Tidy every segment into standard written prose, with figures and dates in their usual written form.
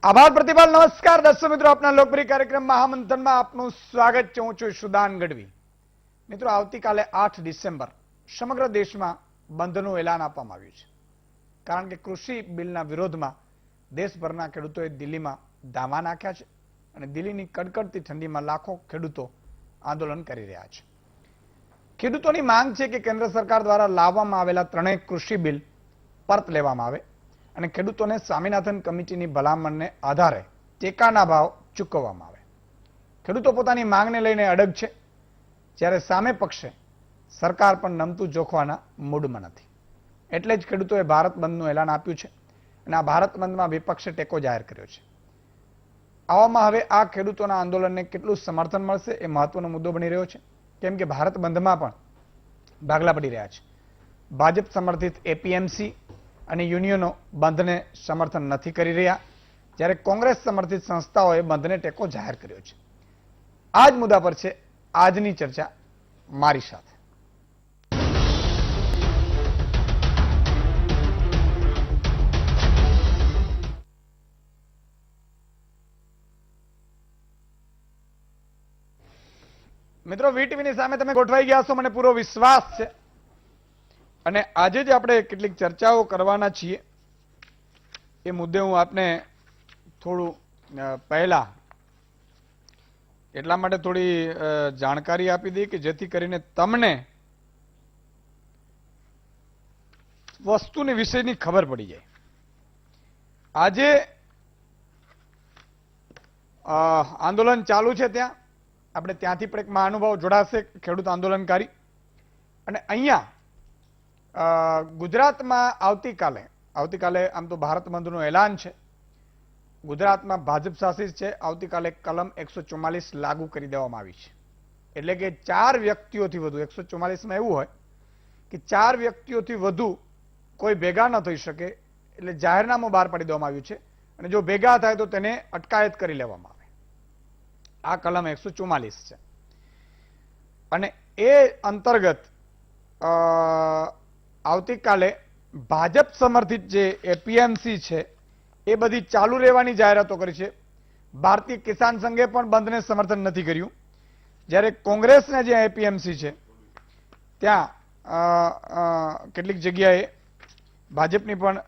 આભાર પ્રતિભાલ. નમસ્કાર દર્શક મિત્રો, આપના લોકપ્રિય કાર્યક્રમ મહામંથનમાં આપનું સ્વાગત છે. હું છું સુદાન ગઢવી. મિત્રો, આવતીકાલે 8 ડિસેમ્બર સમગ્ર દેશમાં બંધનું એલાન આપવામાં આવ્યું છે. કારણ કે કૃષિ બિલના વિરોધમાં દેશભરના ખેડૂતોએ દિલ્હીમાં ધામા નાખ્યા છે અને દિલ્હીની કડકડતી ઠંડીમાં લાખો ખેડૂતો આંદોલન કરી રહ્યા છે. ખેડૂતોની માંગ છે કે કેન્દ્ર સરકાર દ્વારા લાવવામાં આવેલા ત્રણેય કૃષિ બિલ પરત લેવામાં આવે અને ખેડૂતોને સ્વામિનાથન કમિટીની ભલામણને આધારે ટેકાના ભાવ ચૂકવવામાં આવે. ખેડૂતો પોતાની માંગને લઈને અડગ છે, જ્યારે સામે પક્ષે સરકાર પણ નમતું જોખવાના મૂડમાં નથી. એટલે જ ખેડૂતોએ ભારત બંધનું એલાન આપ્યું છે અને આ ભારત બંધમાં વિપક્ષે ટેકો જાહેર કર્યો છે. આવામાં હવે આ ખેડૂતોના આંદોલનને કેટલું સમર્થન મળશે એ મહત્વનો મુદ્દો બની રહ્યો છે, કેમ કે ભારત બંધમાં પણ ભાગલા પડી રહ્યા છે. ભાજપ સમર્થિત એપીએમસી અને યુનિયનો બંધને સમર્થન નથી કરી રહ્યા, જ્યારે કોંગ્રેસ સમર્થિત સંસ્થાઓએ બંધને ટેકો જાહેર કર્યો છે. આ જ મુદ્દા પર છે આજની ચર્ચા મારી સાથે. મિત્રો, વીટીવીની સામે તમે ગોઠવાઈ ગયા છો, મને પૂરો વિશ્વાસ છે. અને આજે જ આપણે કેટલીક ચર્ચાઓ કરવાના છીએ. એ મુદ્દે હું આપને થોડું પહેલા એટલા માટે થોડી જાણકારી આપી દઈ કે જેથી કરીને તમને વસ્તુની વિષયની ખબર પડી જાય. આજે આંદોલન ચાલુ છે, ત્યાં આપણે ત્યાંથી પણ એક મહાનુભાવ જોડાશે, ખેડૂત આંદોલનકારી. અને અહીંયા ગુજરાતમાં આવતીકાલે આમ તો ભારત બંધનું એલાન છે. ગુજરાતમાં ભાજપ શાસિત છે. આવતીકાલે કલમ 144 લાગુ કરી દેવામાં આવી છે. એટલે કે 4 વ્યક્તિઓથી વધુ, 144માં એવું હોય કે 4 વ્યક્તિઓથી વધુ કોઈ ભેગા ન થઈ શકે, એટલે જાહેરનામું બહાર પાડી દેવામાં આવ્યું છે. અને જો ભેગા થાય તો તેને અટકાયત કરી લેવામાં આવે. આ કલમ 144 છે. અને એ અંતર્ગત આવતીકાલે ભાજપ સમર્થિત જે એપીએમસી છે એ બધી ચાલુ રહેવાની જાહેરાતો કરી છે. ભારતીય કિસાન સંઘે પણ બંધને સમર્થન નથી કર્યું, જ્યારે કોંગ્રેસના જે એપીએમસી છે ત્યાં કેટલીક જગ્યાએ ભાજપની પણ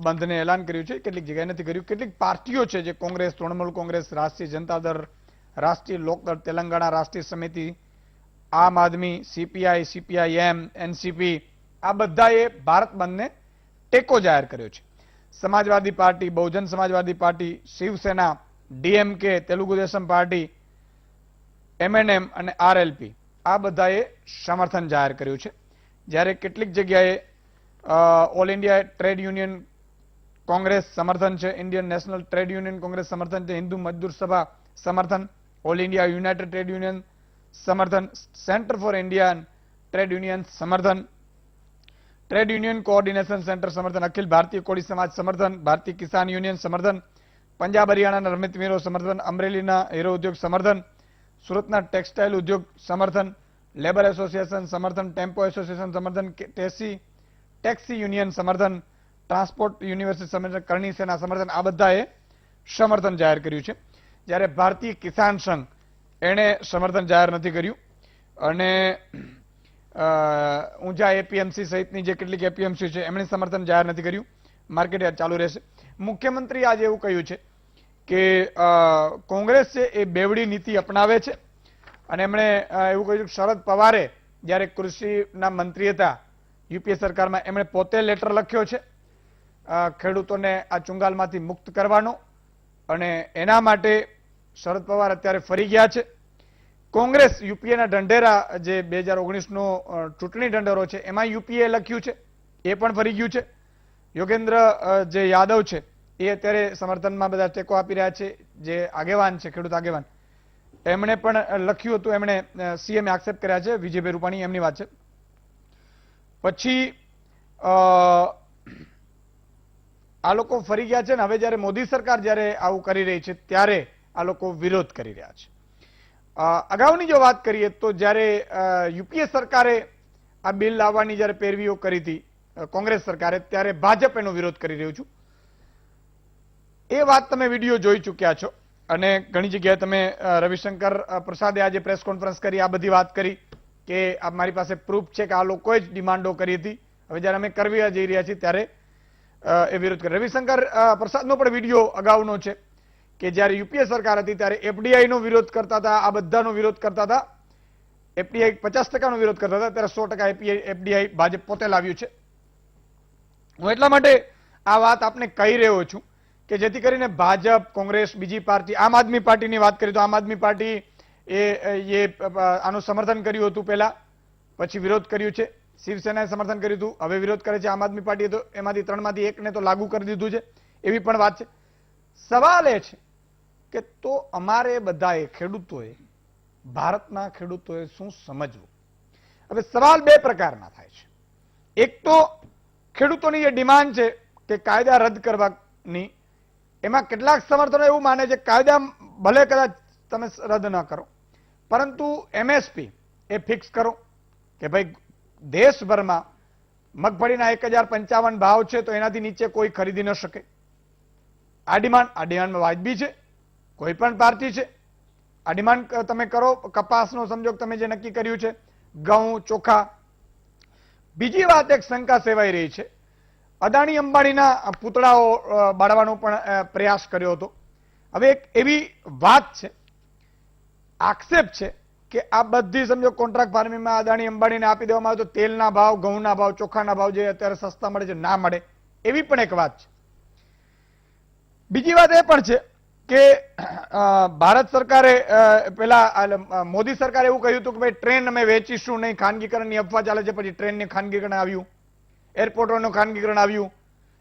બંધને એલાન કર્યું છે, કેટલીક જગ્યાએ નથી કર્યું. કેટલીક પાર્ટીઓ છે જે કોંગ્રેસ, તૃણમૂલ કોંગ્રેસ, રાષ્ટ્રીય જનતા દળ, રાષ્ટ્રીય લોકદળ, તેલંગાણા રાષ્ટ્રીય સમિતિ, આમ આદમી, સીપીઆઈ, સીપીઆઈએમ, એનસીપી, આ બધાએ ભારત બંધને ટેકો જાહેર કર્યો છે. Samajwadi party, Bahujan Samajwadi party, Shivsena, DMK, Telugu Desam party, MNM અને આરએલપી આ બધાએ સમર્થન જાહેર કર્યું છે. જ્યારે કેટલીક જગ્યાએ all India trade union congress સમર્થન છે, Indian national trade union congress સમર્થન છે, હિન્દુ મજદૂર સભા સમર્થન, all India united trade union સમર્થન, centre for Indian trade union સમર્થન, ટ્રેડ યુનિયન કોઓર્ડિનેશન સેન્ટર સમર્થન, અખિલ ભારતીય કોળી સમાજ સમર્થન, ભારતીય કિસાન યુનિયન સમર્થન, પંજાબ હરિયાણાના રમતવીરો સમર્થન, અમરેલીના હીરો ઉદ્યોગ સમર્થન, સુરતના ટેક્સટાઇલ ઉદ્યોગ સમર્થન, લેબર એસોસિએશન સમર્થન, ટેમ્પો એસોસિએશન સમર્થન, ટેક્સી યુનિયન સમર્થન, ટ્રાન્સપોર્ટ યુનિવર્સિટી સમર્થન, કરણી સેના સમર્થન, આ બધાએ સમર્થન જાહેર કર્યું છે. જ્યારે ભારતીય કિસાન સંઘ એણે સમર્થન જાહેર નથી કર્યું. અને ઊંઝા એપીએમસી સહિતની જે કેટલીક એપીએમસી છે એમણે સમર્થન જાહેર નથી કર્યું. માર્કેટ યાર્ડ ચાલુ રહેશે. મુખ્યમંત્રી આજે એવું કહ્યું છે કે કોંગ્રેસ છે એ બેવડી નીતિ અપનાવે છે. અને એમણે એવું કહ્યું કે શરદ પવારે જ્યારે કૃષિના મંત્રી હતા યુપીએ સરકારમાં, એમણે પોતે લેટર લખ્યો છે ખેડૂતોને આ ચુંગાલમાંથી મુક્ત કરવાનો. અને એના માટે શરદ પવાર અત્યારે ફરી ગયા છે. કોંગ્રેસ યુપીએના ઢંઢેરા જે 2019નો ચૂંટણી ઢંઢેરો છે એમાં યુપીએ લખ્યું છે, એ પણ ફરી ગયું છે. યોગેન્દ્ર જે યાદવ છે એ અત્યારે સમર્થનમાં બધા ટેકો આપી રહ્યા છે, જે આગેવાન છે, ખેડૂત આગેવાન, એમણે પણ લખ્યું હતું, એમણે સીએમ એક્સેપ્ટ કર્યા છે, વિજયભાઈ રૂપાણી, એમની વાત છે. પછી આ લોકો ફરી ગયા છે ને હવે જ્યારે મોદી સરકાર જ્યારે આવું કરી રહી છે ત્યારે આ લોકો વિરોધ કરી રહ્યા છે. અગાઉની જો વાત કરીએ તો જ્યારે યુપીએ સરકારે આ બિલ લાવવાની જ્યારે પેરવીઓ કરી હતી કોંગ્રેસ સરકારે, ત્યારે ભાજપ એનો વિરોધ કરી રહ્યું છું. એ વાત તમે વિડીયો જોઈ ચૂક્યા છો અને ઘણી જગ્યાએ તમે રવિશંકર પ્રસાદે આજે પ્રેસ કોન્ફરન્સ કરી આ બધી વાત કરી કે આ મારી પાસે પ્રૂફ છે કે આ લોકોએ જ ડિમાન્ડો કરી હતી. હવે જ્યારે અમે કરવા જઈ રહ્યા છીએ ત્યારે એ વિરોધ કરે. રવિશંકર પ્રસાદનો પણ વિડીયો અગાઉનો છે કે જ્યારે યુપીએ સરકાર હતી ત્યારે એફડીઆઈ નો વિરોધ કરતા હતા, આ બધાનો વિરોધ કરતા હતા. એફડીઆઈ 50% વિરોધ કરતા હતા, ત્યારે 100% એફડીઆઈ ભાજપ પોતે લાવ્યું છે. હું એટલા માટે આ વાત આપને કહી રહ્યો છું કે જેથી કરીને ભાજપ, કોંગ્રેસ, બીજી પાર્ટી, આમ આદમી પાર્ટીની વાત કરીએ તો આમ આદમી પાર્ટી આનું સમર્થન કર્યું હતું પહેલા, પછી વિરોધ કર્યું છે. શિવસેનાએ સમર્થન કર્યું હતું, હવે વિરોધ કરે છે આમ આદમી પાર્ટીએ. તો એમાંથી 3માંથી એકને તો લાગુ કરી દીધું છે, એવી પણ વાત છે. સવાલ એ છે કે તો અમારે બધાએ ખેડૂતોએ, ભારતના ખેડૂતોએ શું સમજવું? હવે સવાલ બે પ્રકારના થાય છે. એક તો ખેડૂતોની જે ડિમાન્ડ છે કે કાયદા રદ કરવાની, એમાં કેટલાક સમર્થનો એવું માને છે કાયદા ભલે કદાચ તમે રદ ન કરો, પરંતુ એમએસપી એ ફિક્સ કરો કે ભાઈ દેશભરમાં મગફળીના 1055 ભાવ છે તો એનાથી નીચે કોઈ ખરીદી ન શકે. આ ડિમાન્ડ વાજબી છે, કોઈ પણ પાર્ટી છે. આ ડિમાન્ડ તમે કરો. કપાસનો સમજો તમે જે નક્કી કર્યું છે, ઘઉં, ચોખા. બીજી વાત એક શંકા સેવાઈ રહી છે, અદાણી અંબાણીના પૂતળાઓ બાળવાનો પણ પ્રયાસ કર્યો હતો. હવે એક એવી વાત છે, આક્ષેપ છે કે આ બધી સમજો કોન્ટ્રાક્ટ ફાર્મિંગમાં અદાણી અંબાણીને આપી દેવામાં આવે તો તેલના ભાવ, ઘઉંના ભાવ, ચોખાના ભાવ જે અત્યારે સસ્તા મળે છે ના મળે, એવી પણ એક વાત છે. બીજી વાત એ પણ છે કે ભારત સરકારે પેલા મોદી સરકારે એવું કહ્યું હતું કે ભાઈ ટ્રેન અમે વેચીશું નહીં, ખાનગીકરણની અફવા ચાલે છે, પછી ટ્રેનને ખાનગીકરણ આવ્યું, એરપોર્ટોનું ખાનગીકરણ આવ્યું.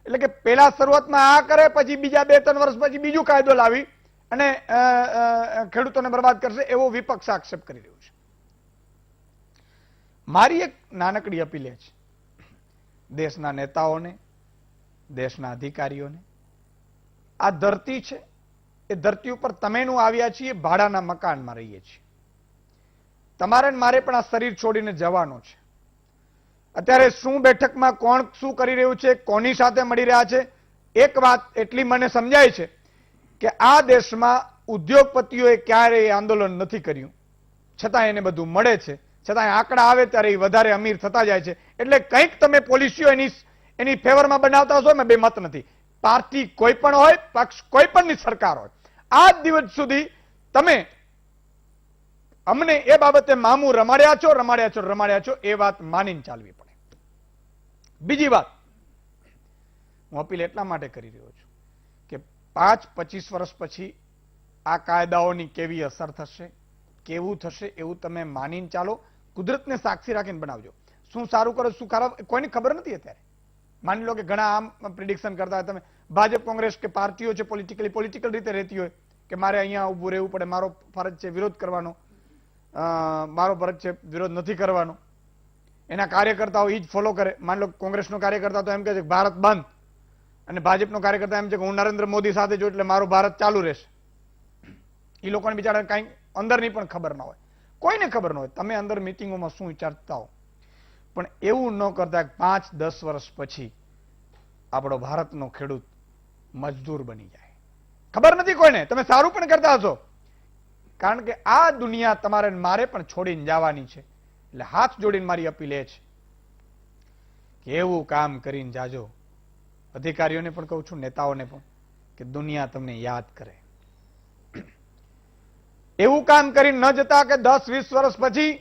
એટલે કે પેલા શરૂઆતમાં આ કરે, પછી બીજા 2-3 વર્ષ પછી બીજું કાયદો લાવી અને ખેડૂતોને બરબાદ કરશે, એવો વિપક્ષ આક્ષેપ કરી રહ્યું છે. મારી એક નાનકડી અપીલ છે દેશના નેતાઓને, દેશના અધિકારીઓને, આ ધરતી છે, એ ધરતી ઉપર તમેનું આવ્યા છીએ, ભાડાના મકાનમાં રહીએ છીએ. તમારે મારે પણ આ શરીર છોડીને જવાનો છે. અત્યારે શું બેઠકમાં કોણ શું કરી રહ્યું છે, કોની સાથે મળી રહ્યા છે, એક વાત એટલી મને સમજાય છે કે આ દેશમાં ઉદ્યોગપતિઓએ ક્યારેય આંદોલન નથી કર્યું, છતાં એને બધું મળે છે. છતાં આંકડા આવે ત્યારે એ વધારે અમીર થતા જાય છે. એટલે કંઈક તમે પોલિસીઓ એની ફેવરમાં બનાવતા હશો. એમાં બે મત નથી. પાર્ટી કોઈ પણ હોય, પક્ષ કોઈ પણની સરકાર હોય, આજ દિવસ સુધી તમે અમને એ બાબતે મામું રમાડ્યા છો, એ વાત માનીને ચાલવી પડે. બીજી વાત હું અપીલ એટલા માટે કરી રહ્યો છું કે 5-25 વર્ષ પછી આ કાયદાઓની કેવી અસર થશે, કેવું થશે, એવું તમે માનીને ચાલો. કુદરતને સાક્ષી રાખીને બનાવજો. શું સારું કરો, શું ખરાબ, કોઈને ખબર નથી અત્યારે. માની લો કે ઘણા આમ પ્રિડિક્શન કરતા હોય, તમે ભાજપ, કોંગ્રેસ કે પાર્ટીઓ છે પોલિટિકલ રીતે રહેતી હોય કે મારે અહીંયા ઉભું રહેવું પડે, મારો ફરજ છે વિરોધ કરવાનો, મારો ફરજ છે વિરોધ નથી કરવાનો. એના કાર્યકર્તાઓ એ જ ફોલો કરે. માની લો કોંગ્રેસનો કાર્યકર્તા તો એમ કહે છે કે ભારત બંધ, અને ભાજપનો કાર્યકર્તા એમ છે કે હું નરેન્દ્ર મોદી સાથે છું એટલે મારું ભારત ચાલુ રહેશે. એ લોકોને બિચારા કાંઈ અંદરની પણ ખબર ના હોય, કોઈને ખબર ન હોય તમે અંદર મિટિંગોમાં શું વિચારતા હો. પણ એવું ન કરતા 5-10 વર્ષ પછી આપણો ભારતનો ખેડૂત મજદૂર બની જાય. ખબર નથી કોઈને, તમે સારું પણ કરતા હશો, કારણ કે આ દુનિયા તમારે મારે પણ છોડીને જવાની છે. એટલે હાથ જોડીને મારી અપીલ એ છે કે એવું કામ કરીને જાજો. અધિકારીઓને પણ કહું છું, નેતાઓને પણ, કે દુનિયા તમને યાદ કરે. એવું કામ કરીને ન જતા કે 10-20 વર્ષ પછી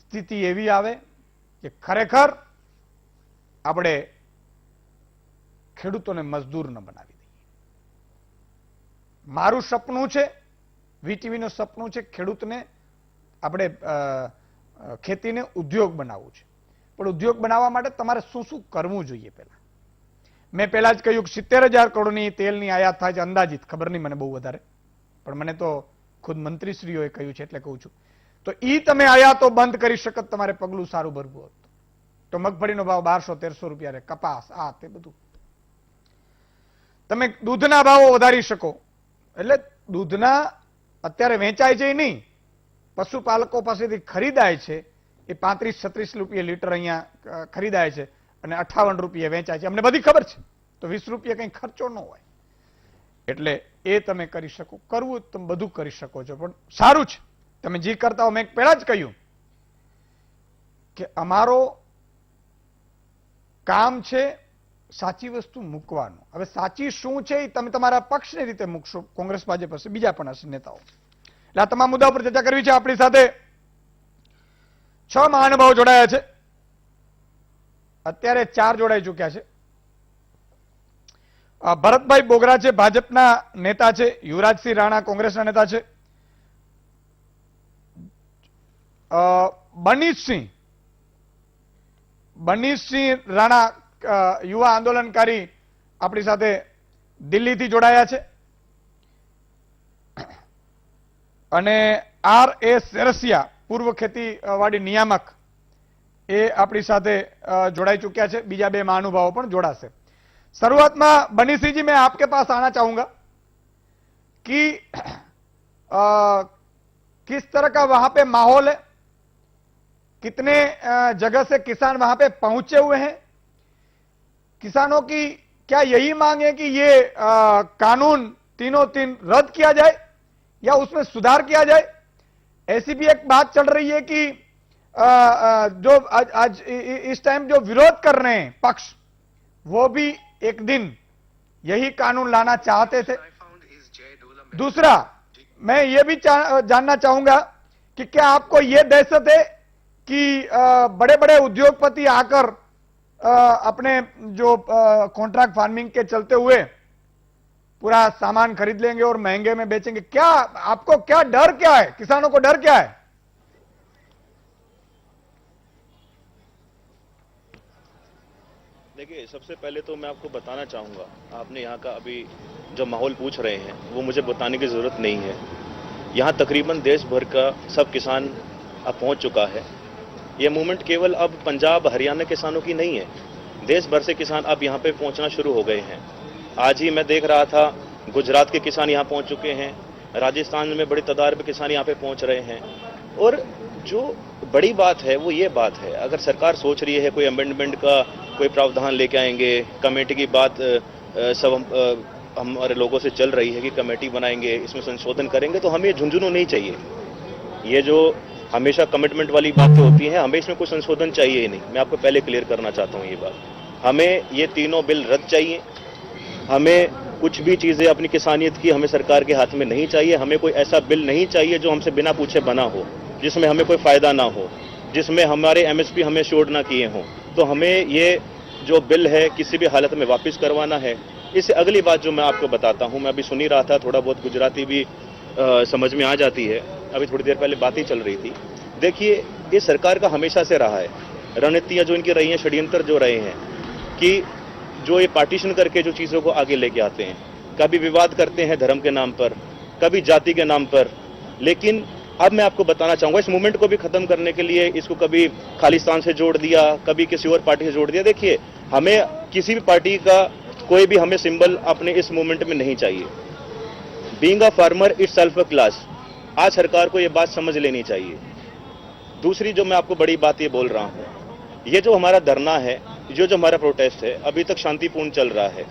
સ્થિતિ એવી આવે કે ખરેખર આપણે ખેડૂતોને મજદૂર ન બનાવી દઈએ. મારું સપનું છે, વીટીવીનું સપનું છે, ખેડૂતને આપણે ખેતીને ઉદ્યોગ બનાવવું છે. પણ ઉદ્યોગ બનાવવા માટે તમારે શું શું કરવું જોઈએ? પહેલા મેં પહેલા જ કહ્યું કે 70,000 કરોડની તેલની આયાત થાય છે અંદાજિત, ખબર નહીં મને બહુ વધારે, પણ મને તો ખુદ મંત્રીશ્રીઓએ કહ્યું છે એટલે કહું છું. તો ઈ તમે આયાતો બંધ કરી શકત, તમારે પગલું સારું ભરવું હોત તો મગફળીનો ભાવ 1200-1300 રૂપિયા રહે, કપાસ આ તે બધું. તમે દૂધના ભાવો વધારી શકો. એટલે દૂધના અત્યારે વેચાય છે નહીં, પશુપાલકો પાસેથી ખરીદાય છે એ 35-36 રૂપિયા લીટર અહીંયા ખરીદાય છે અને 58 રૂપિયા વેચાય છે. અમને બધી ખબર છે. તો 20 રૂપિયા કંઈ ખર્ચો ન હોય. એટલે એ તમે કરી શકો. કરવું તમે બધું કરી શકો છો, પણ સારું છે તમે જે કરતા હો. મેં પહેલા જ કહ્યું કે અમારો કામ છે સાચી વસ્તુ મૂકવાનું. હવે સાચી શું છે એ તમે તમારા પક્ષની રીતે મૂકશો. કોંગ્રેસ, ભાજપ હશે, બીજા પણ હશે નેતાઓ. એટલે આ તમામ મુદ્દા પર ચર્ચા કરવી છે. આપણી સાથે 6 મહાનુભાવો જોડાયા છે. અત્યારે 4 જોડાઈ ચૂક્યા છે. ભરતભાઈ બોગરા છે, ભાજપના નેતા છે. યુવરાજસિંહ રાણા કોંગ્રેસના નેતા છે. બનીશસિંહ રાણા યુવા આંદોલનકારી આપણી સાથે દિલ્હીથી જોડાયા છે. અને R.A. સેરસિયા પૂર્વ ખેતીવાડી નિયામક એ આપણી સાથે જોડાઈ ચુક્યા છે. બીજા 2 મહાનુભાવો પણ જોડાશે. शुरुआत में बनी सिंह जी मैं आपके पास आना चाहूंगा कि किस तरह का वहां पे माहौल है, कितने जगह से किसान वहां पे पहुंचे हुए हैं, किसानों की क्या यही मांग है कि ये कानून तीनों तीन रद्द किया जाए या उसमें सुधार किया जाए? ऐसी भी एक बात चल रही है कि जो आज इस टाइम जो विरोध कर रहे हैं पक्ष, वो भी एक दिन यही कानून लाना चाहते थे. दूसरा, मैं ये भी जानना चाहूंगा कि क्या आपको ये दहशत है कि बड़े बड़े उद्योगपति आकर अपने जो कॉन्ट्रैक्ट फार्मिंग के चलते हुए पूरा सामान खरीद लेंगे और महंगे में बेचेंगे? क्या आपको क्या डर क्या है, किसानों को डर क्या है? देखिए, सबसे पहले तो मैं आपको बताना चाहूँगा, आपने यहाँ का अभी जो माहौल पूछ रहे हैं वो मुझे बताने की ज़रूरत नहीं है. यहाँ तकरीबन देश भर का सब किसान अब पहुँच चुका है. ये मूवमेंट केवल अब पंजाब हरियाणा किसानों की नहीं है, देश भर से किसान अब यहाँ पे पहुँचना शुरू हो गए हैं. आज ही मैं देख रहा था गुजरात के किसान यहाँ पहुँच चुके हैं, राजस्थान में बड़ी तादाद में किसान यहाँ पे पहुँच रहे हैं. और जो बड़ी बात है वो ये बात है, अगर सरकार सोच रही है कोई अमेंडमेंट का कोई प्रावधान लेके आएंगे, कमेटी की बात सब हमारे लोगों से चल रही है कि कमेटी बनाएंगे, इसमें संशोधन करेंगे, तो हमें झुंझुनू नहीं चाहिए. ये जो हमेशा कमिटमेंट वाली बातें होती हैं, हमें इसमें कोई संशोधन चाहिए ही नहीं. मैं आपको पहले क्लियर करना चाहता हूँ ये बात. हमें ये तीनों बिल रद्द चाहिए. हमें कुछ भी चीज़ें अपनी किसानियत की हमें सरकार के हाथ में नहीं चाहिए. हमें कोई ऐसा बिल नहीं चाहिए जो हमसे बिना पूछे बना हो, जिसमें हमें कोई फ़ायदा ना हो, जिसमें हमारे MSP हमें श्योर ना किए हों. तो हमें ये जो बिल है किसी भी हालत में वापस करवाना है. इससे अगली बात जो मैं आपको बताता हूँ, मैं अभी सुन ही रहा था, थोड़ा बहुत गुजराती भी समझ में आ जाती है. अभी थोड़ी देर पहले बात ही चल रही थी. देखिए, ये सरकार का हमेशा से रहा है, रणनीतियाँ जो इनकी रही हैं, षड्यंत्र जो रहे हैं कि जो ये पार्टीशन करके जो चीज़ों को आगे लेके आते हैं, कभी विवाद करते हैं धर्म के नाम पर, कभी जाति के नाम पर. लेकिन अब मैं आपको बताना चाहूँगा, इस मूवमेंट को भी ख़त्म करने के लिए इसको कभी खालिस्तान से जोड़ दिया, कभी किसी और पार्टी से जोड़ दिया. देखिए, हमें किसी भी पार्टी का कोई भी हमें सिंबल अपने इस मूवमेंट में नहीं चाहिए. Being a farmer it's self a class. आज सरकार को ये बात समझ लेनी चाहिए. दूसरी जो मैं आपको बड़ी बात ये बोल रहा हूँ, ये जो हमारा धरना है, जो हमारा प्रोटेस्ट है, अभी तक शांतिपूर्ण चल रहा है.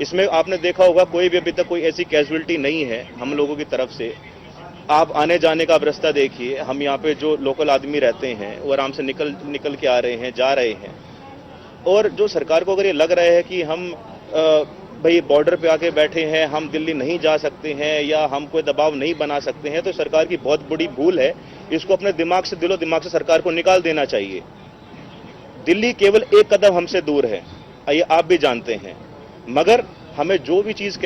इसमें आपने देखा होगा कोई भी अभी तक कोई ऐसी कैजुअलिटी नहीं है हम लोगों की तरफ से. आप आने जाने का अब रास्ता देखिए, हम यहाँ पे जो लोकल आदमी रहते हैं वो आराम से निकल के आ रहे हैं, जा रहे हैं. और जो सरकार को अगर ये लग रहा है कि हम भाई बॉर्डर पे आके बैठे हैं, हम दिल्ली नहीं जा सकते हैं या हम कोई दबाव नहीं बना सकते हैं, तो सरकार की बहुत बड़ी भूल है. इसको अपने दिमाग से, दिलो दिमाग से सरकार को निकाल देना चाहिए. दिल्ली केवल एक कदम हमसे दूर है, ये आप भी जानते हैं. मगर हमें जो भी चीज़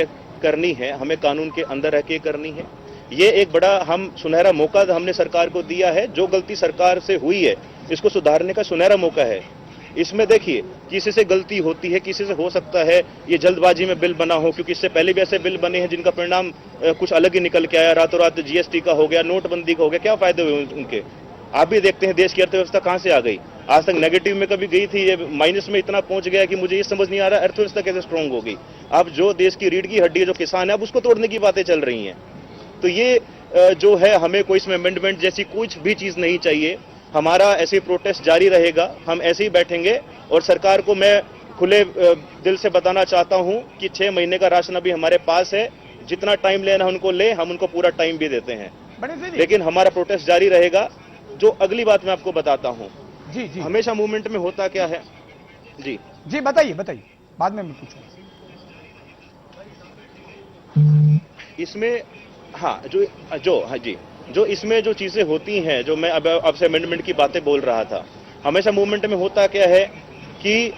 करनी है, हमें कानून के अंदर रह के करनी है. ये एक बड़ा हम सुनहरा मौका हमने सरकार को दिया है. जो गलती सरकार से हुई है इसको सुधारने का सुनहरा मौका है. इसमें देखिए, किसी से गलती होती है, किसी से हो सकता है ये जल्दबाजी में बिल बना हो, क्योंकि इससे पहले भी ऐसे बिल बने हैं जिनका परिणाम कुछ अलग ही निकल के आया. रातों रात GST का हो गया, नोटबंदी का हो गया, क्या फायदे हुए उनके? आप भी देखते हैं देश की अर्थव्यवस्था कहाँ से आ गई. आज तक नेगेटिव में कभी गई थी, ये माइनस में इतना पहुंच गया कि मुझे ये समझ नहीं आ रहा अर्थव्यवस्था कैसे स्ट्रांग हो गई. अब जो देश की रीढ़ की हड्डी है, जो किसान है, अब उसको तोड़ने की बातें चल रही हैं. तो ये जो है, हमें कोई इसमें अमेंडमेंट जैसी कुछ भी चीज़ नहीं चाहिए. हमारा ऐसे प्रोटेस्ट जारी रहेगा, हम ऐसे ही बैठेंगे और सरकार को मैं खुले दिल से बताना चाहता हूं कि 6 महीने का राशन अभी हमारे पास है। जितना टाइम लेना है उनको ले, हम उनको पूरा टाइम भी देते हैं, लेकिन हमारा प्रोटेस्ट जारी रहेगा। जो अगली बात मैं आपको बताता हूं, जी जी हमेशा मूवमेंट में होता क्या है। जी जी, बताइए बताइए, बाद में मैं पूछूंगा। इसमें हाँ हाँ जी, जो इसमें जो चीजें होती हैं, जो मैं अब आपसे अमेंडमेंट की बातें बोल रहा था, हमेशा मूवमेंट में होता क्या है कि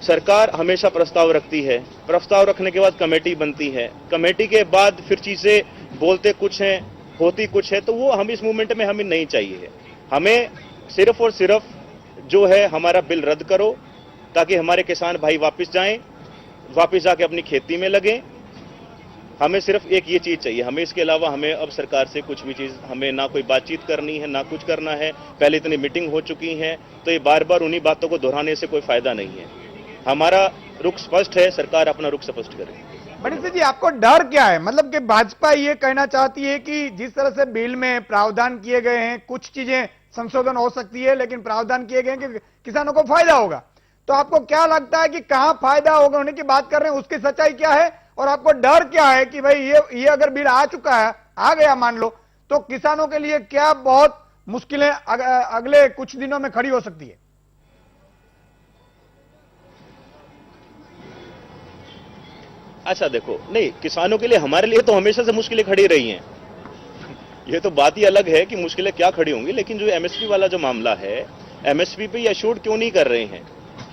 सरकार हमेशा प्रस्ताव रखती है, प्रस्ताव रखने के बाद कमेटी बनती है, कमेटी के बाद फिर चीजें बोलते कुछ हैं, होती कुछ है। तो वो हम इस मूवमेंट में हमें नहीं चाहिए। हमें सिर्फ और सिर्फ जो है हमारा बिल रद्द करो, ताकि हमारे किसान भाई वापस जाएं, वापस जाके अपनी खेती में लगें। हमें सिर्फ एक ये चीज चाहिए, हमें इसके अलावा हमें अब सरकार से कुछ भी चीज, हमें ना कोई बातचीत करनी है, ना कुछ करना है। पहले इतनी मीटिंग हो चुकी है, तो ये बार बार उन्हीं बातों को दोहराने से कोई फायदा नहीं है। हमारा रुख स्पष्ट है, सरकार अपना रुख स्पष्ट करे। बड़े जी, आपको डर क्या है? मतलब कि भाजपा ये कहना चाहती है कि जिस तरह से बिल में प्रावधान किए गए हैं, कुछ चीजें संशोधन हो सकती है, लेकिन प्रावधान किए गए हैं कि किसानों को फायदा होगा। तो आपको क्या लगता है कि कहां फायदा होगा होने की बात कर रहे हैं, उसकी सच्चाई क्या है? और आपको डर क्या है कि भाई ये अगर बिल आ चुका है, आ गया मान लो, तो किसानों के लिए क्या बहुत मुश्किलें अगले कुछ दिनों में खड़ी हो सकती है? अच्छा देखो, नहीं, किसानों के लिए, हमारे लिए तो हमेशा से मुश्किलें खड़ी रही हैं। ये तो बात ही अलग है कि मुश्किलें क्या खड़ी होंगी, लेकिन जो एमएसपी वाला जो मामला है, एमएसपी पे अश्योर्ड क्यों नहीं कर रहे हैं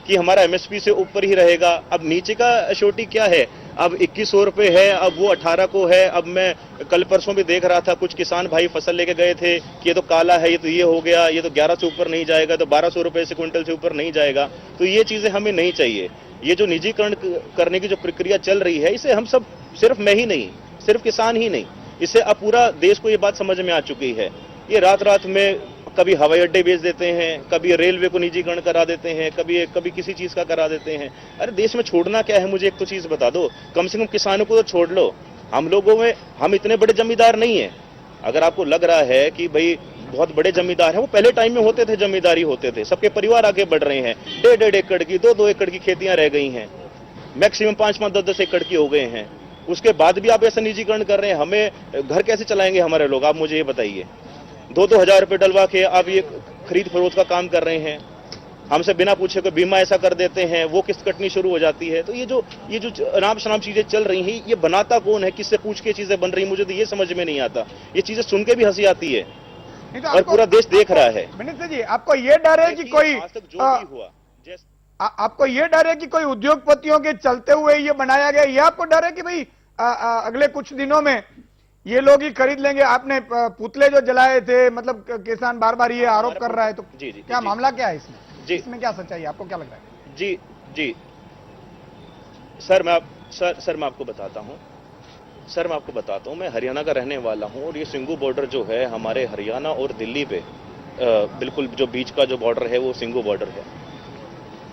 कि हमारा एमएसपी से ऊपर ही रहेगा। अब नीचे का अश्योरिटी क्या है? अब 2100 रुपए है, अब वो 18 को है। अब मैं कल परसों भी देख रहा था, कुछ किसान भाई फसल लेके गए थे कि ये तो काला है, ये तो ये हो गया, ये तो 11 से ऊपर नहीं जाएगा, तो 1200 रुपए से क्विंटल से ऊपर नहीं जाएगा। तो ये चीजें हमें नहीं चाहिए। ये जो निजीकरण करने की जो प्रक्रिया चल रही है, इसे हम सब, सिर्फ मैं ही नहीं, सिर्फ किसान ही नहीं, इससे अब पूरा देश को ये बात समझ में आ चुकी है। ये रात रात में कभी हवाई अड्डे बेच देते हैं, कभी रेलवे को निजीकरण करा देते हैं, कभी किसी चीज का करा देते हैं। अरे देश में छोड़ना क्या है? मुझे एक तो चीज बता दो, कम से कम किसानों को तो छोड़ लो। हम लोगों में, हम इतने बड़े जमींदार नहीं है। अगर आपको लग रहा है कि भाई बहुत बड़े जमींदार हैं, वो पहले टाइम में होते थे, जमींदारी होते थे, सबके परिवार आगे बढ़ रहे हैं। 1.5 एकड़ की, 2-2 एकड़ की खेतियां रह गई हैं, मैक्सिमम 5-5, 10-10 एकड़ की हो गए हैं। उसके बाद भी आप ऐसा निजीकरण कर रहे हैं। हमें घर कैसे चलाएंगे हमारे लोग, आप मुझे ये बताइए। 2-2 हजार रुपए डलवा के आप ये खरीद फरोख्त का काम कर रहे हैं, हमसे बिना पूछे कोई बीमा ऐसा कर देते हैं, वो किस्त कटनी शुरू हो जाती है। तो ये जो आराम शराम चीजें चल रही हैं, ये बनाता कौन है? किससे पूछ के चीजें बन रही, मुझे तो ये समझ में नहीं आता। ये चीजें सुन के भी हंसी आती है, तो और पूरा देश देख रहा है। मिनिस्टर जी, आपको ये डर है कि कोई आज तक जो भी हुआ, आपको ये डर है कि कोई उद्योगपतियों के चलते हुए ये बनाया गया? ये आपको डर है कि भाई अगले कुछ दिनों में ये लोग ही खरीद लेंगे? आपने पुतले जो जलाए थे, मतलब किसान बार बार ये आरोप कर रहा है, तो क्या मामला क्या है इसमें? इसमें क्या सच्चाई है, आपको क्या लग रहा है? जी सर, मैं आपको बताता हूं। मैं हरियाणा का रहने वाला हूं, और ये सिंगू बॉर्डर जो है हमारे हरियाणा और दिल्ली पे, बिल्कुल जो बीच का जो बॉर्डर है वो सिंगू बॉर्डर है।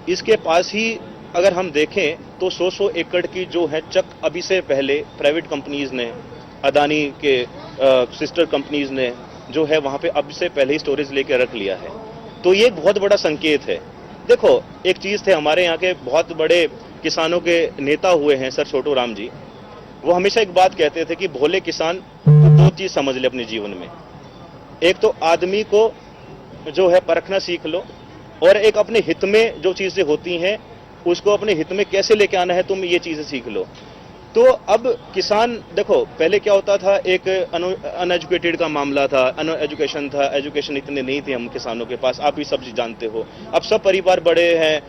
इसके पास ही अगर हम देखें तो 100 एकड़ की जो है चक अभी से पहले प्राइवेट कंपनीज ने, अदानी के सिस्टर कंपनीज ने जो है वहां पे अब से पहले ही स्टोरेज लेके रख लिया है। तो ये एक बहुत बड़ा संकेत है। देखो, एक चीज थे, हमारे यहाँ के बहुत बड़े किसानों के नेता हुए हैं सर छोटू राम जी, वो हमेशा एक बात कहते थे कि भोले किसान तो 2 चीज समझ ले अपने जीवन में, एक तो आदमी को जो है परखना सीख लो, और एक अपने हित में जो चीजें होती हैं उसको अपने हित में कैसे लेके आना है, तुम ये चीजें सीख लो। तो अब किसान, देखो पहले क्या होता था, एक अनएजुकेटेड का मामला था, एजुकेशन था, एजुकेशन इतने नहीं थे हम किसानों के पास, आप भी सब जानते हो। अब सब परिवार बड़े हैं,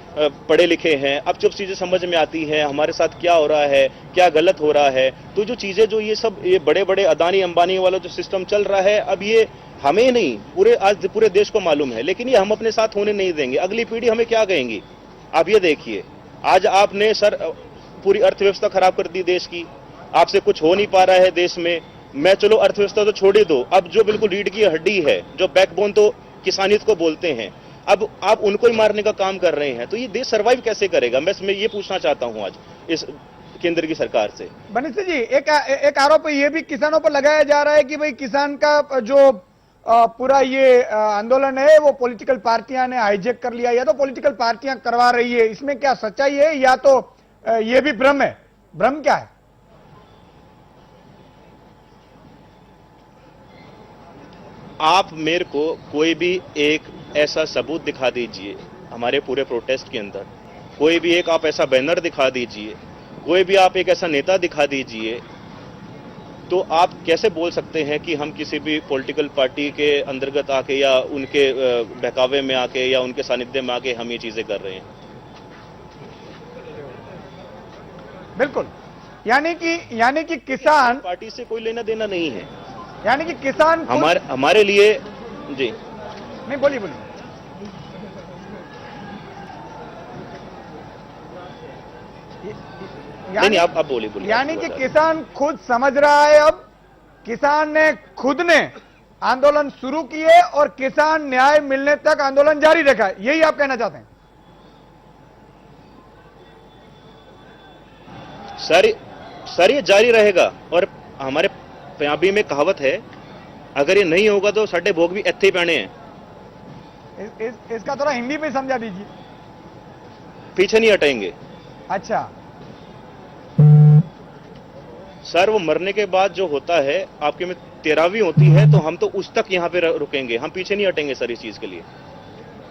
पढ़े लिखे हैं, अब जब चीजें समझ में आती हैं हमारे साथ क्या हो रहा है, क्या गलत हो रहा है, तो जो चीजें, जो ये सब, ये बड़े बड़े अदानी अंबानी वाला जो सिस्टम चल रहा है, अब ये हमें नहीं, आज पूरे देश को मालूम है, लेकिन ये हम अपने साथ होने नहीं देंगे। अगली पीढ़ी हमें क्या कहेंगी? आप ये देखिए, आज आपने सर पूरी अर्थव्यवस्था खराब कर दी देश की, आपसे कुछ हो नहीं पा रहा है देश में। मैं चलो अर्थव्यवस्था तो छोड़ ही दो, अब जो बिल्कुल रीढ़ की हड्डी है, जो बैकबोन तो किसानियत को बोलते हैं, अब आप उनको ही मारने का काम कर रहे हैं। तो ये देश सर्वाइव कैसे करेगा? मैं ये पूछना चाहता हूं आज इस केंद्र की सरकार से। बनिस्टर जी, एक आरोप ये भी किसानों पर लगाया जा रहा है कि भाई किसान का जो पूरा ये आंदोलन है वो पॉलिटिकल पार्टियां ने हाईजेक कर लिया या तो पॉलिटिकल पार्टियां करवा रही है, इसमें क्या सच्चाई है या तो ये भी भ्रम है? भ्रम क्या है? आप मेरे को कोई भी एक ऐसा सबूत दिखा दीजिए हमारे पूरे प्रोटेस्ट के अंदर, कोई भी एक आप ऐसा बैनर दिखा दीजिए, कोई भी आप एक ऐसा नेता दिखा दीजिए, तो आप कैसे बोल सकते हैं कि हम किसी भी पॉलिटिकल पार्टी के अंतर्गत आके या उनके बहकावे में आके या उनके सानिध्य में आके हम ये चीजें कर रहे हैं? बिल्कुल, यानी कि किसान पार्टी से कोई लेना देना नहीं है, यानी कि किसान हमारे लिए जी नहीं, बोलिए बोलिए। नहीं आप बोलिए। यानी कि किसान खुद समझ रहा है, अब किसान ने खुद ने आंदोलन शुरू किए और किसान न्याय मिलने तक आंदोलन जारी रखा, यही आप कहना चाहते हैं? सर ये जारी रहेगा, और हमारे पंजाबी में कहावत है, अगर ये नहीं होगा तो साढ़े भोग भी इत्थे पैने हैं। इसका थोड़ा हिंदी में समझा दीजिए। पीछे नहीं हटेंगे। अच्छा सर, वो मरने के बाद जो होता है, आपके में 13वीं होती है, तो हम तो उस तक यहाँ पे रुकेंगे, हम पीछे नहीं हटेंगे सर इस चीज के लिए।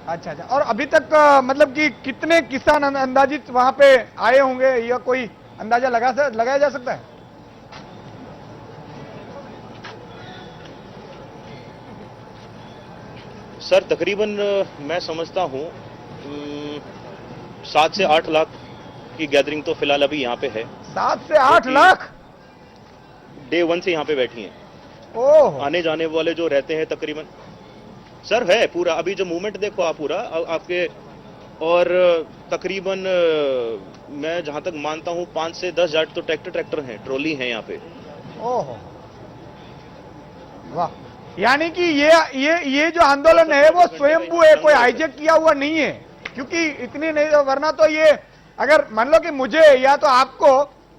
अच्छा, और अभी तक मतलब कि कितने किसान अंदाजित वहां पे आए होंगे, या कोई अंदाजा लगाया जा सकता है? सर तकरीबन मैं समझता हूं 7 से 8 लाख की गैदरिंग तो फिलहाल अभी यहाँ पे है। 7 से 8 लाख डे 1 से यहाँ पे बैठी हैं। ओह, आने जाने वाले जो रहते हैं तकरीबन सर है पूरा, अभी जो मूवमेंट देखो आप पूरा आपके, और तकरीबन मैं जहां तक मानता हूं 5 से 10 हज़ार तो ट्रैक्टर हैं, ट्रॉली हैं यहाँ पे। ओह वाह, यानी कि ये जो आंदोलन है वो स्वयंभू है, कोई हाईजेक किया हुआ नहीं है, क्योंकि इतनी नहीं, वरना तो ये अगर मान लो कि मुझे या तो आपको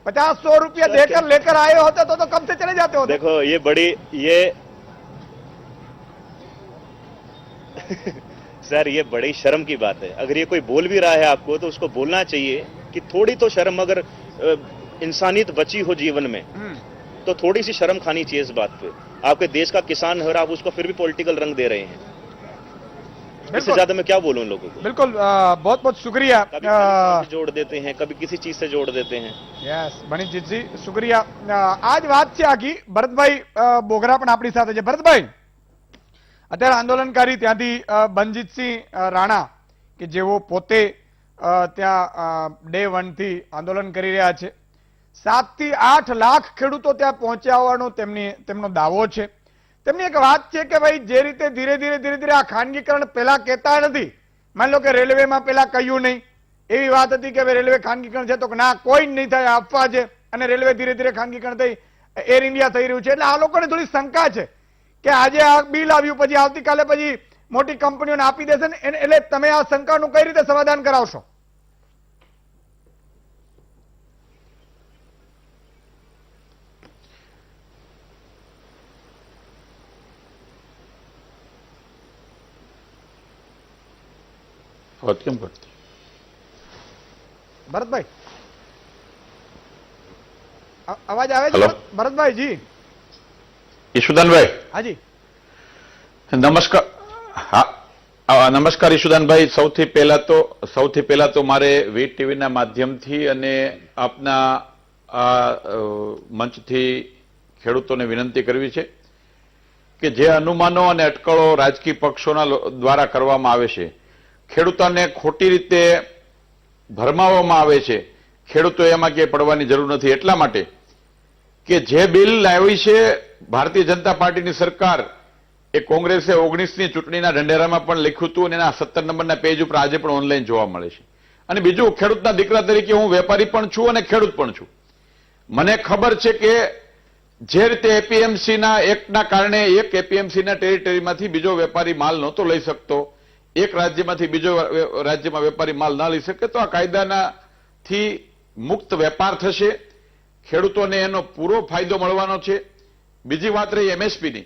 50-100 रुपया देकर लेकर आए होते तो कब से चले जाते होते। देखो ये बड़ी सर ये बड़ी शर्म की बात है, अगर ये कोई बोल भी रहा है आपको तो उसको बोलना चाहिए कि थोड़ी तो शर्म, अगर इंसानियत बची हो जीवन में तो थोड़ी सी शर्म खानी चाहिए इस बात पे। आपके देश का किसान है और आप उसको फिर भी पॉलिटिकल रंग दे रहे हैं, इससे ज्यादा मैं क्या बोलूं उन लोगों को। बिल्कुल, बहुत बहुत शुक्रिया। कभी जोड़ देते हैं, कभी किसी चीज से जोड़ देते हैं। यस बनीजीत जी, शुक्रिया। આજ વાત છે આખી ભરતભાઈ બોગરા પણ આપણી સાથે છે। ભરતભાઈ, અત્યારે આંદોલનકારી ત્યાંથી બનજીતસિંહ રાણા કે જેઓ પોતે ત્યાં ડે 1 થી આંદોલન કરી રહ્યા છે, 7 થી 8 લાખ ખેડૂતો ત્યાં પહોંચ્યા હોવાનો તેમનો દાવો છે। તેમની એક વાત છે કે ભાઈ જે રીતે ધીરે ધીરે આ ખાનગીકરણ પહેલા કહેતા નથી, માની લો કે રેલવેમાં પહેલા કહ્યું નહીં, એવી વાત હતી કે રેલવે ખાનગીકરણ છે, તો ના કોઈ જ નહીં થાય, અફવા છે, અને રેલવે ધીરે ધીરે ખાનગીકરણ થઈ એર ઇન્ડિયા થઈ રહ્યું છે। એટલે આ લોકોને થોડી શંકા છે કે આજે આ બિલ આવ્યું પછી આવતીકાલે પછી મોટી કંપનીઓને આપી દેશે ને, એટલે તમે આ શંકાનું કઈ રીતે સમાધાન કરાવશો? વાત કેમ કરતી ભરતભાઈ, અવાજ આવે છે? હેલો ભરતભાઈ જી। ઈશુદાનભાઈ, હાજી નમસ્કાર। હા નમસ્કાર ઈશુદાનભાઈ, સૌથી પહેલા તો મારે વીટ ટીવીના માધ્યમથી અને આપના મંચથી ખેડૂતોને વિનંતી કરવી છે કે જે અનુમાનો અને અટકળો રાજકીય પક્ષોના દ્વારા કરવામાં આવે છે, ખેડૂતોને ખોટી રીતે ભરમાવવામાં આવે છે, ખેડૂતો એમાં ક્યાંય પડવાની જરૂર નથી। એટલા માટે કે જે બિલ લાવી છે ભારતીય જનતા પાર્ટીની સરકાર, એ કોંગ્રેસે 19ની ચૂંટણીના ઢંઢેરામાં પણ લખ્યું હતું અને એના 17 નંબરના પેજ ઉપર આજે પણ ઓનલાઈન જોવા મળે છે। અને બીજું, ખેડૂતના દીકરા તરીકે હું વેપારી પણ છું અને ખેડૂત પણ છું। મને ખબર છે કે જે રીતે એપીએમસીના એક્ટના કારણે એક એપીએમસીના ટેરિટરીમાંથી બીજો વેપારી માલ નહોતો લઈ શકતો, એક રાજ્યમાંથી બીજો રાજ્યમાં વેપારી માલ ના લઈ શકે, તો આ કાયદાનાથી મુક્ત વેપાર થશે, ખેડૂતોને એનો પૂરો ફાયદો મળવાનો છે। બીજી વાત રહી એમએસપીની,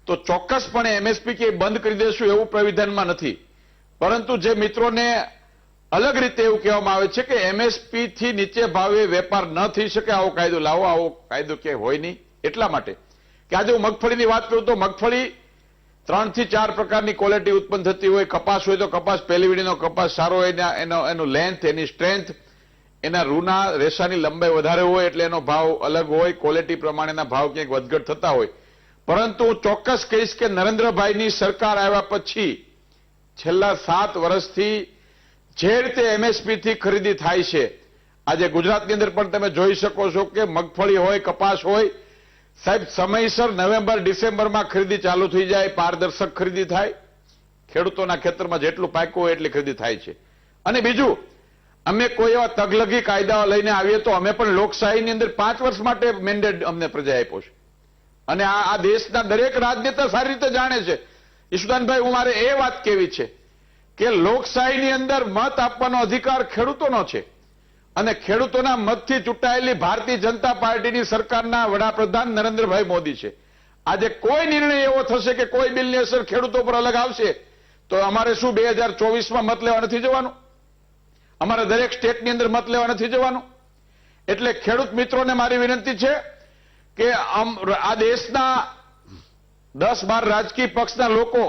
તો ચોક્કસપણે એમએસપી કે બંધ કરી દેશું એવું પ્રાવિધાનમાં નથી. પરંતુ જે મિત્રોને અલગ રીતે એવું કહેવામાં આવે છે કે એમએસપી થી નીચે ભાવે વેપાર ન થઈ શકે આવો કાયદો લાવો, આવો કાયદો કે હોય નહીં. એટલા માટે કે આજે હું મગફળીની વાત કરું તો મગફળી 3 થી 4 પ્રકારની ક્વોલિટી ઉત્પન્ન થતી હોય. કપાસ હોય તો કપાસ પહેલી વીણીનો કપાસ સારો હોય, એનો લેન્થ, એની સ્ટ્રેન્થ, એના રૂના રેસાની લંબાઈ વધારે હોય એટલે એનો ભાવ અલગ હોય. ક્વોલિટી પ્રમાણેના ભાવ ક્યાંક વધઘટ થતા હોય. પરંતુ હું ચોક્કસ કહીશ કે નરેન્દ્રભાઈની સરકાર આવ્યા પછી છેલ્લા 7 વર્ષથી જે રીતે એમએસપી થી ખરીદી થાય છે, આજે ગુજરાતની અંદર પણ તમે જોઈ શકો છો કે મગફળી હોય, કપાસ હોય, સાહેબ સમયસર નવેમ્બર ડિસેમ્બરમાં ખરીદી ચાલુ થઈ જાય, પારદર્શક ખરીદી થાય, ખેડૂતોના ખેતરમાં જેટલું પાક્યું હોય એટલી ખરીદી થાય છે. અને બીજું, અમે કોઈ એવા તગલગી કાયદાઓ લઈને આવીએ તો અમે પણ લોકશાહીની અંદર 5 વર્ષ માટે મેન્ડેટ અમને પ્રજા આપ્યો છે. અને આ દેશના દરેક રાજનેતા સારી રીતે જાણે છે. ઈશુદાનભાઈ, હું મારે એ વાત કહેવી છે કે લોકશાહીની અંદર મત આપવાનો અધિકાર ખેડૂતોનો છે અને ખેડૂતોના મતથી ચૂંટાયેલી ભારતીય જનતા પાર્ટીની સરકારના વડાપ્રધાન નરેન્દ્રભાઈ મોદી છે. આજે કોઈ નિર્ણય એવો થશે કે કોઈ બિલની અસર ખેડૂતો પર અલગ આવશે તો અમારે શું 2024માં મત લેવા નથી જવાનું? અમારે દરેક સ્ટેટની અંદર મત લેવા નથી જવાનું? એટલે ખેડૂત મિત્રોને મારી વિનંતી છે કે આ દેશના 10-12 રાજકીય પક્ષના લોકો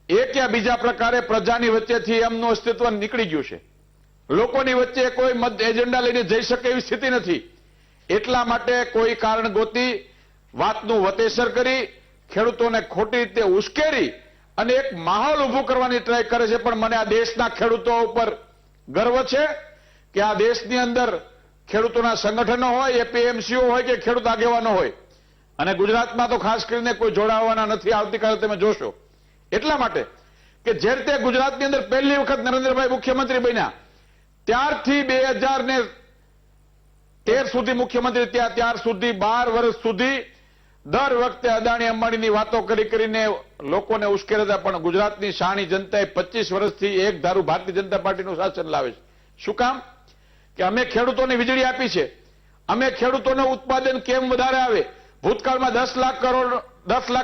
એક યા બીજા પ્રકારે પ્રજાની વચ્ચેથી એમનું અસ્તિત્વ નીકળી ગયું છે. લોકોની વચ્ચે કોઈ મત એજન્ડા લઈને જઈ શકે એવી સ્થિતિ નથી. એટલા માટે કોઈ કારણ ગોતી વાતનું વતેસર કરી ખેડૂતોને ખોટી રીતે ઉશ્કેરી અને એક માહોલ ઉભો કરવાની ટ્રાય કરે છે. પણ મને આ દેશના ખેડૂતો ઉપર ગર્વ છે કે આ દેશની અંદર ખેડૂતોના સંગઠનો હોય, એપીએમસીઓ હોય કે ખેડૂત આગેવાનો હોય, અને ગુજરાતમાં તો ખાસ કરીને કોઈ જોડાવાના નથી. આવતીકાલે તમે જોશો. એટલા માટે કે જે રીતે ગુજરાતની અંદર પહેલી વખત નરેન્દ્રભાઈ મુખ્યમંત્રી બન્યા ત્યારથી 2013 સુધી મુખ્યમંત્રી ત્યાર સુધી 12 વર્ષ સુધી દર વખતે અદાણી અંબાણીની વાતો કરીને લોકોને ઉશ્કેરતા. પણ ગુજરાતની શાણી જનતાએ 25 વર્ષથી એક ધારું ભારતીય જનતા પાર્ટીનું શાસન લાવે છે. શું કામ? કે અમે ખેડૂતોને વીજળી આપી છે. અમે ખેડૂતોનું ઉત્પાદન કેમ વધારે આવે? ભૂતકાળમાં 10 લાખ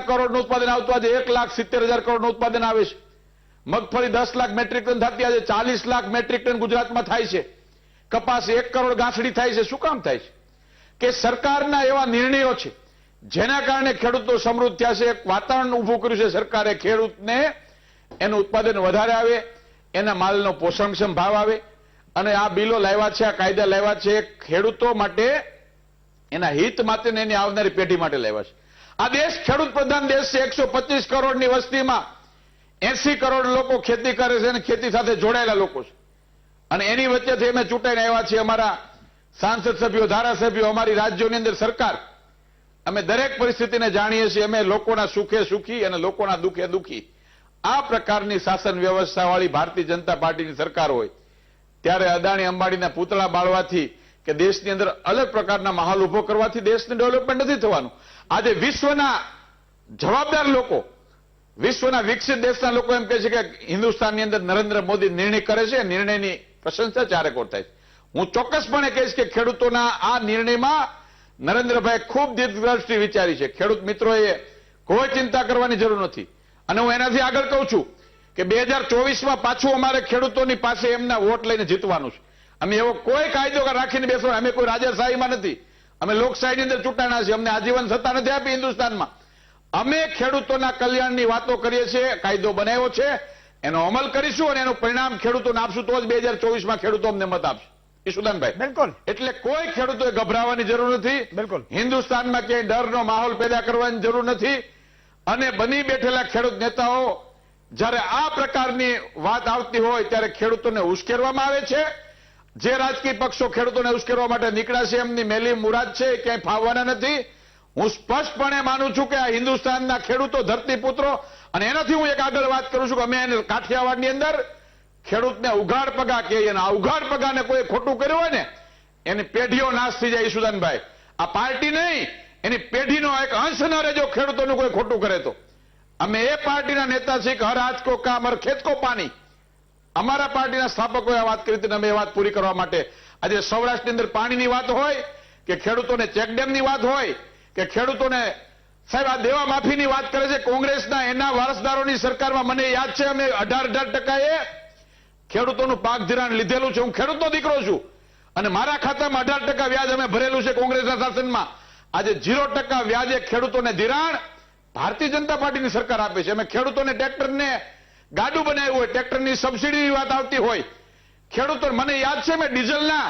કરોડનું ઉત્પાદન આવતું, આજે 1,70,000 કરોડનું ઉત્પાદન આવે છે. મગફળી 10 લાખ મેટ્રિક ટન થતી, આજે 40 લાખ મેટ્રિક ટન ગુજરાતમાં થાય છે. કપાસ 1 કરોડ ગાંસડી થાય છે. શું કામ થાય છે? કે સરકારના એવા નિર્ણયો છે જેના કારણે ખેડૂતો સમૃદ્ધ થયા છે. એક વાતાવરણ ઉભું કર્યું છે સરકારે. ખેડૂતને એનું ઉત્પાદન વધારે આવે, એના માલનો પોષણક્ષમ ભાવ આવે. અને આ બિલો લાવ્યા છે, આ કાયદા લાવ્યા છે ખેડૂતો માટે, એના હિત માટે ને એની આવનારી પેઢી માટે લાવ્યા છે. આ દેશ ખેડૂત પ્રધાન દેશ છે. 125 કરોડની વસ્તીમાં 80 કરોડ લોકો ખેતી કરે છે અને ખેતી સાથે જોડાયેલા લોકો છે. અને એની વચ્ચેથી અમે ચૂંટાઈને આવ્યા છીએ. અમારા સાંસદ સભ્યો, ધારાસભ્યો, અમારી રાજ્યોની અંદર સરકાર, અમે દરેક પરિસ્થિતિને જાણીએ છીએ. અમે લોકોના સુખે સુખી અને લોકોના દુઃખે દુઃખી. આ પ્રકારની શાસન વ્યવસ્થાવાળી ભારતીય જનતા પાર્ટીની સરકાર હોય ત્યારે અદાણી અંબાણીના પૂતળા બાળવાથી કે દેશની અંદર અલગ પ્રકારના માહોલ ઉભો કરવાથી દેશનું ડેવલપમેન્ટ નથી થવાનું. આજે વિશ્વના જવાબદાર લોકો, વિશ્વના વિકસિત દેશના લોકો એમ કહે છે કે હિન્દુસ્તાનની અંદર નરેન્દ્ર મોદી નિર્ણય કરે છે, નિર્ણયની પ્રશંસા ચારેકોર થાય છે. હું ચોક્કસપણે કહીશ કે ખેડૂતોના આ નિર્ણયમાં નરેન્દ્રભાઈ ખૂબ દીર્ઘદ્રષ્ટિ વિચારી છે. ખેડૂત મિત્રોએ કોઈ ચિંતા કરવાની જરૂર નથી. અને હું એનાથી આગળ કહું છું કે 2024માં પાછું અમારે ખેડૂતોની પાસે એમના વોટ લઈને જીતવાનું છે. અમે એવો કોઈ કાયદો રાખીને બેસવાનો, અમે કોઈ રાજાશાહીમાં નથી. અમે લોકશાહીની અંદર ચૂંટાણા છીએ. અમને આજીવન સત્તા નથી આપી હિન્દુસ્તાનમાં. અમે ખેડૂતોના કલ્યાણની વાતો કરીએ છીએ. કાયદો બનાવ્યો છે, એનો અમલ કરીશું અને એનું પરિણામ ખેડૂતોને આપશું તો જ 2024માં ખેડૂતો અમને મત આપશે. ઈશુદાનભાઈ, બિલકુલ. એટલે કોઈ ખેડૂતોએ ગભરાવાની જરૂર નથી. બિલકુલ. હિન્દુસ્તાનમાં ક્યાંય ડરનો માહોલ પેદા કરવાની જરૂર નથી. અને બની બેઠેલા ખેડૂત નેતાઓ જ્યારે આ પ્રકારની વાત આવતી હોય ત્યારે ખેડૂતોને ઉશ્કેરવામાં આવે છે. જે રાજકીય પક્ષો ખેડૂતોને ઉશ્કેરવા માટે નીકળ્યા છે એમની મેલી મુરાદ છે, ક્યાંય ફાવવાના નથી. હું સ્પષ્ટપણે માનું છું કે આ હિન્દુસ્તાનના ખેડૂતો, ધરતીપુત્રો, અને એનાથી હું એક આગળ વાત કરું છું કે અમે એને કાઠિયાવાડની અંદર ખેડૂતને ઉઘાડ પગા કહીએ, અને આ ઉઘાડ પગાને કોઈ ખોટું કર્યું હોય ને એની પેઢીઓ નાશ થઈ જાય. ઈશુદાનભાઈ, આ પાર્ટી નહીં, એની પેઢીનો એક અંશ ન રહે જો ખેડૂતોનું કોઈ ખોટું કરે તો. અમે એ પાર્ટીના નેતા છીએ કે હર આજ કો કામ હર ખેત કો પાણી. અમારા પાર્ટીના સ્થાપકોએ આ વાત કરી હતી. અમે એ વાત પૂરી કરવા માટે આજે સૌરાષ્ટ્રની અંદર પાણીની વાત હોય કે ખેડૂતોને ચેકડેમની વાત હોય કે ખેડૂતોને સાહેબ આ દેવા માફીની વાત કરે છે કોંગ્રેસના એના વારસદારોની સરકારમાં. મને યાદ છે અમે 18% ખેડૂતોનું પાક ધિરાણ લીધેલું છે. હું ખેડૂતનો દીકરો છું અને મારા ખાતામાં 18% વ્યાજ અમે ભરેલું છે કોંગ્રેસના શાસનમાં. આજે 0% વ્યાજે ખેડૂતોને ધિરાણ ભારતીય જનતા પાર્ટીની સરકાર આપે છે. અમે ખેડૂતોને ટ્રેક્ટરને ગાડું બનાવ્યું હોય, ટ્રેક્ટરની સબસિડીની વાત આવતી હોય, ખેડૂતો મને યાદ છે મેં ડીઝલના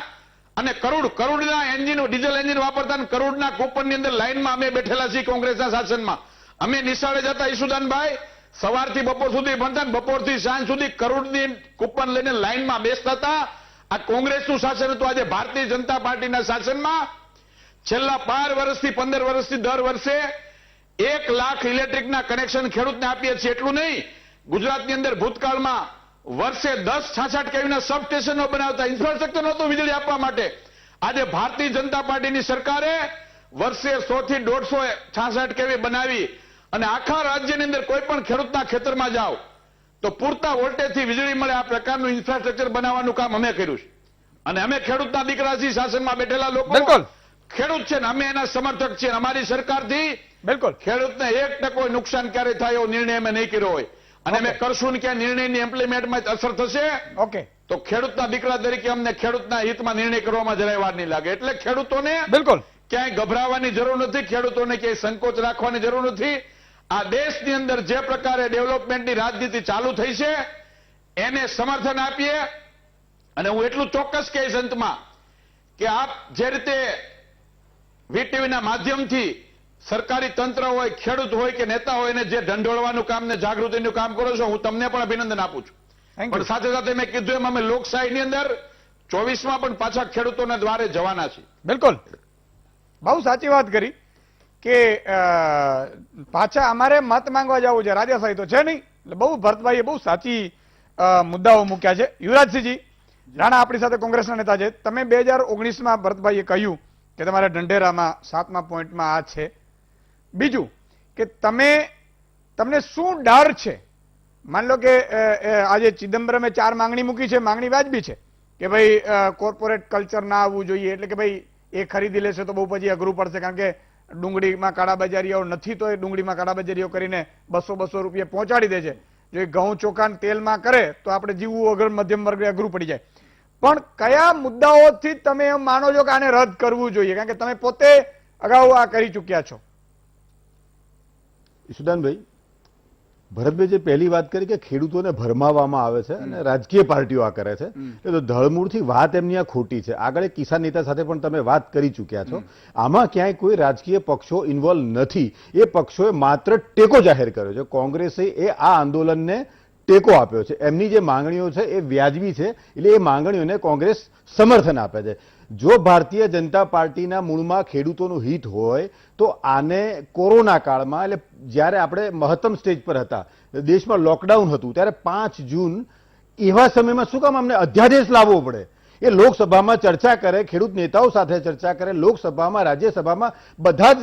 અને કરોડના એન્જિન, ડીઝલ એન્જિન વાપરતા અને કરોડના કૂપનની અંદર લાઈનમાં અમે બેઠેલા છીએ કોંગ્રેસના શાસનમાં. અમે નિશાળે જતા ઈસુદાનભાઈ સવારથી બપોર સુધી ભણતા ને બપોરથી સાંજ સુધી કરોડની કૂપન લઈને લાઈનમાં બેસતા હતા. આ કોંગ્રેસનું શાસન હતું. આજે ભારતીય જનતા પાર્ટીના શાસનમાં છેલ્લા 12 વર્ષથી 15 વર્ષથી દર વર્ષે 1 લાખ ઇલેક્ટ્રિકના કનેક્શન ખેડૂતને આપીએ છીએ. એટલું નહીં, ગુજરાતની અંદર ભૂતકાળમાં વર્ષે 10-66 કેવીના સબ સ્ટેશનો બનાવતા, ઇન્ફ્રાસ્ટ્રક્ચર નહોતું વીજળી આપવા માટે. આજે ભારતીય જનતા પાર્ટીની સરકારે વર્ષે 100 થી 150 કેવી બનાવી અને આખા રાજ્યની અંદર કોઈ પણ ખેડૂતના ખેતરમાં જાઓ તો પૂરતા વોલ્ટેજથી વીજળી મળે આ પ્રકારનું ઇન્ફ્રાસ્ટ્રક્ચર બનાવવાનું કામ અમે કર્યું છે. અને અમે ખેડૂતના દીકરા છીએ, શાસનમાં બેઠેલા લોકો બિલકુલ ખેડૂત છે ને અમે એના સમર્થક છીએ. અમારી સરકારથી બિલકુલ ખેડૂતને 1% નુકસાન ક્યારે થાય એવો નિર્ણય અમે નહીં કર્યો હોય અને અમે કરશું ને ક્યાં નિર્ણયની ઇમ્પ્લિમેન્ટમાં અસર થશે ઓકે તો ખેડૂતના દીકરા તરીકે અમને ખેડૂતના હિતમાં નિર્ણય કરવામાં જરાય વાર નહીં લાગે. એટલે ખેડૂતોને બિલકુલ ક્યાંય ગભરાવાની જરૂર નથી, ખેડૂતોને ક્યાંય સંકોચ રાખવાની જરૂર નથી. આ દેશની અંદર જે પ્રકારે ડેવલપમેન્ટની રાજનીતિ ચાલુ થઈ છે એને સમર્થન આપીએ. અને હું એટલું ચોક્કસ કહીશ અંતમાં કે આપ જે રીતે વીટીવીના માધ્યમથી સરકારી તંત્ર હોય, ખેડૂત હોય કે નેતા હોય એને જે ઢંઢોળવાનું કામ ને જાગૃતિનું કામ કરો છો, હું તમને પણ અભિનંદન આપું છું. થેન્ક પણ યુ. સાથે સાથે મેં કીધું એમ અમે લોકશાહીની અંદર 24માં પણ પાછા ખેડૂતોના દ્વારે જવાના છીએ. બિલકુલ બહુ સાચી વાત કરી કે પાછા અમારે મત માંગવા જવું છે, રાજાશાહી તો છે નહીં. એટલે બહુ ભરતભાઈએ બહુ સાચી મુદ્દાઓ મૂક્યા છે. યુવરાજસિંહજી રાણા આપણી સાથે કોંગ્રેસના નેતા છે. તમે 2019માં ભરતભાઈએ કહ્યું કે તમારા ઢંઢેરામાં 7મા પોઈન્ટમાં આ છે. બીજું કે તમને શું ડર છે? માન લો કે આજે ચિદમ્બરમે 4 માંગણી મૂકી છે, માંગણી વાજબી છે કે ભાઈ કોર્પોરેટ કલ્ચર ના આવવું જોઈએ, એટલે કે ભાઈ એ ખરીદી લેશે તો બહુ પછી અઘરું પડશે, કારણ કે ડુંગળીમાં કાળાબજારીઓ નથી તો એ ડુંગળીમાં કાળાબજારીઓ કરીને 200 રૂપિયા પહોંચાડી દે છે. જો એ ઘઉં ચોખાને તેલમાં કરે તો આપણે જીવવું અગર મધ્યમ વર્ગ અઘરું પડી જાય. પણ કયા મુદ્દાઓથી તમે એમ માનો છો કે આને રદ કરવું જોઈએ? કારણ કે તમે પોતે અગાઉ આ કરી ચૂક્યા છો. ઈશુદાનભાઈ, ભરતભાઈ જે પહેલી વાત કરી કે ખેડૂતોને ભરમાવવામાં આવે છે અને રાજકીય પાર્ટીઓ આ કરે છે, એ તો ધળમૂળથી વાત એમની આ ખોટી છે. આગળ એક કિસાન નેતા સાથે પણ તમે વાત કરી ચૂક્યા છો. આમાં ક્યાંય કોઈ રાજકીય પક્ષો ઇન્વોલ્વ નથી. એ પક્ષોએ માત્ર ટેકો જાહેર કર્યો છે. કોંગ્રેસે એ આ આંદોલનને ટેકો આપ્યો છે. એમની જે માંગણીઓ છે એ વ્યાજબી છે, એટલે એ માંગણીઓને કોંગ્રેસ સમર્થન આપે છે. જો ભારતીય જનતા પાર્ટીના મૂળમાં ખેડૂતોનું હિત હોય તો આને કોરોના કાળમાં, એટલે જ્યારે આપણે મહત્તમ સ્ટેજ પર હતા, દેશમાં લોકડાઉન હતું, ત્યારે 5 જૂન એવા સમયમાં શું કામ અમને અધ્યાદેશ લાવવો પડે? એ લોકસભામાં ચર્ચા કરે, ખેડૂત નેતાઓ સાથે ચર્ચા કરે, લોકસભામાં, રાજ્યસભામાં બધા જ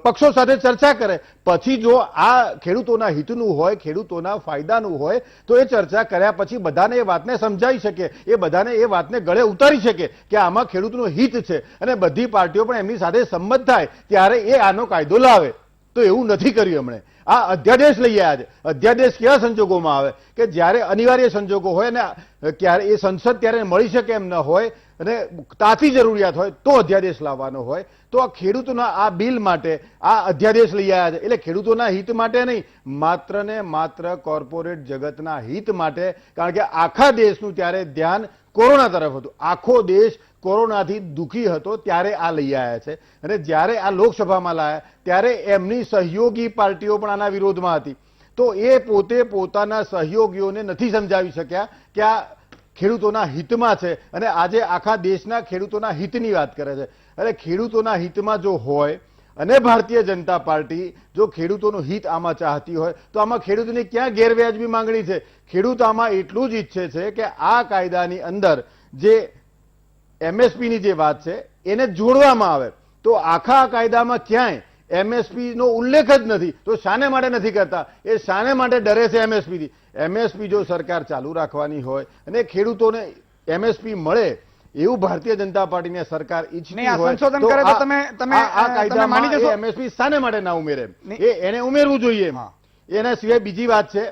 પક્ષો સાથે ચર્ચા કરે. પછી જો આ ખેડૂતોના હિતનું હોય, ખેડૂતોના ફાયદાનું હોય તો એ ચર્ચા કર્યા પછી બધાને એ વાતને સમજાવી શકે, એ બધાને એ વાતને ગળે ઉતારી શકે કે આમાં ખેડૂતનું હિત છે અને બધી પાર્ટીઓ પણ એમની સાથે સંમત થાય ત્યારે એ આનો કાયદો લાવે. તો એવું નથી કર્યું એમણે. આ અધ્યાદેશ લઈ આવ્યા છે. અધ્યાદેશ કેવા સંજોગોમાં આવે કે જ્યારે અનિવાર્ય સંજોગો હોય અને ક્યારે એ સંસદ ત્યારે મળી શકે એમ ન હોય અને તાતી જરૂરિયાત હોય તો અધ્યાદેશ લાવવાનો હોય. તો આ ખેડૂતોના આ બિલ માટે આ અધ્યાદેશ લઈ આવ્યા છે. એટલે ખેડૂતોના હિત માટે નહીં, માત્ર ને માત્ર કોર્પોરેટ જગતના હિત માટે. કારણ કે આખા દેશનું ત્યારે ધ્યાન કોરોના તરફ હતું. આખો દેશ કોરોનાથી દુઃખી હતો ત્યારે આ લઈ આવ્યા છે. અને જ્યારે આ લોકસભામાં લાયા ત્યારે એમની સહયોગી પાર્ટીઓ પણ આના વિરોધમાં હતી. તો એ પોતે પોતાના સહયોગીઓને નથી સમજાવી શક્યા કે આ ખેડૂતોના હિતમાં છે અને આજે આખા દેશના ખેડૂતોના હિતની વાત કરે છે. અને ખેડૂતોના હિતમાં જો હોય અને ભારતીય જનતા પાર્ટી જો ખેડૂતોનું હિત આમાં ચાહતી હોય તો આમાં ખેડૂતોની ક્યાં ગેરવ્યાજબી માંગણી છે? ખેડૂત આમાં એટલું જ ઈચ્છે છે કે આ કાયદાની અંદર જે એમએસપીની જે વાત છે એને જોડવામાં આવે. તો આખા કાયદામાં ક્યાંય એમએસપી નો ઉલ્લેખ જ નથી. તો શાને માટે નથી કરતા? એ શાને માટે ડરે છે એમએસપી થી? એમએસપી જો સરકાર ચાલુ રાખવાની હોય અને ખેડૂતોને એમએસપી મળે એવું ભારતીય જનતા પાર્ટીની સરકાર ઈચ્છતી નહીં, આ હોય સંશોધન તો કરે તો આ- તમે આ માની કાયદામાં જશો? એમએસપી શાને માટે ના ઉમેરે? નહીં. એને ઉમેરવું જોઈએ એમ. હા. એના સિવાય બીજી વાત છે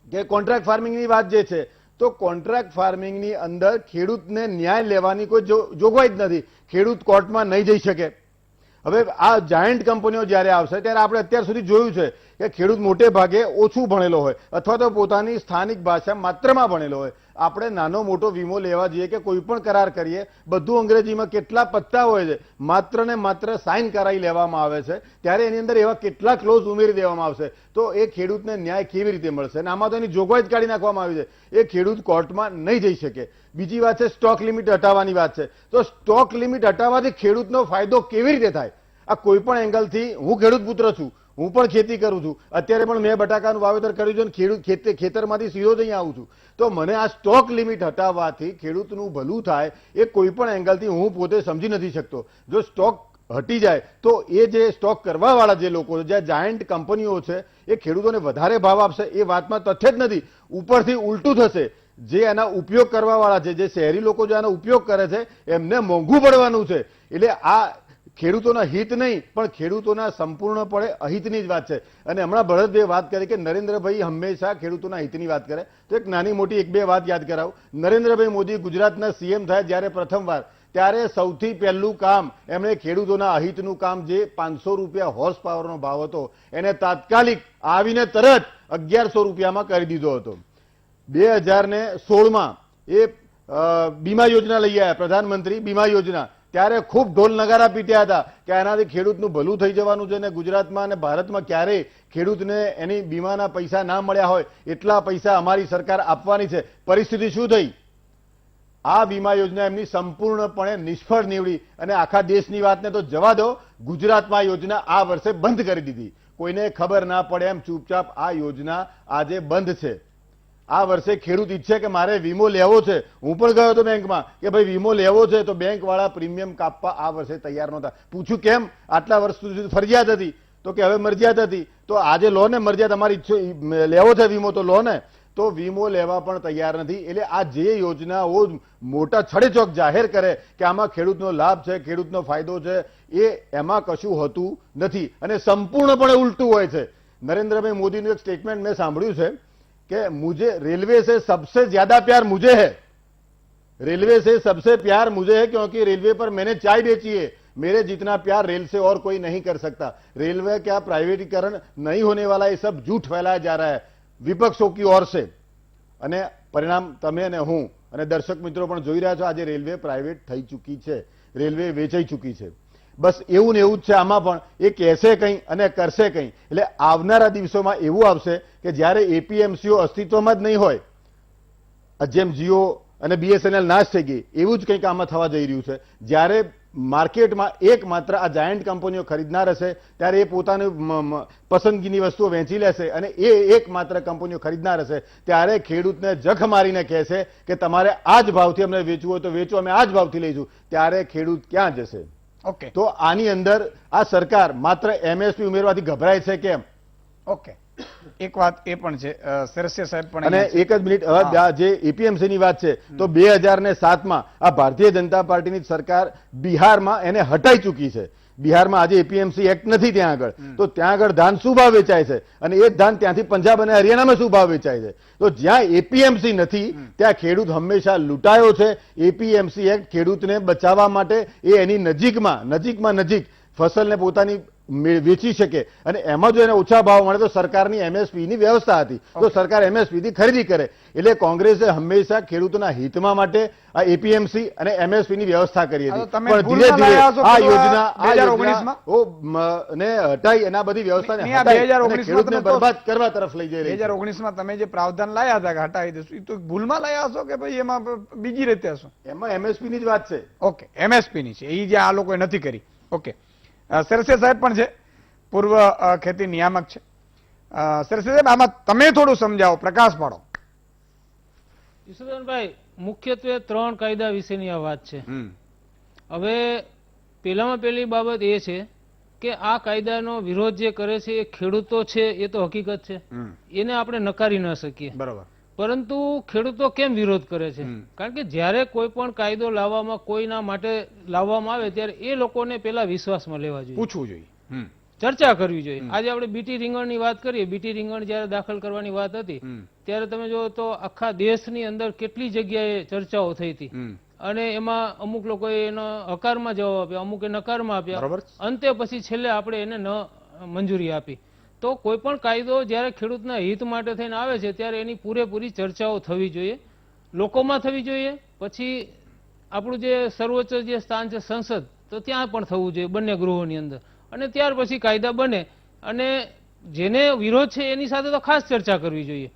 કે કોન્ટ્રાક્ટ ફાર્મિંગની વાત જે છે, તો કોન્ટ્રાક્ટ ફાર્મિંગની અંદર ખેડૂતને ન્યાય લેવાની કોઈ જોગવાઈ જ નથી. ખેડૂત કોર્ટમાં નહીં જઈ શકે. હવે આ જાયન્ટ કંપનીઓ જ્યારે આવશે ત્યારે આપણે અત્યાર સુધી જોયું છે કે ખેડૂત મોટે ભાગે ઓછું ભણેલો હોય અથવા તો પોતાની સ્થાનિક ભાષા માત્રમાં ભણેલો હોય. આપણે નાનો મોટો વીમો લેવા જઈએ કે કોઈ પણ કરાર કરીએ, બધું અંગ્રેજીમાં કેટલા પત્તા હોય છે, માત્ર ને માત્ર સાઇન કરાવી લેવામાં આવે છે. ત્યારે એની અંદર એવા કેટલા ક્લોઝ ઉમેરી દેવામાં આવશે, તો એ ખેડૂતને ન્યાય કેવી રીતે મળશે? અને આમાં તો એની જોગવાઈ જ કાઢી નાખવામાં આવી છે. એ ખેડૂત કોર્ટમાં નહીં જઈ શકે. બીજી વાત છે સ્ટોક લિમિટ હટાવવાની વાત છે. તો સ્ટોક લિમિટ હટાવવાથી ખેડૂતનો ફાયદો કેવી રીતે થાય? આ કોઈ પણ એંગલથી, હું ખેડૂત પુત્ર છું, હું પણ ખેતી કરું છું, અત્યારે પણ મેં બટાકાનું વાવેતર કર્યું છે અને ખેતરમાંથી સીધો જ અહીંયા આવું છું. તો મને આ સ્ટોક લિમિટ હટાવવાથી ખેડૂતનું ભલું થાય એ કોઈ પણ એંગલથી હું પોતે સમજી નથી શકતો. જો સ્ટોક હટી જાય તો એ જે સ્ટોક કરવાવાળા જે લોકો છે, જે જાયન્ટ કંપનીઓ છે, એ ખેડૂતોને વધારે ભાવ આપશે એ વાતમાં તથ્ય જ નથી. ઉપરથી ઉલટું થશે. જે એના ઉપયોગ કરવાવાળા છે, જે શહેરી લોકો જે આનો ઉપયોગ કરે છે, એમને મોંઘું પડવાનું છે. એટલે આ ખેડૂતોના હિત નહીં પણ ખેડૂતોના સંપૂર્ણપણે અહિતની જ વાત છે. અને હમણાં ભરતભાઈ વાત કરી કે નરેન્દ્રભાઈ હંમેશા ખેડૂતોના હિતની વાત કરે, તો એક નાની મોટી એક બે વાત યાદ કરાવું. નરેન્દ્રભાઈ મોદી ગુજરાતના સીએમ થયા જ્યારે પ્રથમવાર, ત્યારે સૌથી પહેલું કામ એમણે ખેડૂતોના અહિતનું કામ, જે 500 રૂપિયા હોર્સ પાવરનો ભાવ હતો, એને તાત્કાલિક આવીને તરત 1100 રૂપિયામાં કરી દીધો હતો. 2016માં એ બીમા યોજના લઈ આવ્યા, પ્રધાનમંત્રી બીમા યોજના. ત્યારે ખૂબ ઢોલ નગારા પીટ્યા હતા કે આનાથી ખેડૂતનું ભલું થઈ જવાનું છે અને ગુજરાતમાં અને ભારતમાં ક્યારેય ખેડૂતને એની બીમાના પૈસા ના મળ્યા હોય એટલા પૈસા અમારી સરકાર આપવાની છે. પરિસ્થિતિ શું થઈ? આ બીમા યોજના એમની સંપૂર્ણપણે નિષ્ફળ નીવડી અને આખા દેશની વાતને તો જવા દો, ગુજરાતમાં આ યોજના આ વર્ષે બંધ કરી દીધી. કોઈને ખબર ના પડે એમ ચૂપચાપ આ યોજના આજે બંધ છે. આ વર્ષે ખેડૂત ઈચ્છે કે મારે વીમો લેવો છે, હું પણ ગયો હતો બેંકમાં કે ભાઈ વીમો લેવો છે, તો બેંક વાળા પ્રીમિયમ કાપવા આ વર્ષે તૈયાર નહોતા. પૂછ્યું કેમ? આટલા વર્ષ સુધી ફરજિયાત હતી. તો કે હવે મરજિયાત હતી, તો આજે લો ને, મરજિયાત અમારી લેવો છે વીમો તો લો ને. તો વીમો લેવા પણ તૈયાર નથી. એટલે આ જે યોજનાઓ મોટા છડેચોક જાહેર કરે કે આમાં ખેડૂતનો લાભ છે, ખેડૂતનો ફાયદો છે, એ એમાં કશું હોતું નથી અને સંપૂર્ણપણે ઉલટું હોય છે. નરેન્દ્રભાઈ મોદીનું એક સ્ટેટમેન્ટ મેં સાંભળ્યું છે कि मुझे रेलवे से सबसे ज्यादा प्यार मुझे है, रेलवे से सबसे प्यार मुझे है क्योंकि रेलवे पर मैंने चाय बेची है, मेरे जितना प्यार रेल से और कोई नहीं कर सकता. रेलवे का प्राइवेटीकरण नहीं होने वाला, ये सब झूठ फैलाया जा रहा है विपक्षों की ओर से. અને પરિણામ તમે અને હું અને દર્શક મિત્રો પણ જોઈ રહ્યા છો, આજે રેલવે પ્રાઇવેટ થઈ ચૂકી છે, રેલવે વેચાઈ ચૂકી છે. બસ એવું ને એવું જ છે આમાં પણ. એ કહેશે કંઈ અને કરશે કંઈ. એટલે આવનારા દિવસોમાં એવું આવશે કે જ્યારે એપીએમસીઓ અસ્તિત્વમાં જ નહીં હોય, જેમ જીઓ અને બીએસએનએલ નાશ થઈ ગઈ, એવું જ કંઈક આમાં થવા જઈ રહ્યું છે. જ્યારે માર્કેટમાં એકમાત્ર આ જાયન્ટ કંપનીઓ ખરીદનાર હશે, ત્યારે એ પોતાની પસંદગીની વસ્તુઓ વેચી લેશે અને એ એકમાત્ર કંપનીઓ ખરીદનાર હશે, ત્યારે ખેડૂતને જખ મારીને કહેશે કે તમારે આ જ ભાવથી અમને વેચવું હોય તો વેચો, અમે આ જ ભાવથી લઈશું. ત્યારે ખેડૂત ક્યાં જશે? ઓકે, તો આની અંદર આ સરકાર માત્ર એમએસપી ઉમેરવાથી ગભરાય છે કેમ? ઓકે, એક વાત એ પણ છે, સરસિયા સાહેબ પણ અને અહીંયા છે. એક જ મિનિટ, હવે જે એપીએમસી ની વાત છે, તો 2007માં આ ભારતીય જનતા પાર્ટીની સરકાર બિહારમાં એને હટાઈ ચૂકી છે. બિહારમાં આજે એપીએમસી એક્ટ નથી ત્યાં આગળ. તો ત્યાં આગળ ધાન શું ભાવ વેચાય છે અને એ ધાન ત્યાંથી પંજાબ અને હરિયાણામાં શું ભાવ વેચાય છે? તો જ્યાં એપીએમસી નથી ત્યાં ખેડૂત હંમેશા લૂંટાયો છે. એપીએમસી એક્ટ ખેડૂતને બચાવવા માટે એ એની નજીક ફસલને પોતાની વેચી શકે અને એમાં જો એને ઓછા ભાવ મળે તો સરકારની એમએસપી ની વ્યવસ્થા હતી, તો સરકાર એમએસપી થી ખરીદી કરે. એટલે કોંગ્રેસે હંમેશા ખેડૂતોના હિતમાં માટે આ એપીએમસી અને એમએસપી ની વ્યવસ્થા કરી હતી. તમે પણ ભૂલમાં ધીરે લાયા છો ધીરે આ કે યોજના 2019માં? ને હટાઈ અને આ બધી વ્યવસ્થાને નહીં, આ હટાઈ અને 2019 ખેડૂતને માં તો- બરબાદ કરવા તરફ લઈ જઈ રહી છે. 2019માં તમે જે પ્રાવધાન લાયા હતા કે હટાવી દઈશું, એ તો ભૂલમાં લાયા હશો કે ભાઈ એમાં બીજી રીતે હશો? એમાં એમએસપી ની જ વાત છે. ઓકે, એમએસપી ની છે, એ જે આ લોકોએ નથી કરી. ઓકે, સરસિયા સાહેબ પણ છે, પૂર્વ ખેતી નિયામક છે. સરસિયા સાહેબ, આમાં તમે થોડું સમજાવો, પ્રકાશ પાડો. ઈશ્વરભાઈ, મુખ્યત્વે 3 કાયદા વિશેની આ વાત છે. હવે પહેલામાં પહેલી બાબત એ છે કે આ કાયદાનો વિરોધ જે કરે છે એ ખેડૂતો છે, એ તો હકીકત છે, એને આપણે નકારી ન શકીએ. બરોબર. પરંતુ ખેડૂતો કેમ વિરોધ કરે છે? કારણ કે જ્યારે કોઈ પણ કાયદો લાવવામાં કોઈના માટે લાવવામાં આવે ત્યારે એ લોકોને પેલા વિશ્વાસમાં લેવા જોઈએ, પૂછવું જોઈએ. ચર્ચા કરવી જોઈએ. આજે આપણે બીટી રીંગણની વાત કરીએ, બીટી રીંગણ જ્યારે દાખલ કરવાની વાત હતી ત્યારે તમે જો તો આખા દેશની અંદર કેટલી જગ્યાએ ચર્ચાઓ થઈ હતી અને એમાં અમુક લોકોએ એનો હકારમાં જવાબ આપ્યો, અમુકે નકારમાં આપ્યા, બરાબર. અંતે પછી છેલ્લે આપણે એને ન મંજૂરી આપી. તો કોઈ પણ કાયદો જ્યારે ખેડૂતના હિત માટે થઈને આવે છે ત્યારે એની પૂરેપૂરી ચર્ચાઓ થવી જોઈએ, લોકોમાં થવી જોઈએ, પછી આપણું જે સર્વોચ્ચ જે સ્થાન છે સંસદ, તો ત્યાં પણ થવું જોઈએ, બંને ગૃહોની અંદર, અને ત્યાર પછી કાયદા બને. અને જેને વિરોધ છે એની સાથે તો ખાસ ચર્ચા કરવી જોઈએ.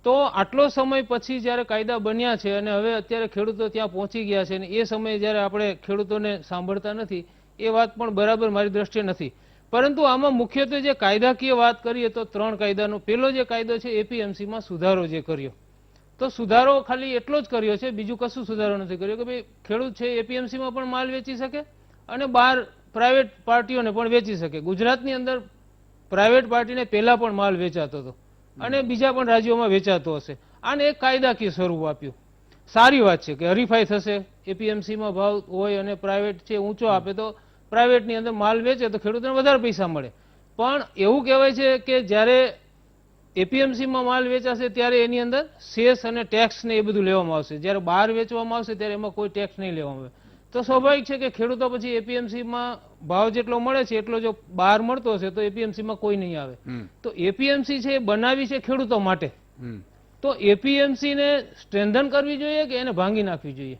તો આટલો સમય પછી જ્યારે કાયદા બન્યા છે અને હવે અત્યારે ખેડૂતો ત્યાં પહોંચી ગયા છે અને એ સમયે જ્યારે આપણે ખેડૂતોને સાંભળતા નથી, એ વાત પણ બરાબર મારી દ્રષ્ટિએ નથી. પરંતુ આમાં મુખ્યત્વે જે કાયદાકીય વાત કરીએ તો 3 કાયદાનો પહેલો જે કાયદો છે એપીએમસીમાં સુધારો જે કર્યો, તો સુધારો ખાલી એટલો જ કર્યો છે, બીજું કશું સુધારો નથી કર્યો કે ભાઈ ખેડૂત છે એપીએમસીમાં પણ માલ વેચી શકે અને બહાર પ્રાઇવેટ પાર્ટીઓને પણ વેચી શકે. ગુજરાતની અંદર પ્રાઇવેટ પાર્ટીને પહેલા પણ માલ વેચાતો હતો અને બીજા પણ રાજ્યોમાં વેચાતો હશે. આને એક કાયદાકીય સ્વરૂપ આપ્યું. સારી વાત છે કે હરીફાઈ થશે, એપીએમસીમાં ભાવ હોય અને પ્રાઇવેટ છે ઊંચો આપે તો પ્રાઇવેટની અંદર માલ વેચે તો ખેડૂતોને વધારે પૈસા મળે. પણ એવું કહેવાય છે કે જ્યારે એપીએમસીમાં માલ વેચાશે ત્યારે એની અંદર સેસ અને ટેક્સ ને એ બધું લેવામાં આવશે, જ્યારે બહાર વેચવામાં આવશે ત્યારે એમાં કોઈ ટેક્સ નહીં લેવામાં આવે. તો સ્વાભાવિક છે કે ખેડૂતો પછી એપીએમસીમાં ભાવ જેટલો મળે છે એટલો જો બહાર મળતો હશે તો એપીએમસીમાં કોઈ નહીં આવે. તો એપીએમસી છે એ બનાવી છે ખેડૂતો માટે, તો એપીએમસી ને સ્ટ્રેન્થન કરવી જોઈએ કે એને ભાંગી નાખવી જોઈએ?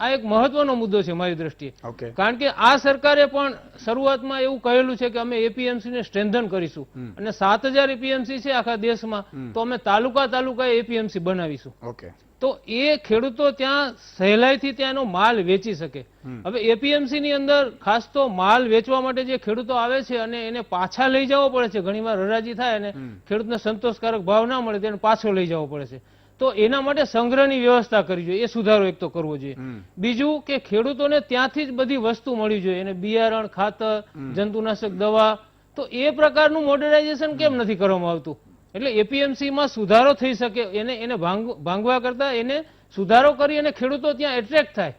આ એક મહત્વનો મુદ્દો છે મારી દ્રષ્ટિએ. કારણ કે આ સરકારે પણ શરૂઆતમાં એવું કહેલું છે કે અમે એપીએમસી ને સ્ટ્રેન્થન કરીશું અને 7000 એપીએમસી છે આખા દેશમાં, તો અમે તાલુકાએ એપીએમસી બનાવીશું. તો એ ખેડૂતો ત્યાં સહેલાઈથી ત્યાંનો માલ વેચી શકે. હવે એપીએમસી ની અંદર ખાસ તો માલ વેચવા માટે જે ખેડૂતો આવે છે અને એને પાછા લઈ જવો પડે છે, ઘણીવાર હરાજી થાય અને ખેડૂતને સંતોષકારક ભાવ ના મળે તેને પાછો લઈ જવો પડે છે. તો એના માટે સંગ્રહની વ્યવસ્થા કરવી જોઈએ, એ સુધારો એક તો કરવો જોઈએ. બીજું કે ખેડૂતોને ત્યાંથી જ બધી વસ્તુ મળવી જોઈએ, એને બિયારણ, ખાતર, જંતુનાશક દવા, તો એ પ્રકારનું મોડર્નાઇઝેશન કેમ નથી કરવામાં આવતું? એટલે એપીએમસીમાં સુધારો થઈ શકે, એને ભાંગવા કરતા એને સુધારો કરી અને ખેડૂતો ત્યાં એટ્રેક્ટ થાય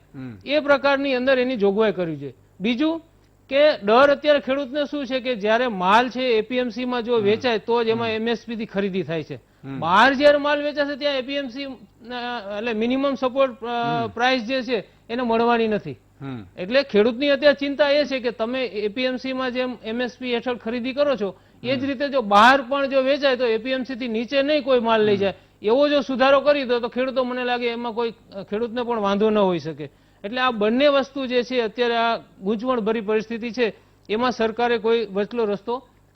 એ પ્રકારની અંદર એની જોગવાઈ કરવી જોઈએ. બીજું કે ડર અત્યારે ખેડૂતને શું છે કે જ્યારે માલ છે એપીએમસીમાં જો વેચાય તો જ એમાં એમએસપી થી ખરીદી થાય છે. બહાર જયારે માલ વેચાશે ત્યાં એપીએમસી એટલે મિનિમમ સપોર્ટ પ્રાઇસ જે છે એને મળવાની નથી. એટલે ખેડૂતની અત્યારે ચિંતા એ છે કે તમે એપીએમસીમાં જેમ એમએસપી હેઠળ ખરીદી કરો છો એ જ રીતે જો બહાર પણ જો વેચાય તો એપીએમસી થી નીચે નહીં કોઈ માલ લઈ જાય, એવો જો સુધારો કરી દો તો ખેડૂતો મને લાગે એમાં કોઈ ખેડૂતને પણ વાંધો ન હોઈ શકે. એટલે આ બંને વસ્તુ જે છે અત્યારે આ ગૂંચવણભરી પરિસ્થિતિ છે એમાં સરકારે કોઈ વચલો રસ્તો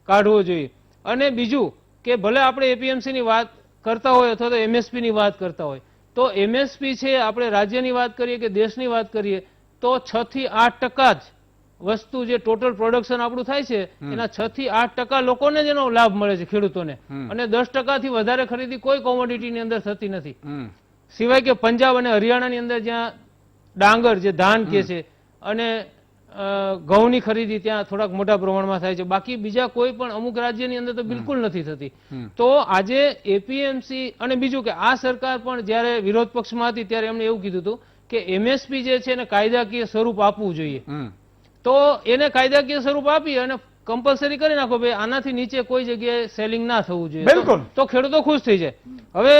કાઢવો જોઈએ. અને બીજું કે ભલે આપણે એપીએમસી ની વાત કરતા હોય અથવા તો એમએસપી ની વાત કરતા હોય, તો એમએસપી છે આપણે રાજ્યની વાત કરીએ કે દેશની વાત કરીએ તો 6 થી 8% જ વસ્તુ જે ટોટલ પ્રોડક્શન આપણું થાય છે એના 6 થી 8% લોકોને જ એનો લાભ મળે છે ખેડૂતોને, અને 10% થી વધારે ખરીદી કોઈ કોમોડિટીની અંદર થતી નથી. સિવાય કે પંજાબ અને હરિયાણાની અંદર જ્યાં ડાંગર જે ધાન કે છે અને ઘઉંની ખરીદી ત્યાં થોડાક મોટા પ્રમાણમાં થાય છે, બાકી બીજા કોઈ પણ અમુક રાજ્યની અંદર તો બિલકુલ નથી થતી. તો આજે એપીએમસી અને બીજું કે આ સરકાર પણ જ્યારે વિરોધ પક્ષમાં હતી ત્યારે એમણે એવું કીધું હતું કે એમએસપી જે છે એને કાયદાકીય સ્વરૂપ આપવું જોઈએ. તો એને કાયદાકીય સ્વરૂપ આપી અને કમ્પલસરી કરી નાખો ભાઈ આનાથી નીચે કોઈ જગ્યાએ સેલિંગ ના થવું જોઈએ, તો ખેડૂતો ખુશ થઈ જાય. હવે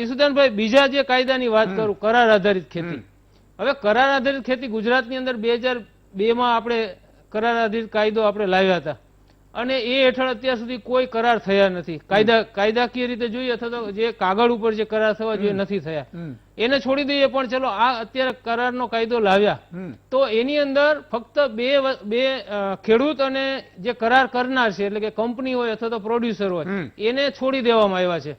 ઈસુદાનભાઈ બીજા જે કાયદાની વાત કરું, કરાર આધારિત ખેતી. હવે કરાર આધારિત ખેતી ગુજરાતની અંદર 2002માં આપણે કરાર આધારિત કાયદો આપણે લાવ્યા હતા અને એ હેઠળ અત્યાર સુધી કોઈ કરાર થયા નથી. કાયદાકીય રીતે જોઈએ અથવા તો જે કાગળ ઉપર જે કરાર થવા જોઈએ નથી થયા, એને છોડી દઈએ. પણ ચલો આ અત્યારે કરારનો કાયદો લાવ્યા તો એની અંદર ફક્ત બે ખેડૂત અને જે કરાર કરનાર છે એટલે કે કંપની હોય અથવા તો પ્રોડ્યુસર હોય એને છોડી દેવામાં આવ્યા છે.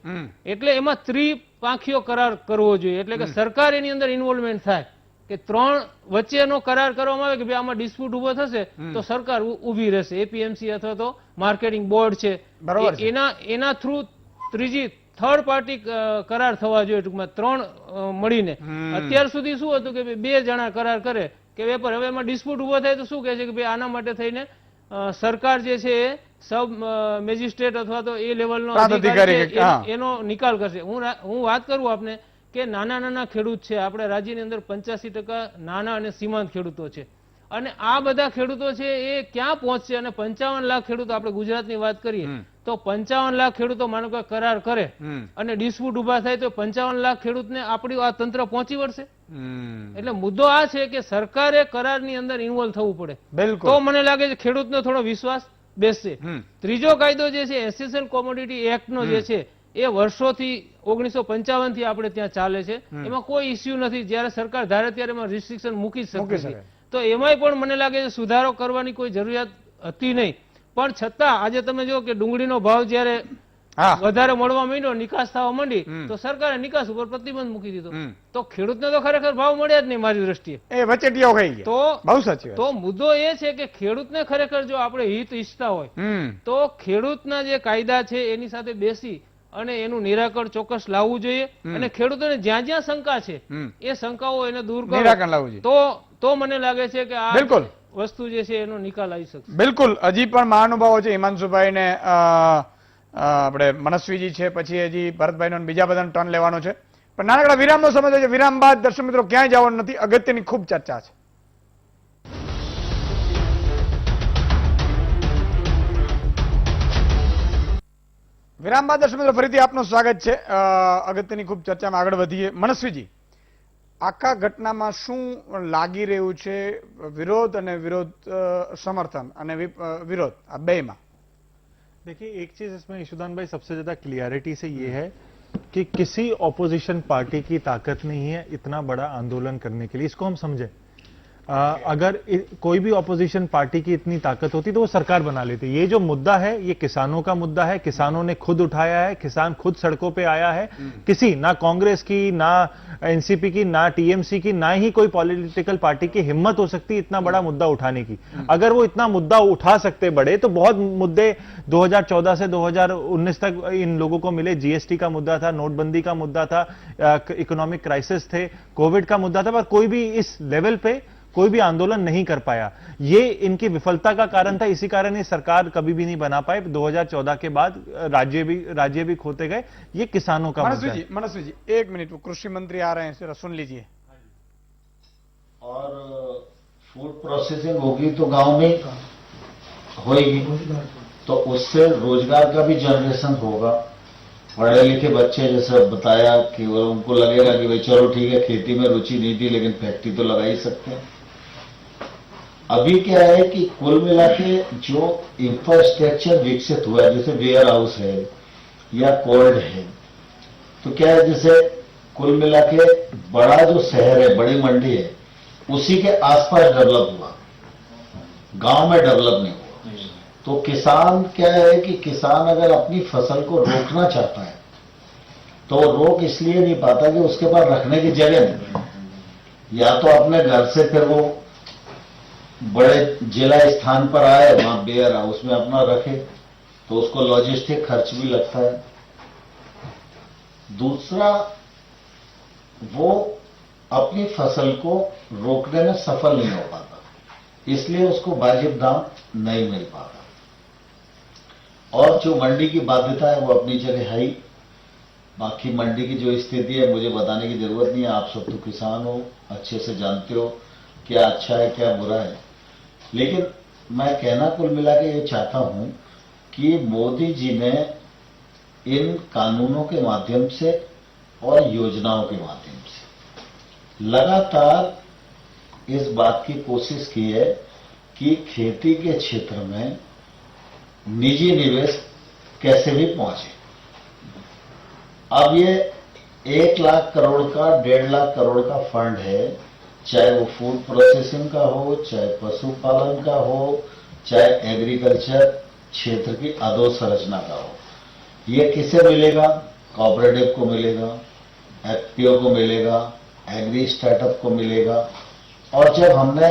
એટલે એમાં ત્રિપાંખીયો કરાર કરવો જોઈએ, એટલે કે સરકાર એની અંદર ઇન્વોલ્વમેન્ટ થાય કે 3 વચ્ચેનો કરાર કરવામાં આવે કે ભાઈ આમાં ડિસ્પ્યુટ ઉભો થશે તો સરકાર ઉભી રહેશે, એપીએમસી અથવા તો માર્કેટિંગ બોર્ડ છે એના થ્રુ થર્ડ પાર્ટી કરાર થવા જોઈએ. ટૂંકમાં 3 મળીને. અત્યાર સુધી શું હતું કે 2 જણા કરાર કરે કે વેપાર, હવે એમાં ડિસ્પ્યુટ ઉભો થાય તો શું કહે છે કે ભાઈ આના માટે થઈને સરકાર જે છે એ સબ મેજિસ્ટ્રેટ અથવા તો એ લેવલનો પ્રાંત અધિકારી અધિકારી, છે, હા. એનો નિકાલ કરશે. હું વાત કરું આપને કે નાના નાના ખેડૂત છે, આપણે રાજ્યની અંદર 85% નાના અને સીમાંત ખેડૂતો છે, અને આ બધા ખેડૂતો છે એ ક્યાં પહોંચશે? અને 55 લાખ ખેડૂતો, આપણે ગુજરાતની વાત કરીએ તો 55 લાખ ખેડૂતો માનો કે કરાર કરે અને ડિસ્પ્યુટ ઉભા થાય તો 55 લાખ ખેડૂતને આપણું આ તંત્ર પહોંચી વળશે? એટલે મુદ્દો આ છે કે સરકારે કરારની અંદર ઇન્વોલ્વ થવું પડે, બિલકુલ. તો મને લાગે છે ખેડૂતનો થોડો વિશ્વાસ બેસશે. ત્રીજો કાયદો જે છે એસેન્શિયલ કોમોડિટી એક્ટ નો જે છે એ વર્ષોથી 1955 થી આપણે ત્યાં ચાલે છે, એમાં કોઈ ઇસ્યુ નથી. જ્યારે સરકાર ધારે ત્યારે એમાં રિસ્ટ્રિક્શન મૂકી જ મૂકી શકે શકે. છે. તો એમાંય પણ મને લાગે છે સુધારો કરવાની કોઈ જરૂરિયાત હતી નહીં. પણ છતાં આજે તમે જો કે ડુંગળીનો ભાવ જ્યારે હા, વધારે મળવા માંડ્યો, નિકાસ થવા માંડી, તો સરકારે નિકાસ ઉપર પ્રતિબંધ મૂકી દીધો. તો ખેડૂતને તો ખરેખર ભાવ મળ્યા જ નહીં મારી દ્રષ્ટિએ. એ વચેટિયાઓ ખાઈ ગયા. તો બહુ સાચી વાત. તો મુદ્દો એ છે કે ખેડૂતને ખરેખર જો આપણે હિત ઈચ્છતા હોય તો ખેડૂતના જે કાયદા છે એની સાથે બેસી અને એનું નિરાકરણ ચોક્કસ લાવવું જોઈએ. અને ખેડૂતોને જ્યાં જ્યાં શંકા છે એ શંકાઓ એને દૂર કરો, નિરાકરણ લાવવું જોઈએ. તો મને લાગે છે કે આ બિલકુલ. વસ્તુ જે છે એનો નિકાલ આવી શકશે. બિલકુલ. હજી પણ મહાનુભાવો છે, હિમાંશુભાઈ ને આપણે મનસ્વીજી છે, પછી હજી ભરતભાઈ બીજા બધાનો ટર્ન લેવાનો છે, પણ નાનકડા વિરામનો સમય થયો છે. વિરામ બાદ દર્શક મિત્રો ક્યાંય જવાનું નથી, અગત્યની ખૂબ ચર્ચા છે. વિરામ બાદ દર્શક મિત્રો ફરીથી આપનું સ્વાગત છે. અગત્યની ખૂબ ચર્ચામાં આગળ વધીએ. મનસ્વીજી, આખા ઘટનામાં શું લાગી રહ્યું છે? વિરોધ અને સમર્થન અને વિરોધ આ બેમાં. देखिए, एक चीज इसमें ईशुदान भाई सबसे ज्यादा क्लियरिटी से ये है कि किसी ऑपोजिशन पार्टी की ताकत नहीं है इतना बड़ा आंदोलन करने के लिए. इसको हम समझें. अगर कोई भी ऑपोजिशन पार्टी की इतनी ताकत होती तो वो सरकार बना लेती. ये जो मुद्दा है ये किसानों का मुद्दा है, किसानों ने खुद उठाया है, किसान खुद सड़कों पे आया है. किसी ना कांग्रेस की, ना एनसीपी की, ना टीएमसी की, ना ही कोई पॉलिटिकल पार्टी की हिम्मत हो सकती इतना बड़ा मुद्दा उठाने की. अगर वो इतना मुद्दा उठा सकते बड़े, तो बहुत मुद्दे 2014 से 2019 तक इन लोगों को मिले. जीएसटी का मुद्दा था, नोटबंदी का मुद्दा था, इकोनॉमिक क्राइसिस थे, कोविड का मुद्दा था, पर कोई भी इस लेवल पे कोई भी आंदोलन नहीं कर पाया. ये इनकी विफलता का कारण था. इसी कारण ये सरकार कभी भी नहीं बना पाए. 2014 के बाद राज्य भी खोते गए. ये किसानों का मुद्दा है. मनस्वी जी, एक मिनट, वो कृषि मंत्री आ रहे हैं, जरा सुन लीजिए. और फूड प्रोसेसिंग होगी तो गांव में होगी, तो उससे रोजगार का भी जनरेशन होगा. पढ़े लिखे बच्चे, जैसे बताया कि वो उनको लगेगा कि भाई चलो ठीक है, खेती में रुचि नहीं थी लेकिन फैक्ट्री तो लगा ही सकते हैं. अभी क्या है कि कुल मिला के जो इंफ्रास्ट्रक्चर विकसित हुआ है, जैसे वेयर हाउस है या कोल्ड है, तो क्या है, जैसे कुल मिला के बड़ा जो शहर है, बड़ी मंडी है, उसी के आसपास डेवलप हुआ, गांव में डेवलप नहीं हुआ. तो किसान क्या है कि किसान अगर अपनी फसल को रोकना चाहता है तो रोक इसलिए नहीं पाता कि उसके पास रखने की जगह नहीं. या तो अपने घर से फिर वो बड़े जिला स्थान पर आए, वहां वेयर हाउस में अपना रखे, तो उसको लॉजिस्टिक खर्च भी लगता है. दूसरा, वो अपनी फसल को रोकने में सफल नहीं हो पाता, इसलिए उसको वाजिब दाम नहीं मिल पाता. और जो मंडी की बाध्यता है वो अपनी जगह है ही. बाकी मंडी की जो स्थिति है मुझे बताने की जरूरत नहीं है, आप सब तो किसान हो, अच्छे से जानते हो क्या अच्छा है क्या बुरा है. लेकिन मैं कहना कुल मिला के ये चाहता हूं कि मोदी जी ने इन कानूनों के माध्यम से और योजनाओं के माध्यम से लगातार इस बात की कोशिश की है कि खेती के क्षेत्र में निजी निवेश कैसे भी पहुंचे. अब ये 1 लाख करोड़ का, 1.5 लाख करोड़ का फंड है, चाहे वो फूड प्रोसेसिंग का हो, चाहे पशुपालन का हो, चाहे एग्रीकल्चर क्षेत्र की अधोसंरचना का हो. ये किसे मिलेगा? कोऑपरेटिव को मिलेगा, एफपीओ को मिलेगा, एग्री स्टार्टअप को मिलेगा. और जब हमने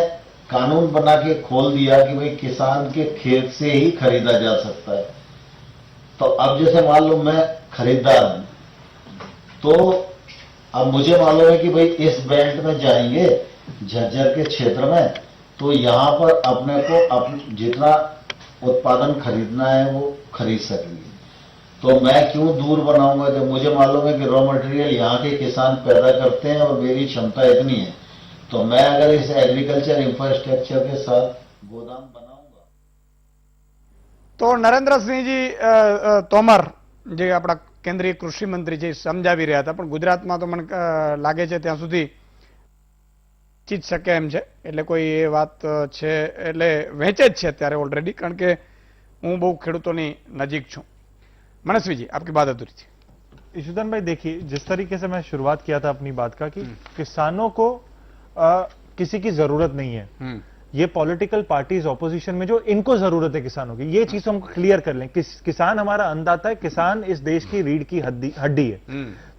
कानून बना के खोल दिया कि भाई किसान के खेत से ही खरीदा जा सकता है, तो अब जैसे मान लो मैं खरीदार हूं, तो अब मुझे मालूम है कि भाई इस बेल्ट में जाएंगे झज्जर के क्षेत्र में, तो यहां पर अपने को जितना उत्पादन खरीदना है वो खरीद सकेंगे। तो मैं क्यों दूर बनाऊंगा जब मुझे मालूम है कि रॉ मटेरियल यहाँ के किसान पैदा करते हैं और मेरी क्षमता इतनी है, तो मैं अगर इस एग्रीकल्चर इंफ्रास्ट्रक्चर के साथ गोदाम बनाऊंगा। તો નરેન્દ્રસિંહજી તોમર જે આપણા કેન્દ્રીય કૃષિ મંત્રી છે સમજાવી રહ્યા હતા, પણ ગુજરાતમાં તો મને લાગે છે ત્યાં સુધી ચીજ શકે એમ છે, એટલે કોઈ એ વાત છે એટલે વેચે જ છે અત્યારે ઓલરેડી, કારણ કે હું બહુ ખેડૂતોની નજીક છું। मनस्वी जी, आपकी बात अधूरी थी। ईशुदान भाई देखिए, जिस तरीके से मैं शुरुआत किया था अपनी बात का कि किसानों को किसी की जरूरत नहीं है, ये पॉलिटिकल पार्टीज ऑपोजिशन में जो इनको जरूरत है किसानों की, ये चीज हम क्लियर कर लें। किसान हमारा अन्नदाता है, किसान इस देश की रीढ़ की हड्डी है,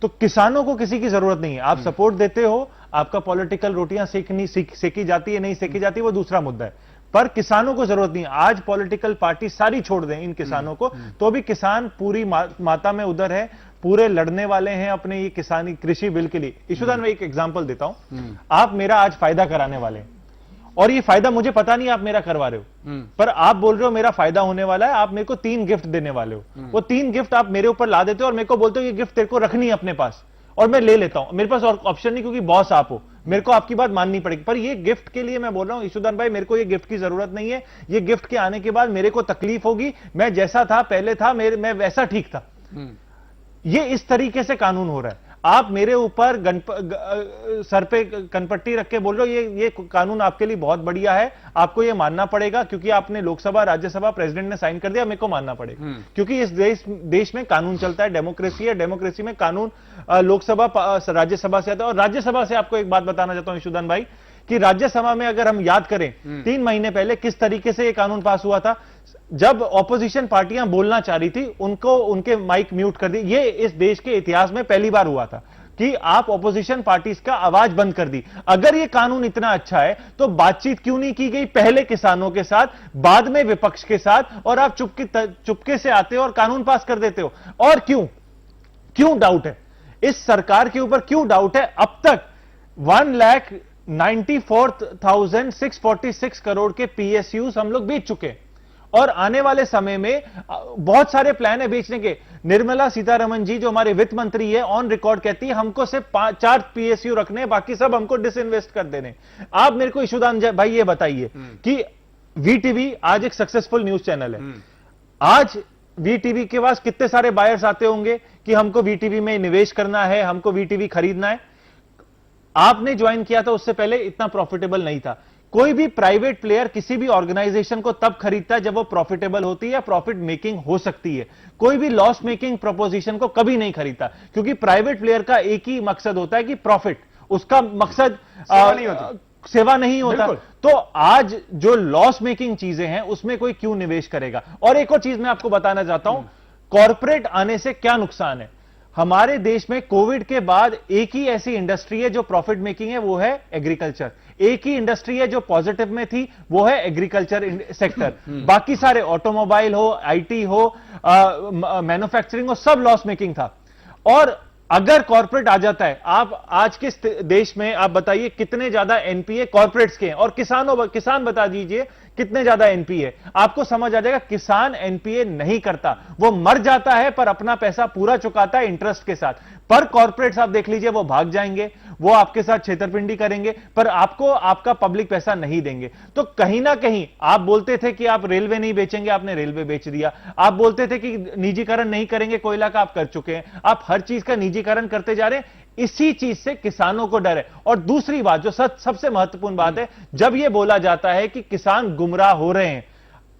तो किसानों को किसी की जरूरत नहीं है। आप सपोर्ट देते हो, आपका पॉलिटिकल रोटियां सेकी जाती है नहीं सेकी जाती, वो दूसरा मुद्दा है, पर किसानों को जरूरत नहीं है। आज पॉलिटिकल पार्टी सारी छोड़ दें इन किसानों को, तो भी किसान पूरी माता में उधर है, पूरे लड़ने वाले हैं अपने ये किसानी कृषि बिल के लिए। ईशुदान, मैं एक एग्जांपल देता हूं, आप मेरा आज फायदा कराने वाले हैं, और ये फायदा मुझे पता नहीं आप मेरा करवा रहे हो, पर आप बोल रहे हो मेरा फायदा होने वाला है, आप मेरे को 3 गिफ्ट देने वाले हो, वो 3 गिफ्ट आप मेरे ऊपर ला देते हो और मेरे को बोलते हो ये गिफ्ट तेरे को रखनी है अपने पास, और मैं ले लेता हूं। मेरे पास और ऑप्शन नहीं, क्योंकि बॉस आप हो, मेरे को आपकी बात माननी पड़ेगी। पर ये गिफ्ट के लिए मैं बोल रहा हूं ईशुदान भाई, मेरे को ये गिफ्ट की जरूरत नहीं है। ये गिफ्ट के आने के बाद मेरे को तकलीफ होगी, मैं जैसा था पहले था, मैं वैसा ठीक था। ये इस तरीके से कानून हो रहा है। आप मेरे ऊपर सर पे कनपट्टी रख के बोल रहे हो ये कानून आपके लिए बहुत बढ़िया है, आपको ये मानना पड़ेगा, क्योंकि आपने लोकसभा राज्यसभा प्रेसिडेंट ने साइन कर दिया, मेरे को मानना पड़ेगा, क्योंकि इस देश में कानून चलता है, डेमोक्रेसी है, डेमोक्रेसी में कानून लोकसभा राज्यसभा से आता है। और राज्यसभा से आपको एक बात बताना चाहता हूं ईशुदान भाई, कि राज्यसभा में अगर हम याद करें 3 महीने पहले किस तरीके से यह कानून पास हुआ था, जब ऑपोजिशन पार्टियां बोलना चाह रही थी उनको उनके माइक म्यूट कर दी। ये इस देश के इतिहास में पहली बार हुआ था कि आप ऑपोजिशन पार्टीज का आवाज बंद कर दी। अगर ये कानून इतना अच्छा है तो बातचीत क्यों नहीं की गई, पहले किसानों के साथ, बाद में विपक्ष के साथ, और आप चुपके से आते हो और कानून पास कर देते हो। और क्यों डाउट है इस सरकार के ऊपर, क्यों डाउट है? अब तक 1,94,646 करोड़ के PSUs हम लोग बेच चुके हैं, और आने वाले समय में बहुत सारे प्लान है बेचने के। निर्मला सीतारमण जी जो हमारे वित्त मंत्री है, ऑन रिकॉर्ड कहती है हमको सिर्फ 4 PSU रखने, बाकी सब हमको डिसइन्वेस्ट कर देने। आप मेरे को ईशुदान भाई ये बताइए कि VTV आज एक सक्सेसफुल न्यूज चैनल है, आज VTV के पास कितने सारे बायर्स आते होंगे कि हमको VTV में निवेश करना है, हमको VTV खरीदना है। आपने ज्वाइन किया था उससे पहले इतना प्रॉफिटेबल नहीं था। कोई भी प्राइवेट प्लेयर किसी भी ऑर्गेनाइजेशन को तब खरीदता है जब वो प्रॉफिटेबल होती है या प्रॉफिट मेकिंग हो सकती है। कोई भी लॉस मेकिंग प्रोपोजिशन को कभी नहीं खरीदता, क्योंकि प्राइवेट प्लेयर का एक ही मकसद होता है कि प्रॉफिट, उसका मकसद सेवा नहीं होता। तो आज जो लॉस मेकिंग चीजें हैं उसमें कोई क्यों निवेश करेगा? और एक और चीज मैं आपको बताना चाहता हूं, कॉर्पोरेट आने से क्या नुकसान है। हमारे देश में कोविड के बाद एक ही ऐसी इंडस्ट्री है जो प्रॉफिट मेकिंग है, वो है एग्रीकल्चर। एक ही इंडस्ट्री है जो पॉजिटिव में थी, वो है एग्रीकल्चर सेक्टर। बाकी सारे ऑटोमोबाइल हो, IT हो, मैन्युफैक्चरिंग हो, सब लॉस मेकिंग था। और अगर कॉर्पोरेट आ जाता है, आप आज के देश में आप बताइए कितने ज्यादा NPA कॉर्पोरेट्स के हैं, और किसान बता दीजिए कितने ज्यादा NPA। आपको समझ आ जाएगा किसान NPA नहीं करता, वो मर जाता है पर अपना पैसा पूरा चुकाता है इंटरेस्ट के साथ। पर कॉर्पोरेट्स आप देख लीजिए वो भाग जाएंगे, वो आपके साथ छेतरपिंडी करेंगे, पर आपको आपका पब्लिक पैसा नहीं देंगे। तो कहीं ना कहीं आप बोलते थे कि आप रेलवे नहीं बेचेंगे, आपने रेलवे बेच दिया। आप बोलते थे कि निजीकरण नहीं करेंगे कोयला का, आप कर चुके हैं। आप हर चीज का निजीकरण करते जा रहे हैं। इसी चीज से किसानों को डर है। और दूसरी बात जो सबसे महत्वपूर्ण बात है, जब यह बोला जाता है कि किसान गुमराह हो रहे हैं,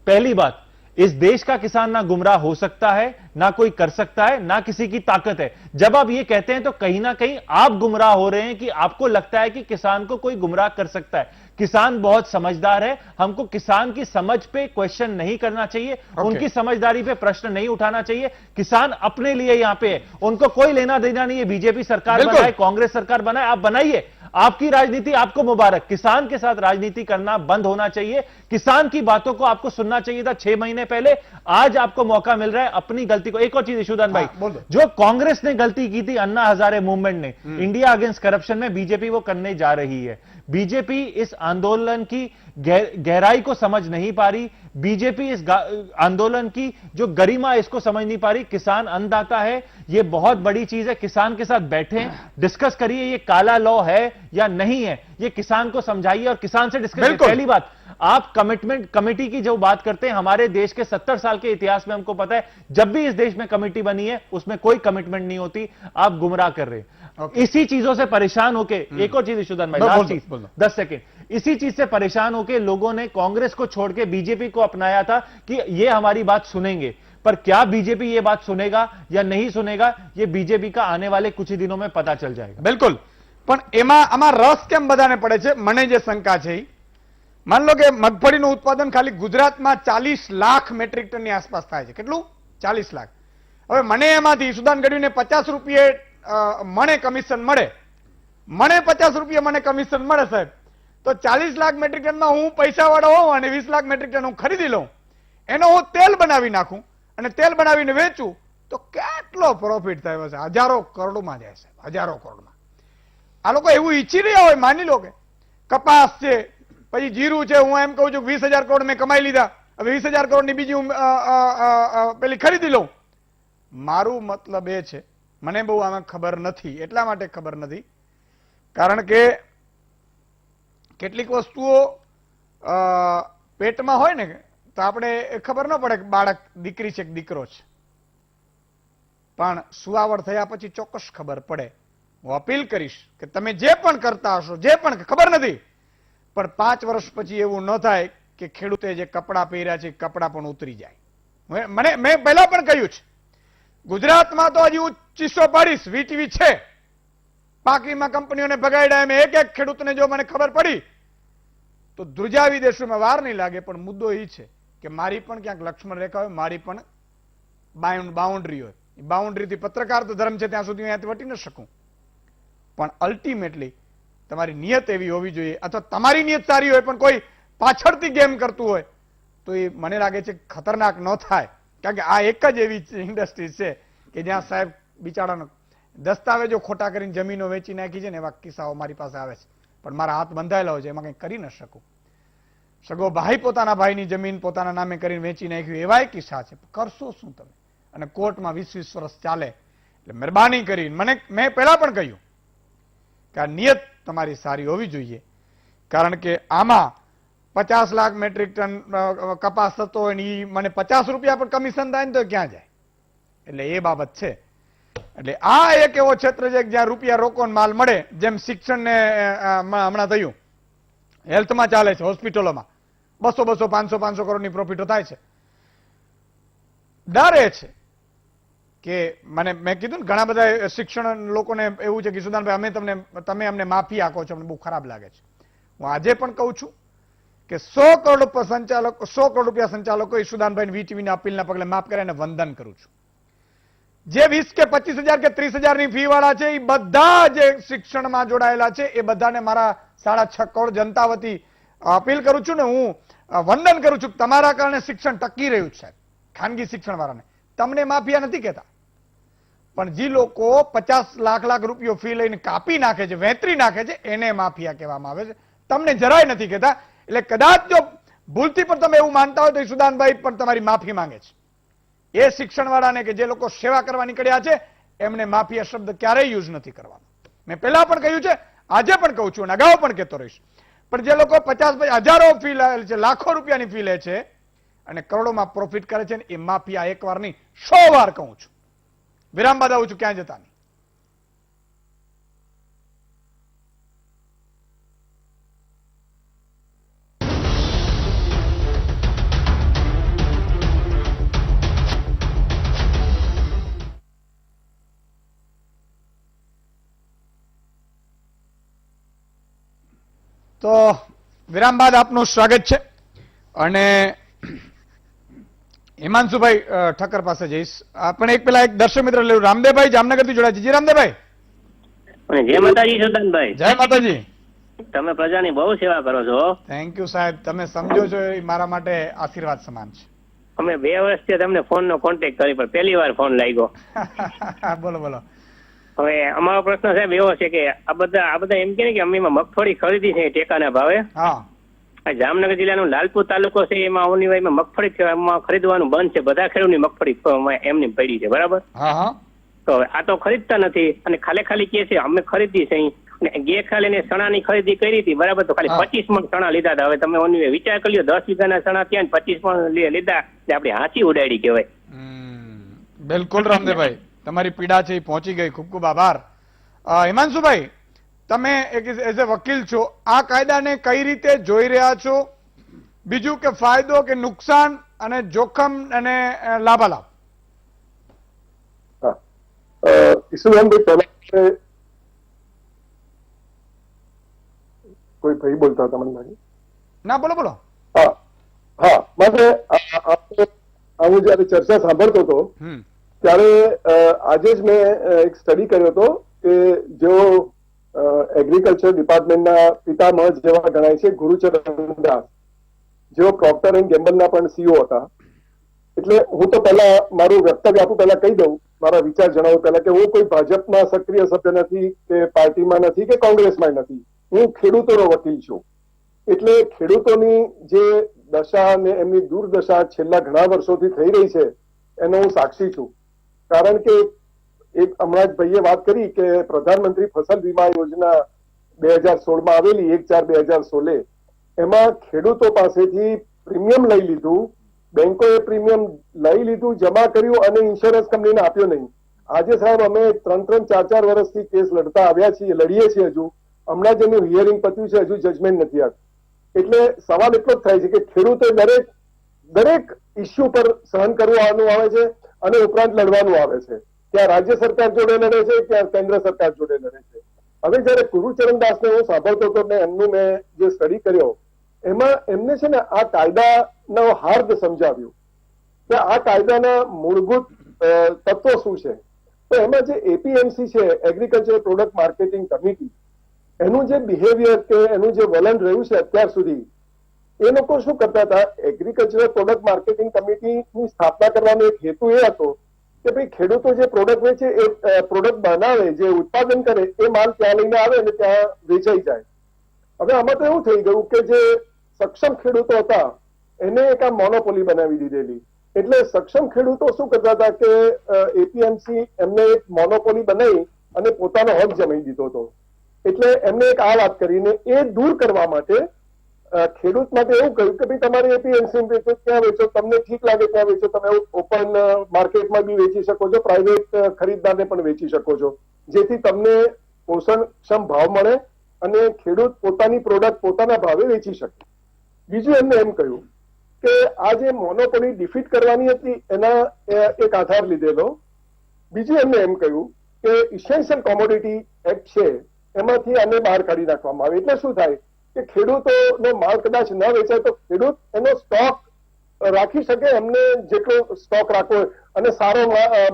पहली बात, इस देश का किसान ना गुमराह हो सकता है, ना कोई कर सकता है, ना किसी की ताकत है। जब आप ये कहते हैं तो कहीं ना कहीं आप गुमराह हो रहे हैं कि आपको लगता है कि किसान को कोई गुमराह कर सकता है। किसान बहुत समझदार है, हमको किसान की समझ पे क्वेश्चन नहीं करना चाहिए, उनकी समझदारी पे प्रश्न नहीं उठाना चाहिए। किसान अपने लिए यहां पे है, उनको कोई लेना देना नहीं है। बीजेपी सरकार बनाए, कांग्रेस सरकार बनाए, आप बनाइए, आपकी राजनीति, आपको मुबारक। किसान के साथ राजनीति करना बंद होना चाहिए। किसान की बातों को आपको सुनना चाहिए था 6 महीने पहले। आज आपको मौका मिल रहा है अपनी गलती को। एक और चीज ईशुदान भाई, जो कांग्रेस ने गलती की थी, अन्ना हजारे मूवमेंट ने, इंडिया अगेंस्ट करप्शन में, बीजेपी वो करने जा रही है। बीजेपी इस आंदोलन की गहराई को समझ नहीं पा रही। बीजेपी इस आंदोलन की जो गरिमा है इसको समझ नहीं पा रही। किसान अन्नदाता है, ये बहुत बड़ी चीज है। किसान के साथ बैठे, डिस्कस करिए ये काला लॉ है या नहीं है, ये किसान को समझाइए और किसान से डिस्कस करिए। पहली बात, आप कमिटमेंट कमेटी की जो बात करते हैं, हमारे देश के 70 साल के इतिहास में हमको पता है जब भी इस देश में कमेटी बनी है उसमें कोई कमिटमेंट नहीं होती। आप गुमराह कर रहे हैं। इसी चीजों से परेशान होके, एक और चीज ईशुदान भाई, लास्ट चीज 10 सेकेंड, इसी चीज से परेशान होके लोगों ने कांग्रेस को छोड़ के बीजेपी को अपनाया था कि ये हमारी बात सुनेंगे। पर क्या बीजेपी ये बात सुनेगा या नहीं सुनेगा, ये बीजेपी का आने वाले कुछ ही दिनों में पता चल जाएगा। बिल्कुल, પણ એમાં આમાં રસ કેમ બધાને પડે છે? મને જે શંકા છે, માન લો કે મગફળીનું ઉત્પાદન ખાલી ગુજરાતમાં 40 લાખ મેટ્રિક ટનની આસપાસ થાય છે. કેટલું? 40 લાખ. હવે મને એમાંથી સુદાન ગઢવીને 50 રૂપિયે મણે કમિશન મળે, મણે 50 રૂપિયા મને કમિશન મળે સાહેબ, તો 40 લાખ મેટ્રિક ટનમાં હું પૈસાવાળો હોઉં અને 20 લાખ મેટ્રિક ટન હું ખરીદી લઉં, એનો હું તેલ બનાવી નાખું અને તેલ બનાવીને વેચું તો કેટલો પ્રોફિટ થયો છે? હજારો કરોડમાં જાય છે, હજારો કરોડમાં. આ લોકો એવું ઈચ્છી રહ્યા હોય, માની લો કે કપાસ છે, પછી જીરું છે, હું એમ કહું છું 20,000 કરોડ મેં કમાઈ લીધા, હવે 20,000 કરોડની બીજી હું પેલી ખરીદી લઉં. મારું મતલબ એ છે, મને બહુ આમાં ખબર નથી, એટલા માટે ખબર નથી કારણ કે કેટલીક વસ્તુઓ પેટમાં હોય ને તો આપણે ખબર ન પડે કે બાળક દીકરી છે કે દીકરો છે, પણ સુવાવડ થયા પછી ચોક્કસ ખબર પડે. હું અપીલ કરીશ કે તમે જે પણ કરતા હશો, જે પણ ખબર નથી, પણ 5 વર્ષ પછી એવું ન થાય કે ખેડૂતે જે કપડાં પહેર્યા છે કપડાં પણ ઉતરી જાય. મેં પહેલા પણ કહ્યું છે, ગુજરાતમાં તો હજી હું ચીસો પાડીશ, વીટીવી છે, પાકીમાં કંપનીઓને ભગાડ્યા, એમ એક એક ખેડૂતને જો મને ખબર પડી તો ધ્રુજાવી દેશોમાં વાર નહીં લાગે. પણ મુદ્દો એ છે કે મારી પણ ક્યાંક લક્ષ્મણ રેખા હોય, મારી પણ બાઉન્ડ્રી હોય. બાઉન્ડ્રીથી પત્રકાર તો ધર્મ છે ત્યાં સુધી હું અહીંયાથી વટી ન શકું, પણ અલ્ટિમેટલી તમારી નિયત એવી હોવી જોઈએ, અથવા તમારી નિયત સારી હોય પણ કોઈ પાછળથી ગેમ કરતું હોય તો એ મને લાગે છે ખતરનાક ન થાય. કારણ કે આ એક જ એવી ઇન્ડસ્ટ્રી છે કે જ્યાં સાહેબ બિચારાનો દસ્તાવેજો ખોટા કરીને જમીનો વેચી નાખી છે ને, એવા કિસ્સાઓ મારી પાસે આવે છે. પણ મારા હાથ બંધાયેલા હોય છે, એમાં કંઈ કરી ન શકું. સગો ભાઈ પોતાના ભાઈની જમીન પોતાના નામે કરીને વેચી નાખ્યું, એવા કિસ્સા છે. કરશો શું તમે? અને કોર્ટમાં 20-20 વર્ષ ચાલે. એટલે મહેરબાની કરીને મેં પહેલા પણ કહ્યું કે આ નિયત તમારી સારી હોવી જોઈએ, કારણ કે આમાં 50 લાખ મેટ્રિક ટન કપાસ થતો હોય ને એ મને 50 રૂપિયા પણ કમિશન થાય ને તો ક્યાં જાય? એટલે એ બાબત છે. એટલે આ એક એવો ક્ષેત્ર છે જ્યાં રૂપિયા રોકો માલ મળે. જેમ શિક્ષણને હમણાં થયું, હેલ્થમાં ચાલે છે, હોસ્પિટલોમાં 200, 500 કરોડની પ્રોફિટો થાય છે. ડર એ છે કે મેં કીધું ને, ઘણા બધા શિક્ષણ લોકોને એવું છે કે સુદાનભાઈ તમે અમને માફી આપો છો, અમને બહુ ખરાબ લાગે છે. હું આજે પણ કહું છું કે 100 કરોડ રૂપિયા સંચાલકો ઈશુદાનભાઈ વીટીવીના અપીલના પગલે માફ કરે, વંદન કરું છું. જે 20 કે 25,000 કે 30,000ની ફી વાળા છે એ બધા જે શિક્ષણમાં જોડાયેલા છે એ બધાને મારા 6.5 કરોડ જનતા વતી અપીલ કરું છું ને હું વંદન કરું છું. તમારા કારણે શિક્ષણ ટકી રહ્યું છે. ખાનગી શિક્ષણ વાળાને તમને માફિયા નથી કહેતા, પણ જે લોકો 50 લાખ રૂપિયો ફી લઈને કાપી નાખે છે, વેતરી નાખે છે, એને માફિયા કહેવામાં આવે છે. તમને જરાય નથી કહેતા. એટલે કદાચ જો ભૂલથી પણ તમે એવું માનતા હોય તો ઈશુદાનભાઈ પણ તમારી માફી માંગે છે. એ શિક્ષણ વાળાને કે જે લોકો સેવા કરવા નીકળ્યા છે એમને માફિયા શબ્દ ક્યારેય યુઝ નથી કરવાનો. મેં પહેલા પણ કહ્યું છે, આજે પણ કહું છું અને અગાઉ પણ કહેતો રહીશ. પણ જે લોકો 50 હજારો ફી લે છે, લાખો રૂપિયાની ફી લે છે અને કરોડોમાં પ્રોફિટ કરે છે, એ માફિયા એક વાર નહીં 100 વાર કહું છું. વિરામ બાદ આવું છું, ક્યાં જતા નહીં. તો વિરામ બાદ આપનું સ્વાગત છે અને હિમાંશુભાઈ ઠક્કર પાસે જઈશ. આપણે પેલા એક દર્શક મિત્ર લેવું, રામદેવભાઈ જામનગરથી જોડાય છે. જી રામદેવભાઈ. જય માતાજી સુદાનભાઈ. જય માતાજી. તમે પ્રજાની બહુ સેવા કરો છો. થેન્ક યુ સાહેબ, તમે સમજો છો એ મારા માટે આશીર્વાદ સમાન છે. અમે 2 વર્ષથી તમને ફોનનો કોન્ટેક્ટ કરી પણ પહેલી વાર ફોન લાગ્યો. બોલો બોલો. હવે અમારો પ્રશ્ન સાહેબ એવો છે કે આ બધા એમ કે અમે મગફળી ખરીદી છે ટેકાના ભાવે, આ જામનગર જિલ્લાનો લાલપુર તાલુકો છે, એમાં ઓનીવાયમાં મગફળી એમાં ખરીદવાનું બંધ છે. બધા ખેડૂતની મગફળી એમની પડી છે. બરાબર. હા હા તો આ તો ખરીદતા નથી અને ખાલી કહે છે અમે ખરીદી છે અહીં. અને ગેખાલી ચણાની ખરીદી કરી હતી. બરાબર. તો ખાલી 25 મણ ચણા લીધા હતા. હવે તમે ઓની વિચાર કરી લો, 10 વીઘાના ચણા ત્યાં 25 મણ લીધા એટલે આપણી હાંચી ઉડાડી કહેવાય. બિલકુલ રામદેવભાઈ, તમારી પીડા છે એ પહોંચી ગઈ. ખૂબ ખૂબ આભાર. હિમાંશુભાઈ, તમે એક એઝ એ વકીલ છો, આ કાયદાને કઈ રીતે જોઈ રહ્યા છો? બીજું કે ફાયદો કે નુકસાન અને જોખમ અને લાભાલાભ? ઈસુદાનભાઈ, પહેલા કોઈ ભાઈ બોલતા હતા મને લાગે. ના, બોલો બોલો. હા હા, મને હું જયારે ચર્ચા સાંભળતો હતો ત્યારે આજે જ મેં એક સ્ટડી કર્યો હતો કે જેઓ એગ્રીકલ્ચર ડિપાર્ટમેન્ટના પિતામહ જેવા ગણાય છે, ગુરુચરણ દાસ, જેઓ પ્રોક્ટર એન્ડ ગેમ્બલના પણ સીઓ હતા. એટલે હું તો પહેલા મારું વક્તવ્ય આપું પહેલા કહી દઉં, મારા વિચાર જણાવું પહેલા કે હું કોઈ ભાજપના સક્રિય સભ્ય નથી કે પાર્ટીમાં નથી કે કોંગ્રેસમાં નથી. હું ખેડૂતોનો વકીલ છું. એટલે ખેડૂતોની જે દશા અને એમની દુર્દશા છેલ્લા ઘણા વર્ષોથી થઈ રહી છે એનો હું સાક્ષી છું. કારણ કે એક હમણાં જ ભાઈએ વાત કરી કે પ્રધાનમંત્રી ફસલ વીમા યોજના 2016માં આવેલી 1/4/2016, એમાં ખેડૂતો પાસેથી પ્રીમિયમ લઈ લીધું, બેંકોએ પ્રીમિયમ લઈ લીધું, જમા કર્યું અને ઇન્સ્યોરન્સ કંપનીને આપ્યો નહીં. આજે સાહેબ અમે 3-4 વર્ષથી કેસ લડતા આવ્યા છીએ, લડીએ છીએ. હજુ હમણાં જ એનું હિયરિંગ પત્યું છે, હજુ જજમેન્ટ નથી આવ્યું. એટલે સવાલ એટલો જ થાય છે કે ખેડૂતે દરેક ઇસ્યુ પર સહન કરવાનું આવે છે અને ઉપરાંત લડવાનું આવે છે. ત્યાં રાજ્ય સરકાર જોડે લડે છે, ત્યાં કેન્દ્ર સરકાર જોડે લડે છે. હવે જયારે ગુરુચરણ દાસને હું સાંભળતો હતો ને એમનું મેં જે સ્ટડી કર્યો એમાં એમને છે ને આ કાયદાનો હાર્દ સમજાવ્યું કે આ કાયદાના મૂળભૂત તત્વો શું છે. તો એમાં જે એપીએમસી છે, એગ્રીકલ્ચર પ્રોડક્ટ માર્કેટિંગ કમિટી, એનું જે બિહેવિયર કે એનું જે વલણ રહ્યું છે અત્યાર સુધી, એ લોકો શું કરતા હતા, એગ્રીકલ્ચર પ્રોડક્ટ માર્કેટિંગ કમિટીની સ્થાપના કરવાનો એક હેતુ એ હતો કે ભાઈ ખેડૂતો જે પ્રોડક્ટ વેચે, એ પ્રોડક્ટ બનાવે, જે ઉત્પાદન કરે, એ માલ ત્યાં લઈને આવે અને ત્યાં વેચાઈ જાય. હવે આમાં તો એવું થઈ ગયું કે જે સક્ષમ ખેડૂતો હતા એને એક આ મોનોપોલી બનાવી દીધેલી. એટલે સક્ષમ ખેડૂતો શું કરતા હતા કે એપીએમસી એમને એક મોનોપોલી બનાવી અને પોતાનો હક જમાઈ દીધો હતો. એટલે એમને એક આ વાત કરીને એ દૂર કરવા માટે ખેડૂત માટે એવું કહ્યું કે ભાઈ તમારે એપીએમસી વેચો ત્યાં વેચો, તમને ઠીક લાગે ત્યાં વેચો, તમે ઓપન માર્કેટમાં બી વેચી શકો છો, પ્રાઇવેટ ખરીદદારને પણ વેચી શકો છો, જેથી તમને પોષણક્ષમ ભાવ મળે અને ખેડૂત પોતાની પ્રોડક્ટ પોતાના ભાવે વેચી શકે. બીજું એમને એમ કહ્યું કે આ જે મોનોપોલી ડિફીટ કરવાની હતી એના એક આધાર લીધેલો. બીજું એમને એમ કહ્યું કે ઇસેન્શિયલ કોમોડિટી એક્ટ છે એમાંથી આને બહાર કાઢી નાખવામાં આવે. એટલે શું થાય કે ખેડૂતોનો માલ કદાચ ન વેચાય તો ખેડૂત એનો સ્ટોક રાખી શકે, એમને જેટલો સ્ટોક રાખવો અને સારો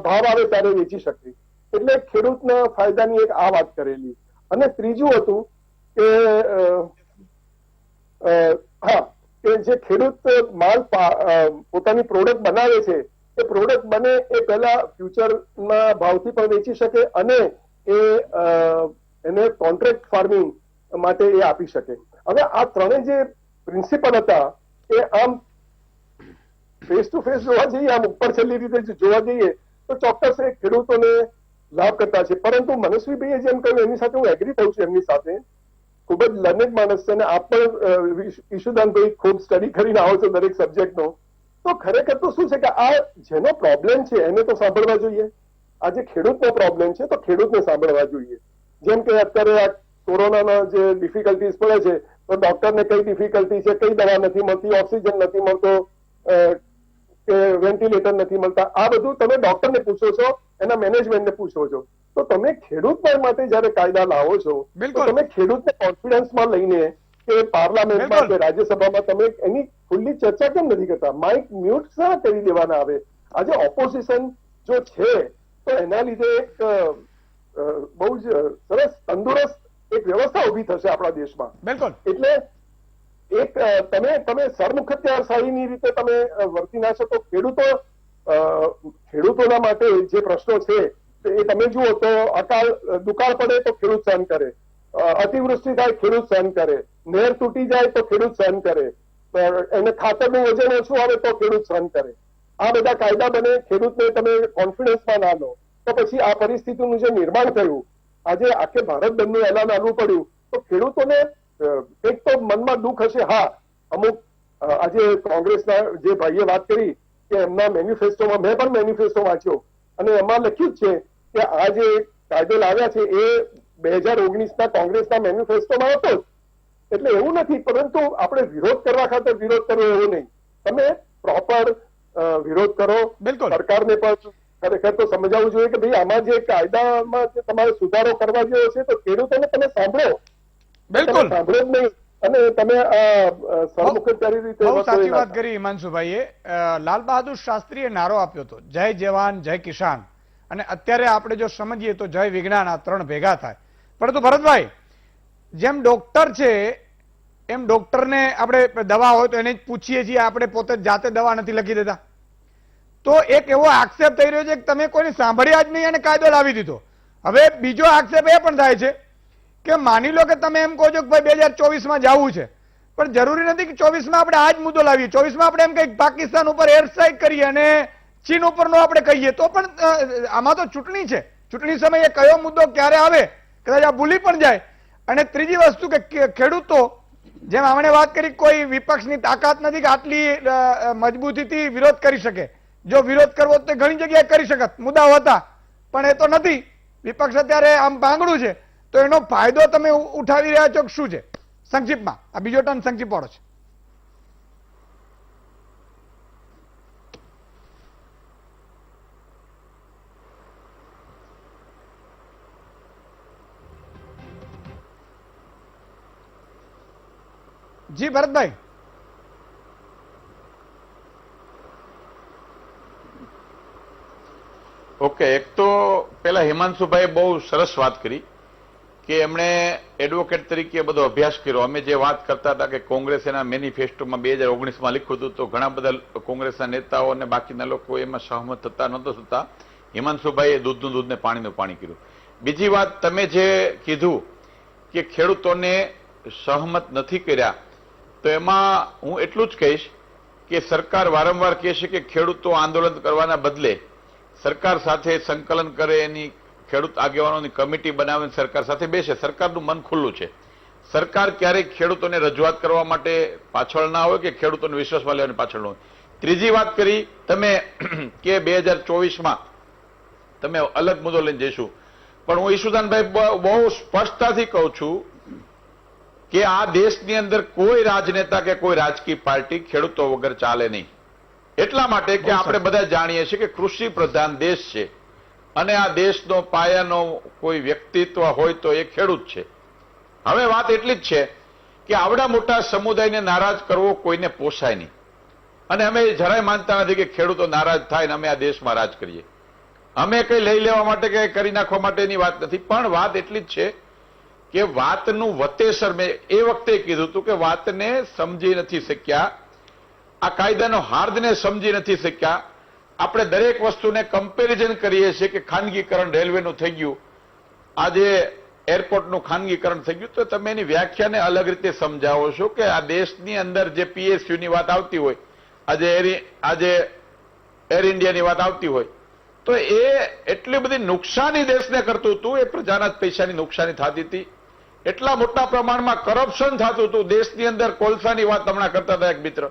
ભાવ આવે ત્યારે વેચી શકે. એટલે ખેડૂતના ફાયદાની એક આ વાત કરેલી. અને ત્રીજું હતું કે કે જે ખેડૂત માલ પોતાની પ્રોડક્ટ બનાવે છે એ પ્રોડક્ટ બને એ પહેલા ફ્યુચરના ભાવથી પણ વેચી શકે અને એને કોન્ટ્રાક્ટ ફાર્મિંગ માટે એ આપી શકે. હવે આ ત્રણેય જે પ્રિન્સિપલ હતા એ આમ ફેસ ટુ ફેસ જોવા જઈએ, આમ ઉપર છેલ્લી રીતે જોવા જઈએ તો ચોક્કસ એ ખેડૂતોને લાભ કરતા છે. પરંતુ મનસ્વીભાઈએ જેમ કહ્યું એની સાથે હું એગ્રી થઉં છું. એમની સાથે ખૂબ જ લર્નિંગ માણસ છે અને આપ પણ ઈશુદાનભાઈ ખૂબ સ્ટડી કરીને આવો છો દરેક સબ્જેક્ટનો. તો ખરેખર તો શું છે કે આ જેનો પ્રોબ્લેમ છે એને તો સાંભળવા જોઈએ. આ જે ખેડૂતનો પ્રોબ્લેમ છે તો ખેડૂતને સાંભળવા જોઈએ. જેમ કે અત્યારે આ કોરોનાના જે ડિફિકલ્ટીઝ પડે છે તો ડોક્ટરને કઈ ડિફિકલ્ટી છે, કઈ દવા નથી મળતી, ઓક્સિજન નથી મળતો કે વેન્ટિલેટર નથી મળતા, આ બધું તમે ડોક્ટરને પૂછો છો, એના મેનેજમેન્ટને પૂછો છો. તો તમે ખેડૂત માટે જયારે કાયદા લાવો છો તો તમે ખેડૂતને કોન્ફિડન્સમાં લઈને કે પાર્લામેન્ટમાં કે રાજ્યસભામાં તમે એની ખુલ્લી ચર્ચા કેમ નથી કરતા? માઇક મ્યુટ શા કરી દેવાના આવે? આજે ઓપોઝિશન જો છે તો એના લીધે એક બહુ જ સરસ તંદુરસ્ત એક વ્યવસ્થા ઉભી થશે આપણા દેશમાં. બિલકુલ. એટલે એક તમે સરમુખત્યારશાહીની રીતે તમે વર્તી ના શકો. ખેડૂતોના માટે જે પ્રશ્નો છે એ તમે જુઓ તો દુકાળ પડે તો ખેડૂત સહન કરે, અતિવૃષ્ટિ થાય ખેડૂત સહન કરે, નહેર તૂટી જાય તો ખેડૂત સહન કરે, એને ખાતરનું વજન ઓછું આવે તો ખેડૂત સહન કરે. આ બધા કાયદા બને, ખેડૂતને તમે કોન્ફિડન્સમાં ના લો તો પછી આ પરિસ્થિતિનું જે નિર્માણ થયું, આજે આખે ભારત બંધનું એલાન આવવું પડ્યું, તો ખેડૂતોને એક તો મનમાં દુઃખ હશે. હા, અમુક આજે કોંગ્રેસના જે ભાઈએ વાત કરી કે એમના મેન્યુફેસ્ટોમાં, મેં પણ મેન્યુફેસ્ટો વાંચ્યો અને એમાં લખ્યું જ છે કે આ જે કાયદો લાવ્યા છે એ 2019ના કોંગ્રેસના મેન્યુફેસ્ટોમાં હતો જ. એટલે એવું નથી, પરંતુ આપણે વિરોધ કરવા ખાતર વિરોધ કરવો એવું નહીં. તમે પ્રોપર વિરોધ કરો. બિલકુલ. સરકારને પણ ખરેખર તો સમજાવવું જોઈએ કે ભાઈ આમાં જે કાયદામાં જે તમારે સુધારો કરવા જેવો છે તો ખેડૂતોને તમે સાંભળો. બિલકુલ સાંભળો જ નહીં અને તમે સરમુખત્યારી રીતે બહુ સાચી વાત કરી હિમાંશુભાઈએ. લાલ બહાદુર શાસ્ત્રીએ નારો આપ્યો હતો, જય જવાન જય કિસાન, અને અત્યારે આપણે જો સમજીએ તો જય વિજ્ઞાન, આ ત્રણ ભેગા થાય. પરંતુ ભરતભાઈ, જેમ ડોક્ટર છે એમ ડોક્ટરને આપણે દવા હોય તો એને જ પૂછીએ છીએ, આપણે પોતે જાતે દવા નથી લખી દેતા. તો એક એવો આક્ષેપ થઈ રહ્યો છે કે તમે કોઈને સાંભળ્યા જ નહીં અને કાયદો લાવી દીધો. હવે બીજો આક્ષેપ એ પણ થાય છે કે માની લો કે તમે એમ કહો છો કે ભાઈ 2024માં જવું છે, પણ જરૂરી નથી કે 24માં આપણે આ જ મુદ્દો લાવીએ. 24માં આપણે એમ કહીએ પાકિસ્તાન ઉપર એર સ્ટ્રાઇક કરીએ અને ચીન ઉપરનો આપણે કહીએ, તો પણ આમાં તો ચૂંટણી છે. ચૂંટણી સમયે કયો મુદ્દો ક્યારે આવે કદાચ આ ભૂલી પણ જાય. અને ત્રીજી વસ્તુ કે ખેડૂતો, જેમ આપણે વાત કરી, કોઈ વિપક્ષની તાકાત નથી કે આટલી મજબૂતીથી વિરોધ કરી શકે. જો વિરોધ કરવો તો ઘણી જગ્યાએ કરી શકત, મુદ્દાઓ હતા, પણ એ તો નથી. વિપક્ષ અત્યારે આમ પાંગડું છે, તો એનો ફાયદો તમે ઉઠાવી રહ્યા છો કે શું છે? સંક્ષિપ્તમાં આ બીજો ટર્ન સંક્ષિપ્ત પાડો છે. જી ભરતભાઈ. ઓકે, એક તો પેલા હિમાંશુભાઈએ બહુ સરસ વાત કરી કે એમણે એડવોકેટ તરીકે બધો અભ્યાસ કર્યો. અમે જે વાત કરતા હતા કે કોંગ્રેસ એના મેનિફેસ્ટોમાં 2019માં લખ્યું હતું, તો ઘણા બધા કોંગ્રેસના નેતાઓ અને બાકીના લોકો એમાં સહમત થતા નહોતા થતા. હિમાંશુભાઈએ દૂધનું દૂધ ને પાણીનું પાણી કર્યું. બીજી વાત, તમે જે કીધું કે ખેડૂતોને સહમત નથી કર્યા, તો એમાં હું એટલું જ કહીશ કે સરકાર વારંવાર કહે છે કે ખેડૂતો આંદોલન કરવાના બદલે સરકાર સાથે સંકલન કરે, એની ખેડૂત આગેવાનોની કમિટી બનાવીને સરકાર સાથે બેસે. સરકારનું મન ખુલ્લું છે. સરકાર ક્યારેય ખેડૂતોને રજૂઆત કરવા માટે પાછળ ના હોય કે ખેડૂતોને વિશ્વાસમાં લેવાની પાછળ ન હોય. ત્રીજી વાત કરી તમે કે 2024માં તમે અલગ મુદ્દો લઈને જઈશું, પણ હું ઈશુદાનભાઈ બહુ સ્પષ્ટતાથી કહું છું કે આ દેશની અંદર કોઈ રાજનેતા કે કોઈ રાજકીય પાર્ટી ખેડૂતો વગર ચાલે નહીં. એટલા માટે કે આપણે બધા જાણીએ છીએ કે કૃષિ પ્રધાન દેશ છે અને આ દેશનો પાયાનો કોઈ વ્યક્તિત્વ હોય તો એ ખેડૂત છે. હવે વાત એટલી જ છે કે આવડા મોટા સમુદાયને નારાજ કરવો કોઈને પોસાય નહીં, અને અમે જરાય માનતા નથી કે ખેડૂતો નારાજ થાય ને અમે આ દેશમાં રાજ કરીએ. અમે કઈ લઈ લેવા માટે કે કરી નાખવા માટેની વાત નથી, પણ વાત એટલી જ છે કે વાતનું વતેસર મેં એ વખતે કીધું હતું કે વાતને સમજી નથી શક્યા, આ કાયદાનો હાર્દને સમજી નથી શક્યા. આપણે દરેક વસ્તુને કમ્પેરિઝન કરીએ છીએ કે ખાનગીકરણ રેલવેનું થઈ ગયું, આજે એરપોર્ટનું ખાનગીકરણ થઈ ગયું, તો તમે એની વ્યાખ્યાને અલગ રીતે સમજાવો છો કે આ દેશની અંદર જે PSUની વાત આવતી હોય, આજે એર ઇન્ડિયાની વાત આવતી હોય, તો એ એટલી બધી નુકસાની દેશને કરતું હતું, એ પ્રજાના જ પૈસાની નુકસાની થતી હતી, એટલા મોટા પ્રમાણમાં કરપ્શન થતું હતું દેશની અંદર. કોલસાની વાત હમણાં કરતા હતા એક મિત્ર,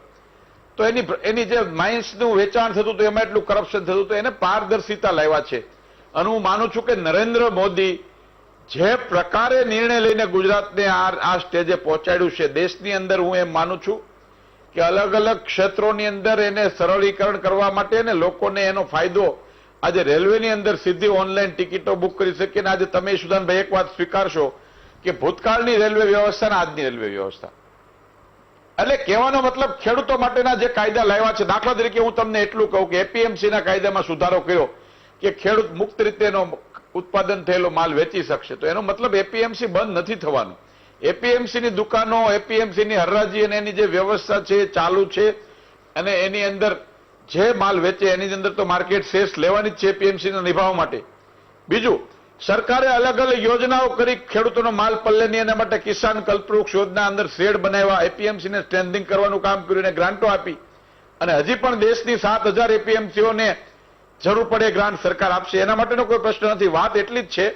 તો એની જે માઇન્સનું વેચાણ થતું હતું એમાં એટલું કરપ્શન થતું હતું. એને પારદર્શિતા લાવ્યા છે. અને હું માનું છું કે નરેન્દ્ર મોદી જે પ્રકારે નિર્ણય લઈને ગુજરાતને આ સ્ટેજે પહોંચાડ્યું છે દેશની અંદર, હું એમ માનું છું કે અલગ અલગ ક્ષેત્રોની અંદર એને સરળીકરણ કરવા માટે અને લોકોને એનો ફાયદો, આજે રેલવેની અંદર સીધી ઓનલાઈન ટિકિટો બુક કરી શકીએ. અને આજે તમે સુદાનભાઈ એક વાત સ્વીકારશો કે ભૂતકાળની રેલવે વ્યવસ્થા અને આજની રેલવે વ્યવસ્થા, એટલે કહેવાનો મતલબ ખેડૂતો માટેના જે કાયદા લાવ્યા છે, દાખલા તરીકે હું તમને એટલું કહું કે APMCના કાયદામાં સુધારો કર્યો કે ખેડૂત મુક્ત રીતે એનો ઉત્પાદન થયેલો માલ વેચી શકશે, તો એનો મતલબ APMC બંધ નથી થવાનું. APMCની દુકાનો, APMCની હરાજી અને એની જે વ્યવસ્થા છે એ ચાલુ છે, અને એની અંદર જે માલ વેચે એની અંદર તો માર્કેટ શેર્સ લેવાની જ છે APMCને નિભાવવા માટે. બીજું, સરકારે અલગ અલગ યોજનાઓ કરી ખેડૂતોનો માલ પલ્લે નહીં એના માટે કિસાન કલ્પવૃક્ષ યોજના અંદર શેડ બનાવ્યા, એપીએમસીને સ્ટ્રેન્થિંગ કરવાનું કામ કર્યું અને ગ્રાન્ટો આપી અને હજી પણ દેશની 7,000 એપીએમસીઓને જરૂર પડે ગ્રાન્ટ સરકાર આપશે, એના માટેનો કોઈ પ્રશ્ન નથી. વાત એટલી જ છે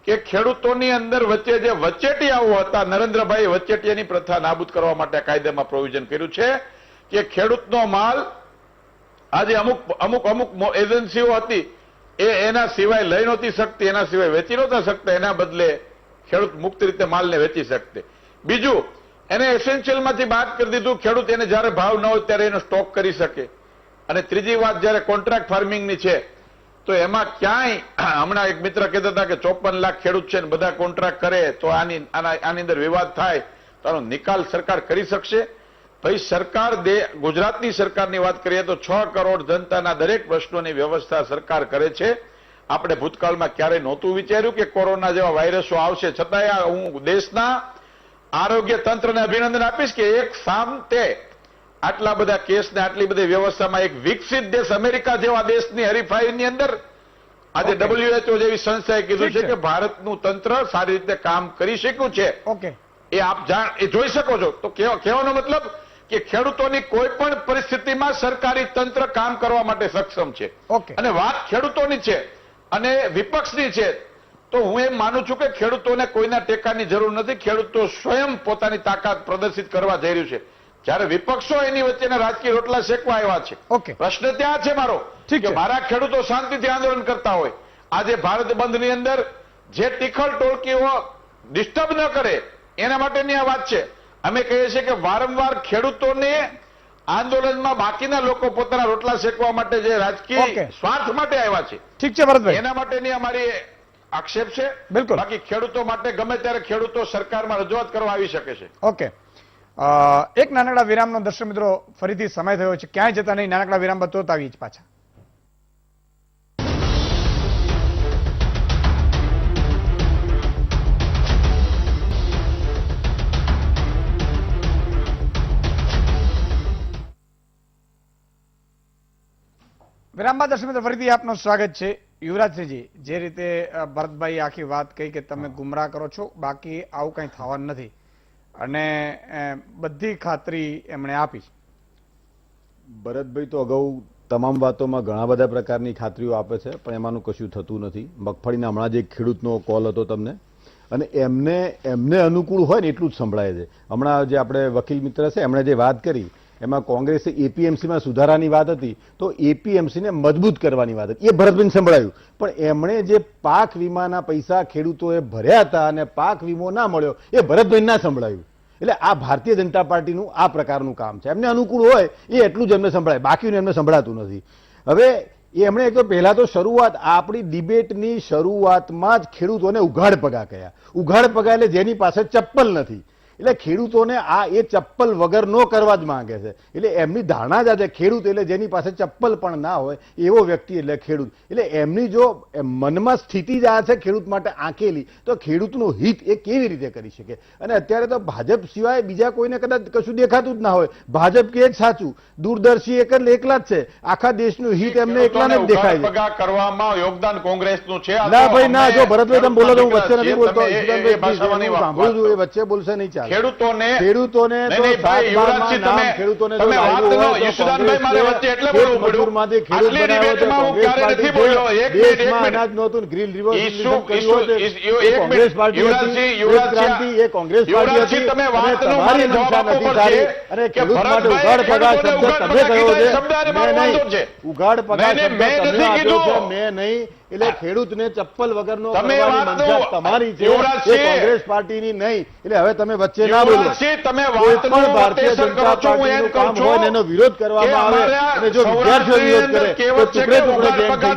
કે ખેડૂતોની અંદર વચ્ચે જે વચેટિયાઓ હતા, નરેન્દ્રભાઈ વચેટિયાની પ્રથા નાબૂદ કરવા માટે કાયદામાં પ્રોવિઝન કર્યું છે કે ખેડૂતનો માલ આજે અમુક એજન્સીઓ હતી એના સિવાય લઈ નહોતી શકતી, એના સિવાય વેચી નહોતા શકતા, એના બદલે ખેડૂત મુક્ત રીતે માલને વેચી શકતે. બીજું, એને એસેન્શિયલમાંથી બાદ કરી દીધું, ખેડૂત એને જ્યારે ભાવ ન હોય ત્યારે એનો સ્ટોક કરી શકે. અને ત્રીજી વાત જ્યારે કોન્ટ્રાક્ટ ફાર્મિંગની છે તો એમાં ક્યાંય હમણાં એક મિત્ર કહેતા હતા કે 54 લાખ ખેડૂત છે ને બધા કોન્ટ્રાક્ટ કરે તો આની અંદર વિવાદ થાય તો આનો નિકાલ સરકાર કરી શકશે? ભાઈ, સરકાર ગુજરાતની સરકારની વાત કરીએ તો 6 કરોડ જનતાના દરેક પ્રશ્નોની વ્યવસ્થા સરકાર કરે છે. આપણે ભૂતકાળમાં ક્યારેય નહોતું વિચાર્યું કે કોરોના જેવા વાયરસો આવશે, છતાંય હું દેશના આરોગ્ય તંત્રને અભિનંદન આપીશ કે એક સામતે આટલા બધા કેસને આટલી બધી વ્યવસ્થામાં એક વિકસિત દેશ અમેરિકા જેવા દેશની હરીફાઈની અંદર આજે WHO જેવી સંસ્થાએ કીધું છે કે ભારતનું તંત્ર સારી રીતે કામ કરી શક્યું છે. એ આપ જોઈ શકો છો. તો કહેવાનો મતલબ કે ખેડૂતોની કોઈ પણ પરિસ્થિતિમાં સરકારી તંત્ર કામ કરવા માટે સક્ષમ છે. અને વાત ખેડૂતોની છે અને વિપક્ષની છે તો હું એમ માનું છું કે ખેડૂતોને કોઈના ટેકાની જરૂર નથી. ખેડૂતો સ્વયં પોતાની તાકાત પ્રદર્શિત કરવા જઈ રહ્યું છે, જ્યારે વિપક્ષો એની વચ્ચેના રાજકીય રોટલા શેકવા આવ્યા છે. પ્રશ્ન ત્યાં છે મારો કે મારા ખેડૂતો શાંતિથી આંદોલન કરતા હોય. આજે ભારત બંધની અંદર જે ટીખળ ટોળકીઓ ડિસ્ટર્બ ન કરે એના માટેની આ વાત છે. અમે કહીએ છીએ કે વારંવાર ખેડૂતોને આંદોલનમાં બાકીના લોકો પોતાના રોટલા શેકવા માટે જે રાજકીય સ્વાર્થ માટે આવ્યા છે, ઠીક છે ભરતભાઈ, એના માટેની અમારી આક્ષેપ છે. બિલકુલ. બાકી ખેડૂતો માટે ગમે ત્યારે ખેડૂતો સરકારમાં રજૂઆત કરવા આવી શકે છે. ઓકે, એક નાનકડા વિરામનો દર્શક મિત્રો ફરીથી સમય થયો છે, ક્યાંય જતા નહીં, નાનકડા વિરામ બાદ તો આવીએ જ પાછા. વિરામ બાદ દર્શક મિત્રો ફરીથી આપનું સ્વાગત છે. યુવરાજસિંહજી, જે રીતે ભરતભાઈ આખી વાત કહી કે તમે ગુમરાહ કરો છો, બાકી આવું કંઈ થવાનું નથી અને બધી ખાતરી એમણે આપી. ભરતભાઈ તો અગાઉ તમામ વાતોમાં ઘણા બધા પ્રકારની ખાતરીઓ આપે છે પણ એમાંનું કશું થતું નથી. મગફળીના હમણાં જે ખેડૂતનો કોલ હતો તમને, અને એમને અનુકૂળ હોય ને એટલું જ સંભળાય છે. હમણાં જે આપણે વકીલ મિત્ર છે એમણે જે વાત કરી એમાં કોંગ્રેસે એપીએમસીમાં સુધારાની વાત હતી તો એપીએમસીને મજબૂત કરવાની વાત હતી, એ ભરતભાઈને સંભળાયું. પણ એમણે જે પાક વીમાના પૈસા ખેડૂતોએ ભર્યા હતા અને પાક વીમો ના મળ્યો એ ભરતભાઈને ના સંભળાયું. એટલે આ ભારતીય જનતા પાર્ટીનું આ પ્રકારનું કામ છે. એમને અનુકૂળ હોય એ એટલું જ એમને સંભળાય, બાકીનું એમને સંભળાતું નથી. હવે એમણે એક તો પહેલા તો શરૂઆત આપણી ડિબેટની શરૂઆતમાં જ ખેડૂતોને ઉઘાડ પગા કહ્યા. ઉઘાડ પગા એટલે જેની પાસે ચપ્પલ નથી, એટલે ખેડૂતોને આ એ ચપ્પલ વગર નો કરવા જ માંગે છે. એટલે એમની ધારણા જ આજે ખેડૂત એટલે જેની પાસે ચપ્પલ પણ ના હોય એવો વ્યક્તિ એટલે ખેડૂત. એટલે એમની જો મનમાં સ્થિતિ જ આ છે ખેડૂત માટે આંકેલી, તો ખેડૂતનું હિત એ કેવી રીતે કરી શકે? અને અત્યારે તો ભાજપ સિવાય બીજા કોઈને કદાચ કશું દેખાતું જ ના હોય. ભાજપ કે જ સાચું, દૂરદર્શી એકલા જ છે, આખા દેશનું હિત એમને એકલાને જ દેખાય છે. પગા કરવામાં યોગદાન કોંગ્રેસનું છે. ના ભાઈ ના, જો ભરતભાઈ તમે બોલો તો હું વચ્ચે નથી બોલતો. સાંભળું છું, એ વચ્ચે બોલશે નહીં, ચાલે. ખેડૂતોને અનાજ નહોતું, ગ્રીન રિવોલ્યુશન કર્યું કોંગ્રેસ પાર્ટી હતી, એ કોંગ્રેસ પાર્ટી હતી. તમારી મનસા નથી સારી અને ખેડૂત માટે ઉઘાડ પગા શબ્દ તમે કહ્યો છે, મેં નહીં. ઉઘાડ પગા શબ્દ તમે આપ્યો છે, મેં નહીં. એટલે ખેડૂતને ચપ્પલ વગરનો કરવાની મનસા તમારી છે, એ કોંગ્રેસ પાર્ટીની નહીં. એટલે હવે તમે વચ્ચે ના બોલો. કોઈ પણ ભારતીય જનતા પાર્ટીનું કામ હોય ને એનો વિરોધ કરવામાં આવે અને જો વિદ્યાર્થીઓ વિરોધ કરે તો ટુકડે ટુકડે ગેમ થઈ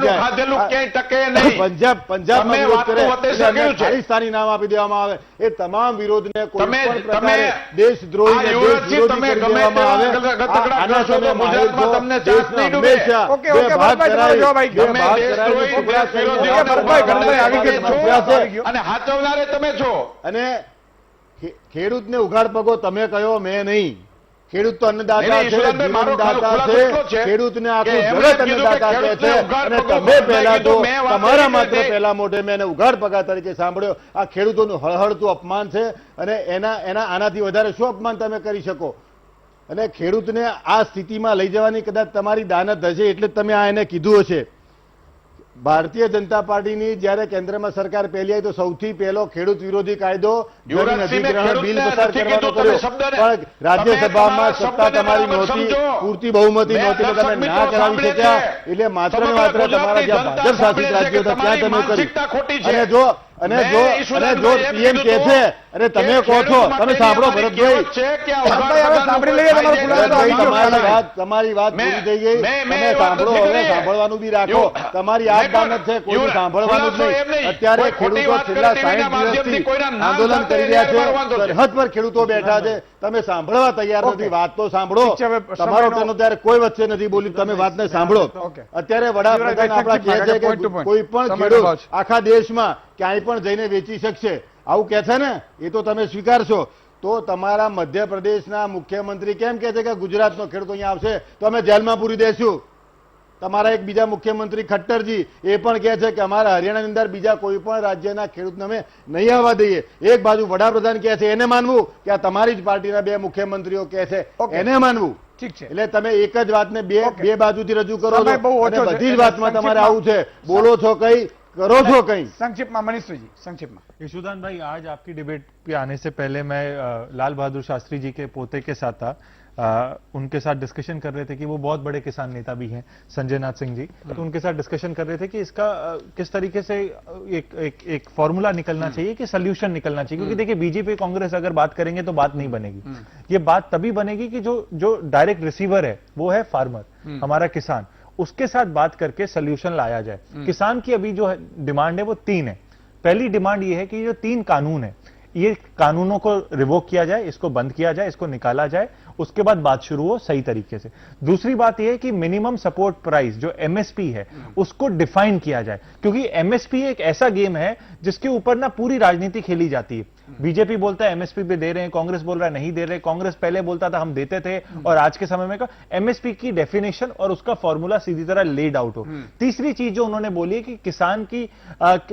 જાય. પંજાબમાં વિરોધ કરે એટલે ખાલિસ્તાની નામ આપી દેવામાં આવે. એ તમામ વિરોધને કોઈ પણ પ્રકારે દેશદ્રોહી દેશ વિરોધી કરી દેવામાં આવે. આના તમે માહિર છો, દેશને હંમેશા બે ભાગ કરાવી ટુકડા અને હાચવનારે તમે છો. અને ખેડૂતને ઉઘાડ પગો તમે કયો, મેં નહીં. ખેડૂત તો અન્નદાતા નહીં, છે, ઈશ્વરભાઈ, મારો જીવનદાતા ખુલાસો છે, એટલો છે ખેડૂતને કે આખું એમણે જગત કીધું કે અન્નદાતા કહે છે. ખેડૂતને ઉઘાડ અને પગો તમે પહેલા તો મેં વાત તમારા કરી માત્ર નથી. પહેલા મોઢે મેં એને ઉઘાડ પગા તરીકે સાંભળ્યો. આ ખેડૂતોનું હળહળતું અપમાન છે અને એના આનાથી વધારે શું અપમાન તમે કરી શકો? અને ખેડૂતને આ સ્થિતિમાં લઈ જવાની કદાચ તમારી દાનત હશે એટલે જ તમે આ એને કીધું હશે. ભારતીય જનતા પાર્ટીની જ્યારે કેન્દ્રમાં સરકાર પહેલી આવી તો સૌથી પહેલો ખેડૂત વિરોધી કાયદો જમીન યુવરાજસિંહ, મેં અધિગ્રહણ બિલ ખેડૂતને પસાર નથી કરવાનો કીધું, તમે કર્યો. શબ્દને- પણ રાજ્યસભામાં તમે સત્તા તમારા તમારી શબ્દને નહોતી, બરાબર સમજો. પૂરતી બહુમતી મેં નહોતી, એટલે તમે દર્શક ના મિત્રો કરાવી સાંભળે શક્યા. છે. એટલે માત્ર ને સમગ્ર માત્ર ગુજરાતની તમારા જ્યાં જનતા ભાજપ શાસિત સાંભળે છે રાજ્યો કે હતા ત્યાં તમે તમારી કર્યું. માનસિકતા ખોટી છે. અને જો મેં ઈશ્વરભાઈ પીએમ એમ કહે કીધું છે અને કે તમે કહો છો, ખેડૂત તમે માટેની સાંભળો અમારી ભરતભાઈ, કહેવત છે કે આ ભરતભાઈ, હવે ઉઘાડ સાંભળી લઈએ તમારો પગારનો ખુલાસો. કોઈ ભરતભાઈ, ફાયદો તમારી વાત મેં- પૂરી થઈ ગઈ. મેં તમે એ વાત સાંભળો, નથી હવે કરી. સાંભળવાનું બી રાખો. તમારી આ જ બાબત છે, કોઈ સાંભળવાનું જ ખુલાસો એમ નહીં. નહીં. અત્યારે કોઈ ખોટી ખેડૂતો વાત કરે છેલ્લા ટીવીના 60 માધ્યમથી દિવસથી કોઈના નામ આંદોલન સાથે કરી રહ્યા એને વાંધો છે. છે. સરહદ પર ખેડૂતો બેઠા છે, તમે સાંભળવા તૈયાર નથી. વાત તો સાંભળો. ઠીક છે, હવે તમારો સમયનો- તેનો ત્યારે કોઈ વચ્ચે નથી બોલ્યું, તમે વાતને સાંભળો. ઓકે. અત્યારે વડાપ્રધાન આપણા કહે છે point to કે point. કોઈ પણ સમયનો ખેડૂત ભાવ છે. આખા દેશમાં ક્યાંય પણ જઈને વેચી શકશે, આવું કહે છે ને, એ તો તમે સ્વીકારશો. તો તમારા મધ્યપ્રદેશના મુખ્યમંત્રી કેમ કહે છે કે ગુજરાતનો ખેડૂત અહીંયા આવશે તો અમે જેલમાં પૂરી દેશું? તમારા એક બીજા મુખ્યમંત્રી ખટ્ટરજી એ પણ કહે છે કે અમારા હરિયાણાની અંદર બીજા કોઈ પણ રાજ્યના ખેડૂતને અમે નહીં આવવા દઈએ. એક બાજુ વડાપ્રધાન કહે છે એને માનવું કે આ તમારી જ પાર્ટીના બે મુખ્યમંત્રીઓ કહે છે ઓકે. એને માનવું? ઠીક છે. એટલે તમે એક જ વાતને બે બાજુથી રજૂ કરો સમય બહુ છો ઓછો અને છે. બધી જ એટલે વાતમાં તમારે સંક્ષિપ્તમાં- આવું છે, બોલો છો કઈ, કરો છો કઈ. સંક્ષિપ્તમાં મનીષજી, સંક્ષિપ્તમાં. यशोदान भाई, आज आपकी डिबेट पे आने से पहले मैं लाल बहादुर शास्त्री जी के पोते के साथ था. उनके साथ डिस्कशन कर रहे थे कि वो बहुत बड़े किसान नेता भी हैं, संजय नाथ सिंह जी. तो उनके साथ डिस्कशन कर रहे थे कि इसका किस तरीके से एक फॉर्मूला निकलना चाहिए, कि सोल्यूशन निकलना चाहिए. क्योंकि देखिए, बीजेपी कांग्रेस अगर बात करेंगे तो बात नहीं बनेगी. ये बात तभी बनेगी कि जो डायरेक्ट रिसीवर है वो है फार्मर, हमारा किसान. उसके साथ बात करके सोल्यूशन लाया जाए. किसान की अभी जो डिमांड है वो 3 है. पहली डिमांड ये है कि जो 3 कानून है, ये कानूनों को रिवोक किया जाए, इसको बंद किया जाए, इसको निकाला जाए, उसके बाद बात शुरू हो सही तरीके से. दूसरी बात यह है कि मिनिमम सपोर्ट प्राइस जो एमएसपी है उसको डिफाइन किया जाए. क्योंकि एमएसपी एक ऐसा गेम है जिसके ऊपर ना पूरी राजनीति खेली जाती है. बीजेपी बोलता है एमएसपी पे दे रहे हैं, कांग्रेस बोल रहा है नहीं दे रहे. कांग्रेस पहले बोलता था हम देते थे, और आज के समय में एमएसपी की डेफिनेशन और उसका फॉर्मूला सीधी तरह लेड आउट हो. तीसरी चीज जो उन्होंने बोली है कि किसान की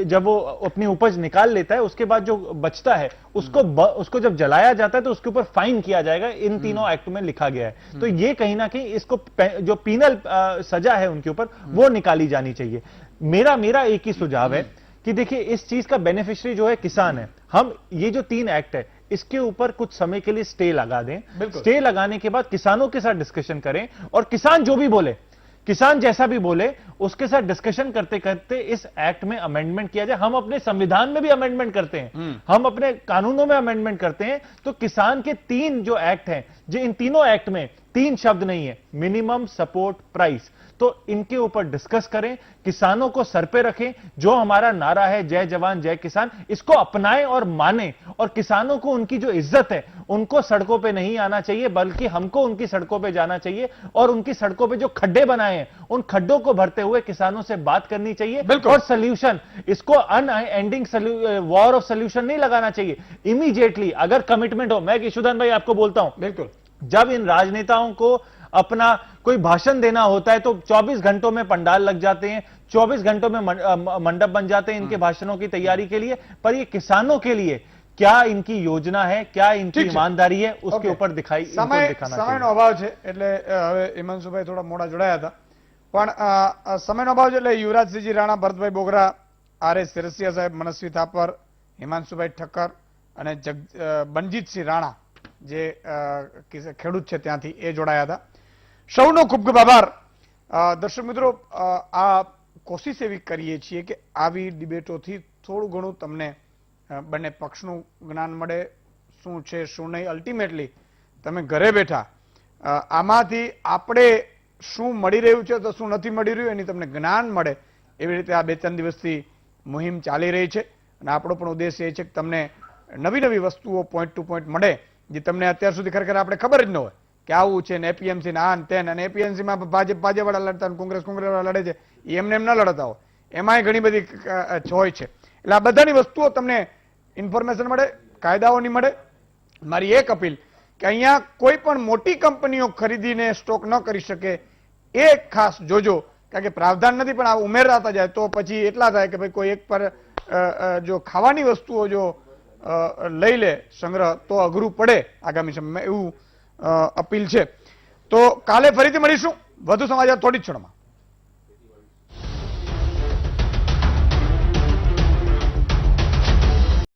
जब वो अपनी उपज निकाल लेता है उसके बाद जो बचता है उसको जब जलाया जाता है तो उसके ऊपर फाइन किया जाएगा. इन तीनों एक्ट में लिखा गया है. तो ये कहीं ना कहीं इसको जो पीनल सजा है उनके ऊपर वो निकाली जानी चाहिए. मेरा एक ही सुझाव है कि देखिए, इस चीज का बेनिफिशियरी जो है किसान है. हम ये जो 3 एक्ट है इसके ऊपर कुछ समय के लिए स्टे लगा दें. स्टे लगाने के बाद किसानों के साथ डिस्कशन करें, और किसान जो भी बोले, किसान जैसा भी बोले, उसके साथ डिस्कशन करते करते इस एक्ट में अमेंडमेंट किया जाए. हम अपने संविधान में भी अमेंडमेंट करते हैं, हम अपने कानूनों में अमेंडमेंट करते हैं. तो किसान के 3 जो एक्ट हैं, जो इन तीनों एक्ट में 3 शब्द नहीं है, मिनिमम सपोर्ट प्राइस, तो इनके ऊपर डिस्कस करें, किसानों को सर पे रखें. जो हमारा नारा है जय जवान जय किसान, इसको अपनाएं और मानें. और किसानों को उनकी जो इज्जत है, उनको सड़कों पे नहीं आना चाहिए, बल्कि हमको उनकी सड़कों पे जाना चाहिए. और उनकी सड़कों पे जो खड्डे बनाए हैं, उन खड्डों को भरते हुए किसानों से बात करनी चाहिए. और सोल्यूशन, इसको अनएंडिंग वॉर ऑफ सोल्यूशन नहीं लगाना चाहिए. इमीडिएटली अगर कमिटमेंट हो, मैं यशोदान भाई आपको बोलता हूं, बिल्कुल, जब इन राजनेताओं को अपना कोई भाषण देना होता है तो 24 घंटों में पंडाल लग जाते हैं, 24 घंटों में मंडप बन जाते हैं इनके भाषणों की तैयारी के लिए. पर ये किसानों के लिए क्या इनकी योजना है, क्या इनकी ईमानदारी है, उसके ऊपर दिखाना चाहिए. સમયનો અભાવ છે એટલે હવે હિમાંશુભાઈ થોડા મોડા જોડાયા હતા, પણ સમયનો અભાવ છે એટલે યુવરાજસિંહજી રાણા, ભરતભાઈ બોગરા, આર.એસ. સિરસિયા સાહેબ, મનસ્વી થાપર, હિમાંશુભાઈ ઠક્કર અને બનજીતસિંહ રાણા જે ખેડૂત છે ત્યાંથી એ જોડાયા હતા. સૌનો ખૂબ ખૂબ આભાર. દર્શક મિત્રો, આ કોશિશ એવી કરીએ છીએ કે આવી ડિબેટોથી થોડું ઘણું તમને બંને પક્ષનું જ્ઞાન મળે, શું છે શું નહીં. અલ્ટિમેટલી તમે ઘરે બેઠા આમાંથી આપણે શું મળી રહ્યું છે તો શું નથી મળી રહ્યું એની તમને જ્ઞાન મળે, એવી રીતે આ 2-3 દિવસથી મુહિમ ચાલી રહી છે. અને આપણો પણ ઉદ્દેશ એ છે કે તમને નવી નવી વસ્તુઓ પોઈન્ટ ટુ પોઈન્ટ મળે, જે તમને અત્યાર સુધી ખરેખર આપણે ખબર જ ન હોય કે આવું છે ને એપીએમસી ને આન તેન. અને એપીએમસીમાં ભાજપ વાળા લડતા, કોંગ્રેસ વાળા લડે છે, એમને એમ ના લડતા હોય, એમાંય ઘણી બધી હોય છે. એટલે આ બધાની વસ્તુઓ તમને ઇન્ફોર્મેશન મળે, કાયદાઓની મળે. મારી એક અપીલ કે અહીંયા કોઈ પણ મોટી કંપનીઓ ખરીદીને સ્ટોક ન કરી શકે એ ખાસ જોજો, કારણ કે પ્રાવધાન નથી પણ આ ઉમેરાતા જાય તો પછી એટલા થાય કે ભાઈ કોઈ એક પર જો ખાવાની વસ્તુઓ જો લઈ લે સંગ્રહ તો અઘરું પડે આગામી સમયમાં, એવું અપીલ છે. તો કાલે ફરીથી મળીશું વધુ સમાચાર થોડી જ ક્ષણમાં.